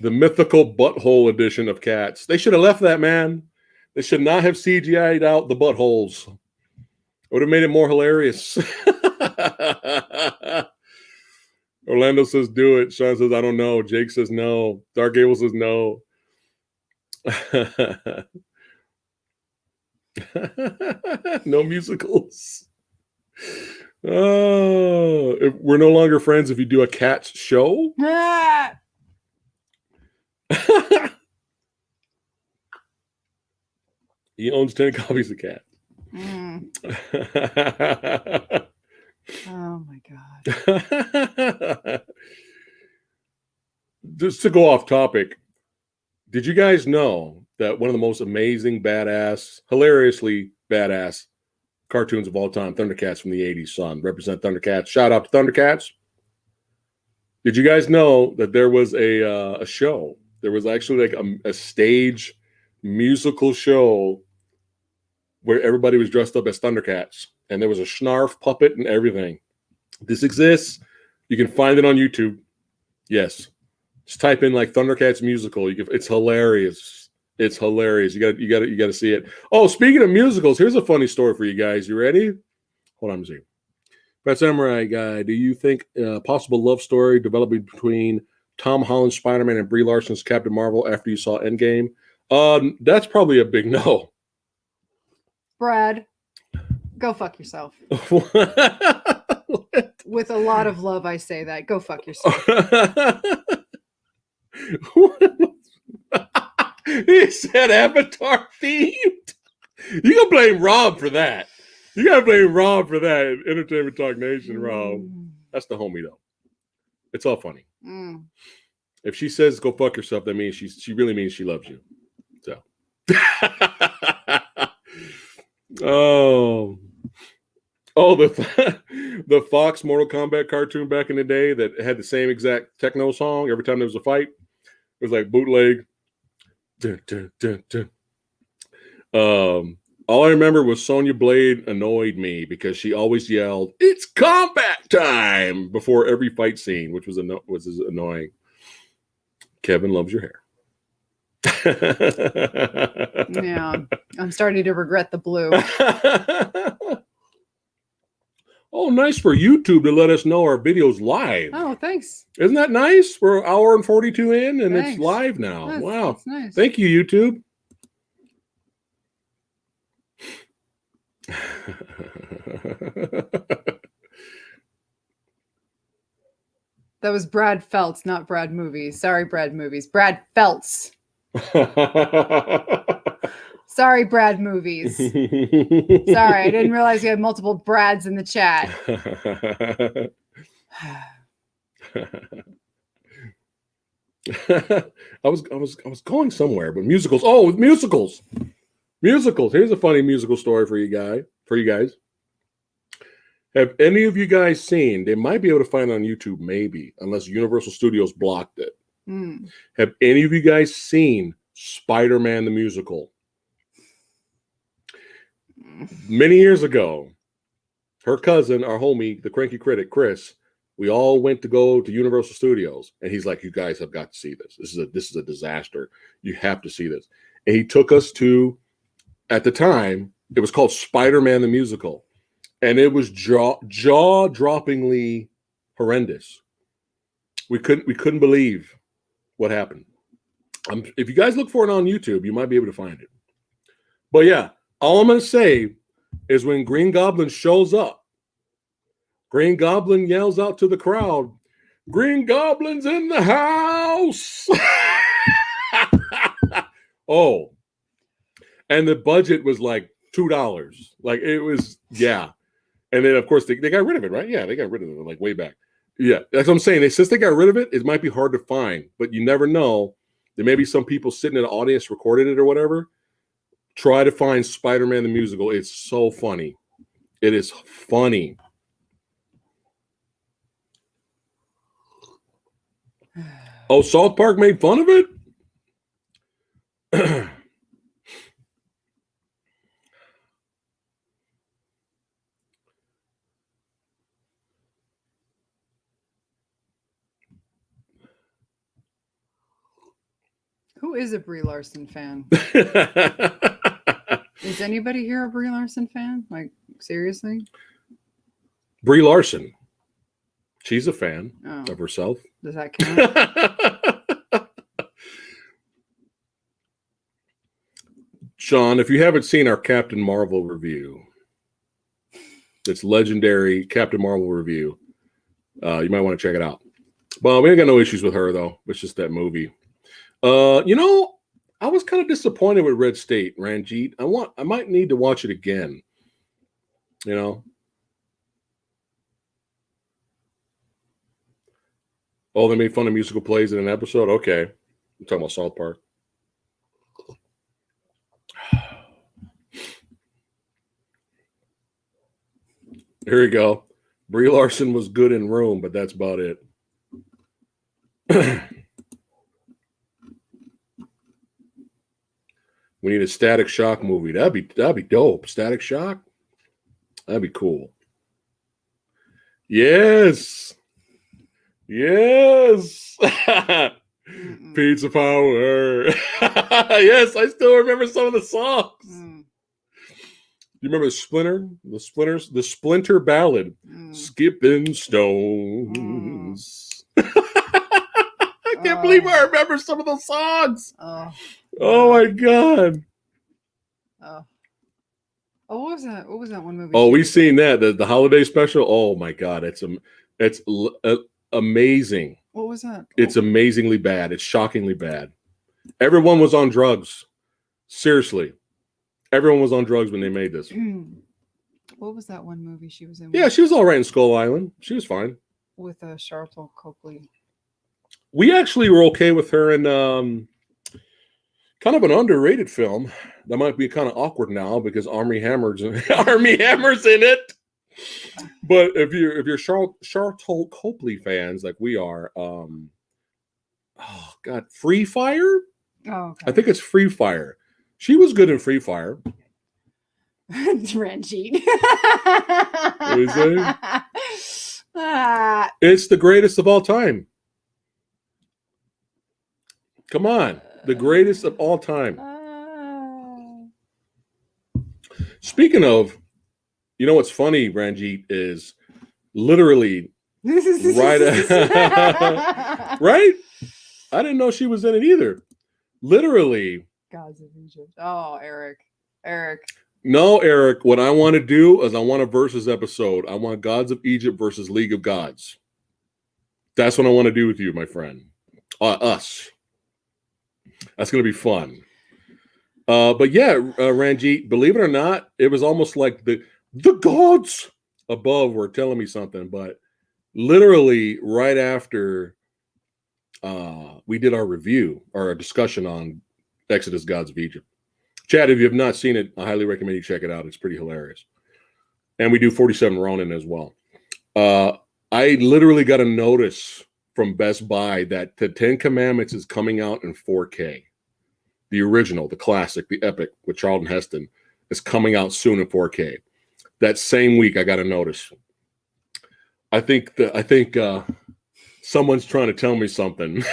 Speaker 3: The mythical butthole edition of Cats. They should have left that, man. They should not have CGI'd out the buttholes. It would have made it more hilarious. Orlando says, do it. Sean says, I don't know. Jake says, no. Dark Gable says, no. No musicals. Oh, if we're no longer friends if you do a Cats show.
Speaker 2: Ah!
Speaker 3: He owns 10 copies of Cats.
Speaker 2: Mm. Oh my God.
Speaker 3: Just to go off topic, did you guys know that one of the most amazing, badass, hilariously badass cartoons of all time, Thundercats from the 80s, son, represent Thundercats. Shout out to Thundercats. Did you guys know that there was a show? There was actually like a stage musical show where everybody was dressed up as Thundercats, and there was a Snarf puppet and everything. This exists. You can find it on YouTube. Yes, just type in like Thundercats musical. It's hilarious. It's hilarious. You got to see it. Oh, speaking of musicals, here's a funny story for you guys. You ready? Hold on, see. PhatSamuraiGuy, do you think a possible love story developing between Tom Holland's Spider-Man and Brie Larson's Captain Marvel after you saw Endgame? That's probably a big no.
Speaker 2: Brad, go fuck yourself. With a lot of love, I say that. Go fuck yourself.
Speaker 3: He said Avatar themed. You gotta blame Rob for that. You gotta blame Rob for that. Entertainment Talk Nation, Rob. That's the homie though. It's all funny. If she says go fuck yourself, that means she really means she loves you. So oh, the Fox Mortal Kombat cartoon back in the day that had the same exact techno song every time there was a fight. It was like bootleg. Dun, dun, dun, dun. All I remember was Sonya Blade annoyed me because she always yelled, "It's combat time!" before every fight scene, which was annoying. Kevin loves your hair.
Speaker 2: Yeah, I'm starting to regret the blue.
Speaker 3: Oh, nice for YouTube to let us know our video's live.
Speaker 2: Oh, thanks.
Speaker 3: Isn't that nice? We're an hour and 42 in, and
Speaker 2: Thanks.
Speaker 3: it's live now. Wow.
Speaker 2: That's nice.
Speaker 3: Thank you, YouTube.
Speaker 2: That was Brad Feltz, not Brad Movies. Sorry, Brad Movies. Brad Feltz. Sorry, Brad Movies. Sorry, I didn't realize we had multiple Brads in the chat.
Speaker 3: I was going somewhere, but musicals. Oh, musicals. Musicals. Here's a funny musical story for you guys. Have any of you guys seen? They might be able to find it on YouTube, maybe, unless Universal Studios blocked it. Have any of you guys seen Spider-Man the musical? Many years ago, her cousin, our homie, the cranky critic, Chris, we all went to go to Universal Studios, and he's like, "You guys have got to see this. This is a disaster. You have to see this." And he took us to, at the time, it was called Spider-Man the Musical, and it was jaw-droppingly horrendous. We couldn't believe what happened. If you guys look for it on YouTube, you might be able to find it. But yeah, all I'm going to say is when Green Goblin shows up, Green Goblin yells out to the crowd, "Green Goblin's in the house!" Oh, and the budget was like $2. Like it was, yeah. And then, of course, they got rid of it, right? Yeah, they got rid of it like way back. Yeah, that's what I'm saying. Since they got rid of it, it might be hard to find, but you never know. There may be some people sitting in the audience recorded it or whatever. Try to find Spider-Man the musical. It's so funny. It is funny. Oh, South Park made fun of it?
Speaker 2: Who is a Brie Larson fan? Is anybody here a Brie Larson fan? Like, seriously?
Speaker 3: Brie Larson. She's a fan
Speaker 2: Oh,
Speaker 3: of herself.
Speaker 2: does that count?
Speaker 3: Sean, if you haven't seen our Captain Marvel review, it's legendary Captain Marvel review. You might want to check it out. Well, we ain't got no issues with her though. It's just that movie. I was kind of disappointed with Red State, Ranjit. I might need to watch it again. You know. Oh, they made fun of musical plays in an episode? Okay. I'm talking about South Park. Here we go. Brie Larson was good in Rome, but that's about it. We need a Static Shock movie. That'd be dope. Static Shock? That'd be cool. Yes. Yes. Pizza Power. Yes, I still remember some of the songs. You remember the Splinter Ballad, Skipping Stones. I can't believe I remember some of those songs. Oh my God.
Speaker 2: Oh, what was that? What was that one movie?
Speaker 3: Oh, we've seen that, the holiday special. Oh my God, it's amazing.
Speaker 2: What was that?
Speaker 3: It's amazingly bad. It's shockingly bad. Everyone was on drugs. Seriously. Everyone was on drugs when they made this.
Speaker 2: What was that one movie she was in?
Speaker 3: Yeah, she was all right in Skull Island. She was fine.
Speaker 2: With Charlton Copley.
Speaker 3: We actually were okay with her in kind of an underrated film. That might be kind of awkward now because Army Hammer's in it. But if you're Charlton Copley fans like we are, oh God, Free Fire?
Speaker 2: Oh, okay.
Speaker 3: I think it's Free Fire. She was good in Free Fire.
Speaker 2: Ranjit.
Speaker 3: What is it? It's the greatest of all time. Come on. The greatest of all time. Speaking of, you know what's funny, Ranjit, is literally right. Right? I didn't know she was in it either. Literally.
Speaker 2: Gods of Egypt. Oh, Eric.
Speaker 3: No, Eric. What I want to do is I want a versus episode. I want Gods of Egypt versus League of Gods. That's what I want to do with you, my friend. Us. That's going to be fun. But yeah, Ranjit, believe it or not, it was almost like the gods above were telling me something. But literally right after we did our review or our discussion on Exodus Gods of Egypt. Chad, if you have not seen it, I highly recommend you check it out. It's pretty hilarious. And we do 47 Ronin as well. I literally got a notice from Best Buy that the 10 Commandments is coming out in 4K. The original, the classic, the epic with Charlton Heston is coming out soon in 4K. That same week, I got a notice. I think someone's trying to tell me something.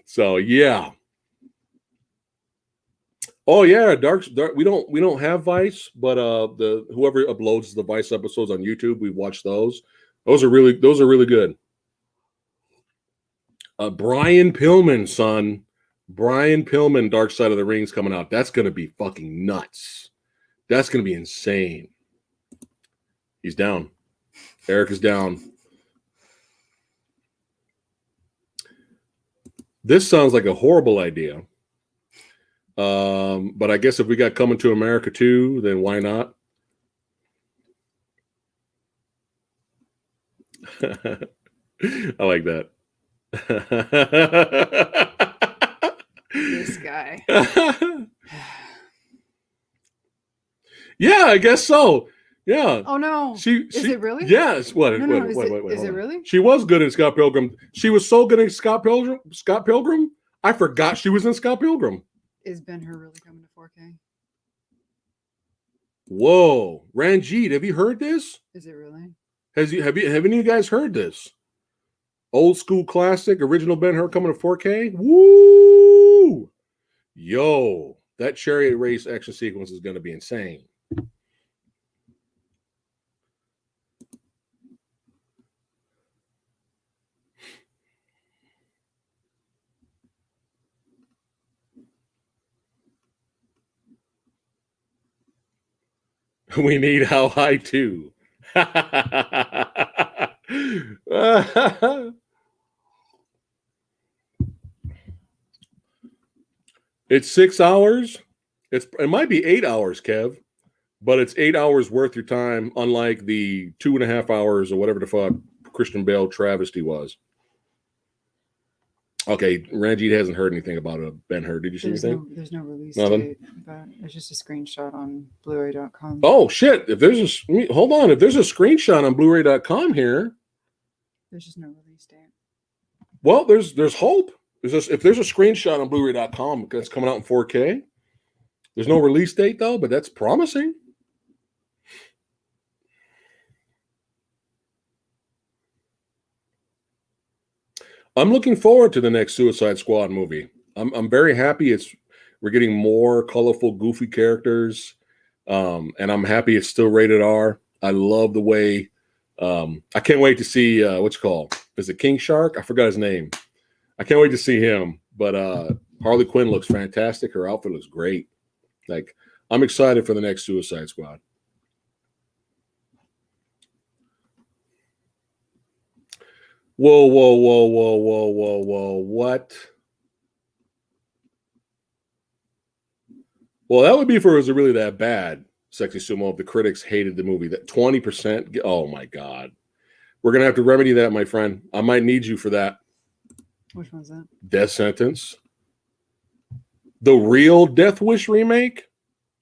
Speaker 3: So yeah. Oh yeah, Dark. We don't have Vice, but the whoever uploads the Vice episodes on YouTube, we watch those. Those are really good. Brian Pillman, son. Brian Pillman, Dark Side of the Ring's coming out. That's gonna be fucking nuts. That's gonna be insane. He's down. Eric is down. This sounds like a horrible idea. But I guess if we got Coming to America 2, then why not? I like that.
Speaker 2: This guy.
Speaker 3: Yeah, I guess so. Yeah.
Speaker 2: Oh no. Is it really?
Speaker 3: Yes. What?
Speaker 2: No,
Speaker 3: Wait.
Speaker 2: Is it really?
Speaker 3: She was good in Scott Pilgrim. She was so good in Scott Pilgrim. I forgot she was in Scott Pilgrim.
Speaker 2: Is Ben-Hur really coming to 4K?
Speaker 3: Whoa, Ranjit, have you heard this?
Speaker 2: Is it really?
Speaker 3: Have any of you guys heard this? Old school classic, original Ben-Hur coming to 4K. Woo! Yo, that chariot race action sequence is going to be insane. We need How High too. It's 6 hours. It might be 8 hours, Kev, but it's 8 hours worth your time, unlike the 2.5 hours or whatever the fuck Christian Bale travesty was. Okay, Ranjit hasn't heard anything about a Ben-Hur. Did you see anything?
Speaker 2: There's no release
Speaker 3: Nothing?
Speaker 2: date, but there's just a screenshot on Blu-ray.com.
Speaker 3: Oh shit! Hold on, if there's a screenshot on Blu-ray.com here,
Speaker 2: There's just no release date.
Speaker 3: well, there's hope. If there's a screenshot on Blu-ray.com that's coming out in 4K, there's no release date though, but that's promising. I'm looking forward to the next Suicide Squad movie. I'm very happy we're getting more colorful, goofy characters, and I'm happy it's still rated R. I love the way. I can't wait to see what's it called. Is it King Shark? I forgot his name. I can't wait to see him. But Harley Quinn looks fantastic. Her outfit looks great. Like, I'm excited for the next Suicide Squad. Whoa, whoa, whoa, whoa, whoa, whoa, whoa. What? Well, that would be if it was really that bad, Sexy Sumo, if the critics hated the movie. That 20%. Oh, my God. We're going to have to remedy that, my friend. I might need you for that.
Speaker 2: Which one's that?
Speaker 3: Death Sentence. The real Death Wish remake?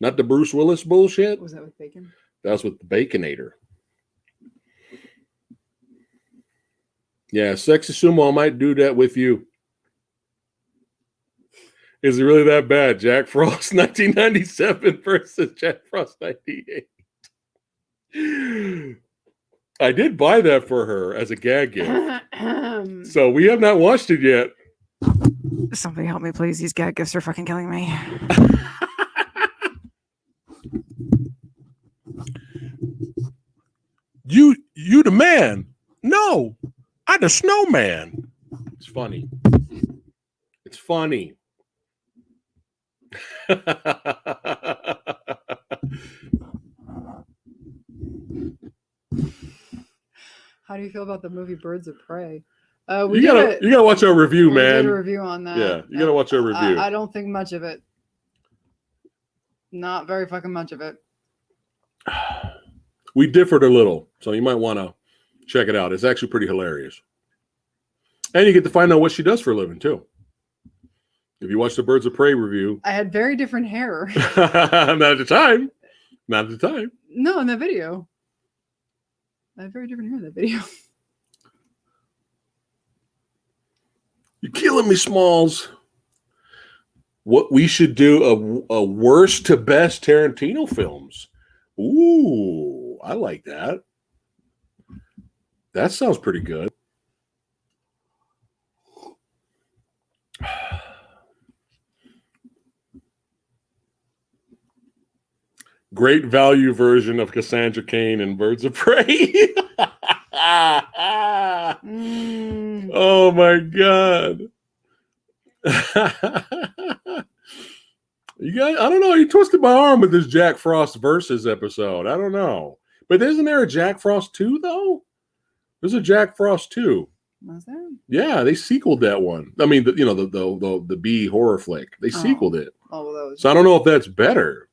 Speaker 3: Not the Bruce Willis bullshit?
Speaker 2: Was that with Bacon?
Speaker 3: That was with the Baconator. Yeah, Sexy Sumo, I might do that with you. Is it really that bad? Jack Frost 1997 versus Jack Frost 98. I did buy that for her as a gag gift. So we have not watched it yet.
Speaker 2: Somebody help me, please. These gag gifts are fucking killing me.
Speaker 3: You the man. No, I the snowman. It's funny. It's funny.
Speaker 2: How do you feel about the movie Birds of Prey?
Speaker 3: You gotta watch our review, man.
Speaker 2: We did a review on that.
Speaker 3: Yeah, you gotta watch our review.
Speaker 2: I don't think much of it. Not very fucking much of it.
Speaker 3: We differed a little, so you might want to check it out. It's actually pretty hilarious. And you get to find out what she does for a living, too. If you watch the Birds of Prey review.
Speaker 2: I had very different hair.
Speaker 3: Not at the time. Not at the time.
Speaker 2: No, in that video. I had very different hair in that video.
Speaker 3: You're killing me, Smalls. What we should do a worst to best Tarantino films. Ooh, I like that. That sounds pretty good. Great value version of Cassandra Cain and Birds of Prey. Oh my God. You guys, I don't know. You twisted my arm with this Jack Frost versus episode. I don't know. But isn't there a Jack Frost 2 though? There's a Jack Frost 2.
Speaker 2: Was there?
Speaker 3: Yeah, they sequeled that one. I mean, the B horror flick. They sequeled it.
Speaker 2: Oh, well, that was.
Speaker 3: So I don't know if that's better.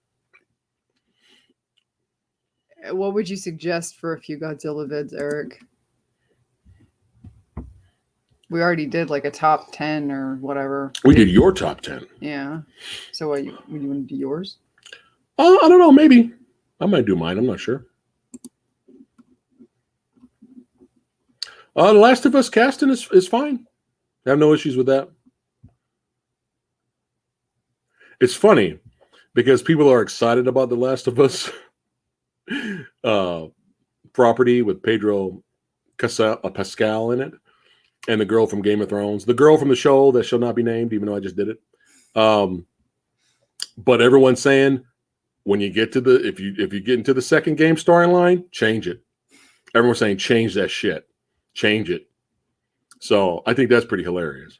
Speaker 2: What would you suggest for a few Godzilla vids, Eric? We already did like a top 10 or whatever.
Speaker 3: We did your top 10.
Speaker 2: Yeah. So would you want to do yours?
Speaker 3: I don't know. Maybe. I might do mine. I'm not sure. The Last of Us casting is fine. I have no issues with that. It's funny because people are excited about The Last of Us property with Pedro Pascal in it. and the girl from Game of Thrones, the girl from the show that shall not be named, even though I just did it. But everyone's saying when you get to the if you get into the second game storyline, change it. Everyone's saying change that shit, change it. So I think that's pretty hilarious.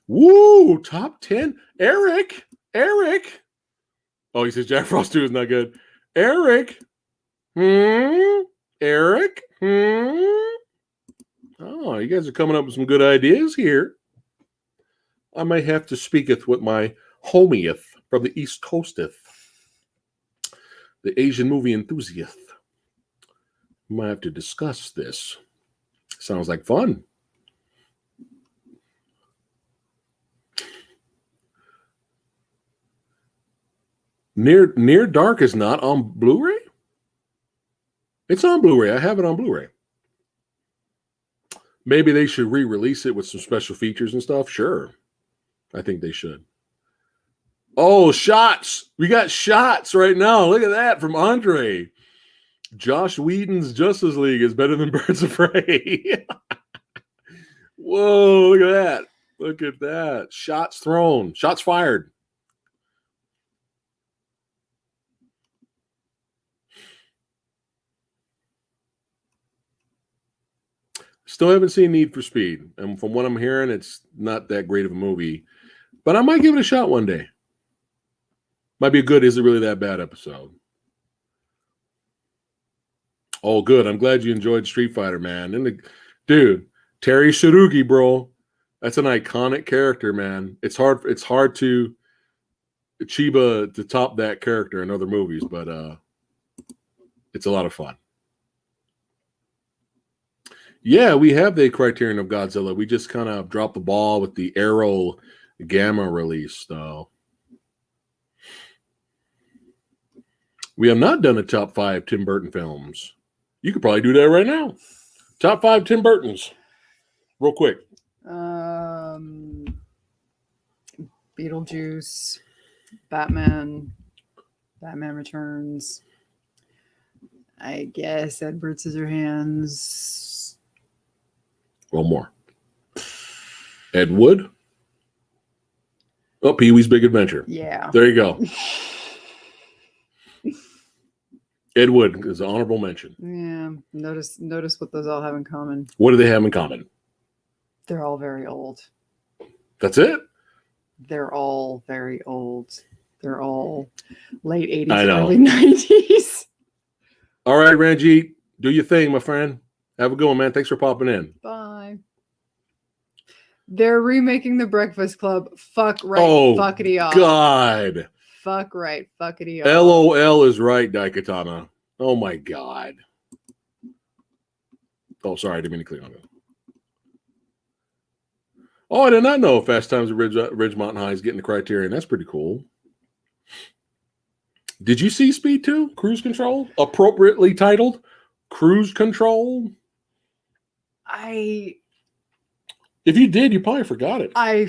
Speaker 3: Woo! Top 10, Eric. Oh, he says Jack Frost 2 is not good. Eric. Eric. Oh, you guys are coming up with some good ideas here. I may have to speaketh with my homieth from the East Coasteth, the Asian movie enthusiast. We might have to discuss this. Sounds like fun. Near Dark is not on Blu-ray? It's on Blu-ray. I have it on Blu-ray. Maybe they should re-release it with some special features and stuff. Sure. I think they should. Oh, shots. We got shots right now. Look at that from Andre. Josh Whedon's Justice League is better than Birds of Prey. Whoa, look at that. Look at that. Shots thrown. Shots fired. Still haven't seen Need for Speed. And from what I'm hearing, it's not that great of a movie. But I might give it a shot one day. Might be a good Is It Really That Bad episode. Oh, good. I'm glad you enjoyed Street Fighter, man. And dude, Terry Shirugi, bro. That's an iconic character, man. It's hard to Chiba to top that character in other movies, but it's a lot of fun. Yeah, we have the Criterion of Godzilla. We just kind of dropped the ball with the Arrow Gamma release, though. We have not done a top 5 Tim Burton films. You could probably do that right now. Top 5 Tim Burtons. Real quick.
Speaker 2: Beetlejuice, Batman Returns, I guess Edward Scissorhands.
Speaker 3: One more. Ed Wood. Oh, Pee-wee's Big Adventure.
Speaker 2: Yeah.
Speaker 3: There you go. Ed Wood is an honorable mention.
Speaker 2: Yeah. Notice what those all have in common.
Speaker 3: What do they have in common?
Speaker 2: They're all very old.
Speaker 3: That's it?
Speaker 2: They're all very old. They're all late 80s,
Speaker 3: I know.
Speaker 2: early 90s.
Speaker 3: All right, Ranjit. Do your thing, my friend. Have a good one, man. Thanks for popping in.
Speaker 2: Bye. They're remaking The Breakfast Club. Fuck right.
Speaker 3: Oh,
Speaker 2: fuckity off.
Speaker 3: God.
Speaker 2: Fuck right. Fuckity off.
Speaker 3: LOL is right, Daikatana. Oh, my God. Oh, sorry. I didn't mean to click on it. Oh, I did not know Fast Times at Ridge Mountain High is getting the Criterion. That's pretty cool. Did you see Speed 2? Cruise Control? Appropriately titled Cruise Control? If you did, you probably forgot it.
Speaker 2: I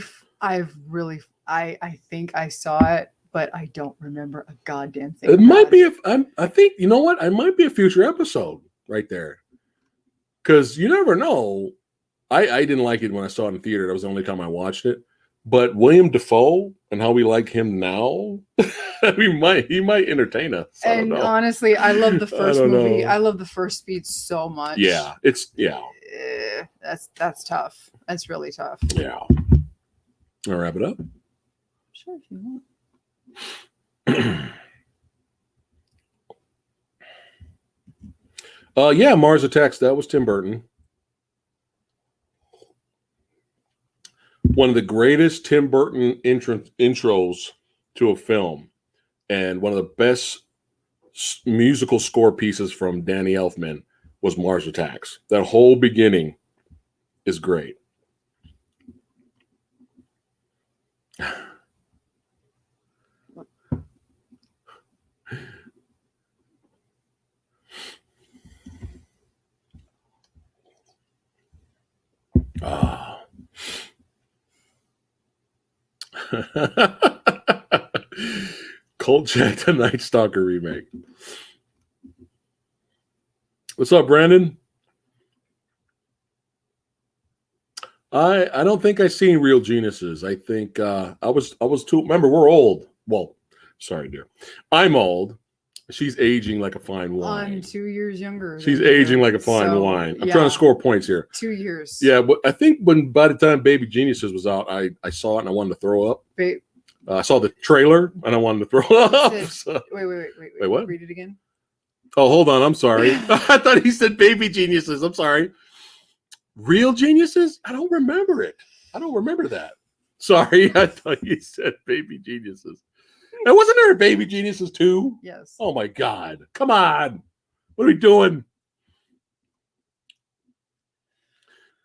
Speaker 2: think I saw it, but I don't remember a goddamn thing.
Speaker 3: It might be I think, you know what? It might be a future episode right there. Because you never know. I didn't like it when I saw it in theater. That was the only time I watched it. But William Dafoe and how we like him now, he might entertain us.
Speaker 2: And honestly, I love the first movie. I love the first Speed so much.
Speaker 3: Yeah,
Speaker 2: that's tough. That's really tough.
Speaker 3: Yeah. I'll wrap it up.
Speaker 2: Sure, if you
Speaker 3: want. Yeah, Mars Attacks. That was Tim Burton. One of the greatest Tim Burton intros to a film, and one of the best musical score pieces from Danny Elfman was Mars Attacks. That whole beginning is great. Cold Jack, the Night Stalker remake. What's up, Brandon? I don't think I seen Real Geniuses. I think I was too. Remember, we're old. Well, sorry, dear. I'm old. She's aging like a fine wine.
Speaker 2: I'm 2 years younger.
Speaker 3: She's
Speaker 2: than
Speaker 3: aging
Speaker 2: you.
Speaker 3: like a fine
Speaker 2: So,
Speaker 3: wine. I'm
Speaker 2: yeah,
Speaker 3: trying to score points here.
Speaker 2: 2 years.
Speaker 3: Yeah, but I think by the time Baby Geniuses was out, I saw it and I wanted to throw up. I saw the trailer and I wanted to throw up. So.
Speaker 2: Wait,
Speaker 3: What?
Speaker 2: Read it again.
Speaker 3: Oh, hold on. I'm sorry. I thought he said Baby Geniuses. I'm sorry. Real Geniuses? I don't remember it. I don't remember that. Sorry. I thought you said Baby Geniuses. And wasn't there a Baby Geniuses too?
Speaker 2: Yes.
Speaker 3: Oh my God. Come on. What are we doing?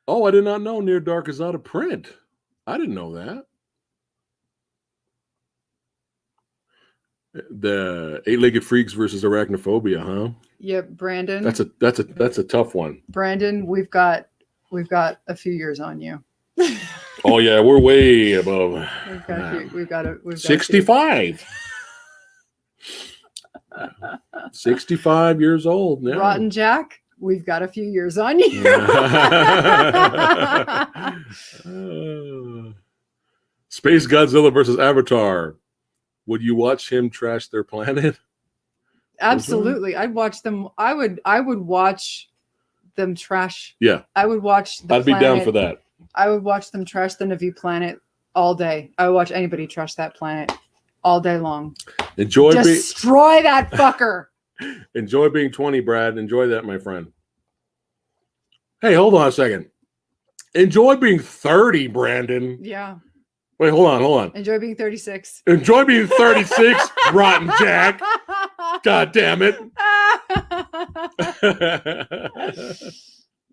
Speaker 3: Oh, I did not know Near Dark is out of print. I didn't know that. The Eight-Legged Freaks versus Arachnophobia, huh?
Speaker 2: Yep, Brandon.
Speaker 3: That's a tough one.
Speaker 2: Brandon, we've got a few years on you.
Speaker 3: Oh yeah, we're way above.
Speaker 2: We've got
Speaker 3: 65. 65 years old now.
Speaker 2: Rotten Jack, we've got a few years on you.
Speaker 3: Space Godzilla versus Avatar. Would you watch him trash their planet?
Speaker 2: Absolutely. I'd watch them. I would watch them trash.
Speaker 3: Yeah.
Speaker 2: I would watch
Speaker 3: I'd be down for that.
Speaker 2: I would watch them trash the Navi planet all day. I would watch anybody trash that planet all day long. Destroy that fucker.
Speaker 3: Enjoy being 20, Brad. Enjoy that, my friend. Hey, hold on a second. Enjoy being 30, Brandon.
Speaker 2: Yeah.
Speaker 3: Wait, hold on.
Speaker 2: Enjoy being 36.
Speaker 3: Enjoy being 36, Rotten Jack. God damn it.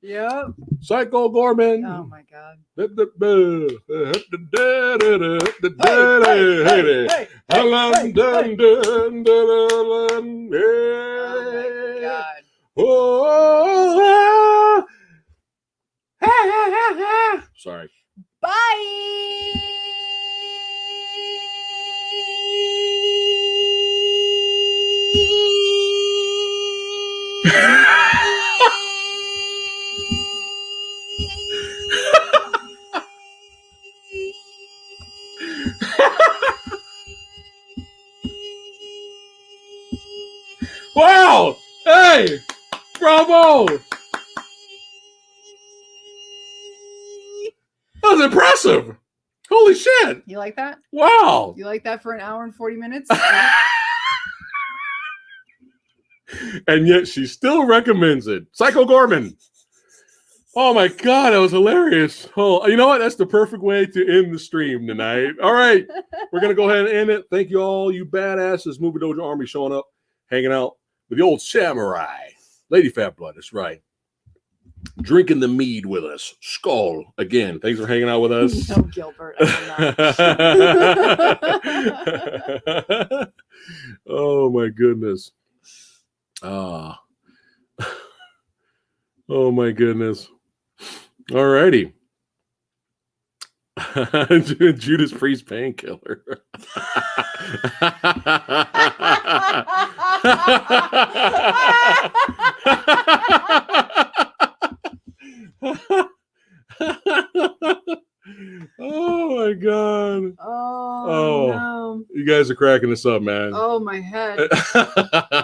Speaker 2: Yep.
Speaker 3: Psycho Goreman.
Speaker 2: Oh my God.
Speaker 3: Oh my God. Sorry.
Speaker 2: Bye.
Speaker 3: Wow! Hey! Bravo! That was impressive! Holy shit!
Speaker 2: You like that?
Speaker 3: Wow!
Speaker 2: You like that for an hour and 40 minutes?
Speaker 3: And yet she still recommends it. Psycho Goreman. Oh my God, that was hilarious. Oh, you know what? That's the perfect way to end the stream tonight. All right. We're going to go ahead and end it. Thank you all, you badasses. Movie Dojo Army showing up, hanging out with the old samurai. Lady Phat Blood, that's right. Drinking the mead with us. Skull. Again, thanks for hanging out with us.
Speaker 2: No, Gilbert.
Speaker 3: Oh my goodness. Oh my goodness. All righty. Judas Priest painkiller. Oh my God.
Speaker 2: Oh no.
Speaker 3: You guys are cracking us up, man.
Speaker 2: Oh, my head.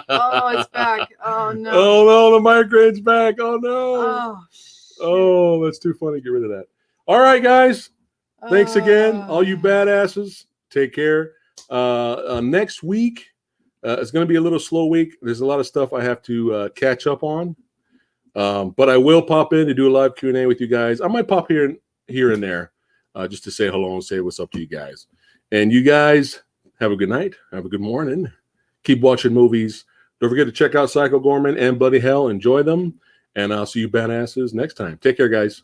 Speaker 2: Oh, it's back. Oh no.
Speaker 3: Oh no, the migraine's back. Oh no.
Speaker 2: Oh, shit.
Speaker 3: Oh, that's too funny. Get rid of that. All right, guys. Thanks again, all you badasses. Take care. Next week, it's going to be a little slow week. There's a lot of stuff I have to catch up on. But I will pop in to do a live Q&A with you guys. I might pop here and there just to say hello and say what's up to you guys. And you guys have a good night. Have a good morning. Keep watching movies. Don't forget to check out Psycho Goreman and Bloody Hell. Enjoy them. And I'll see you badasses next time. Take care, guys.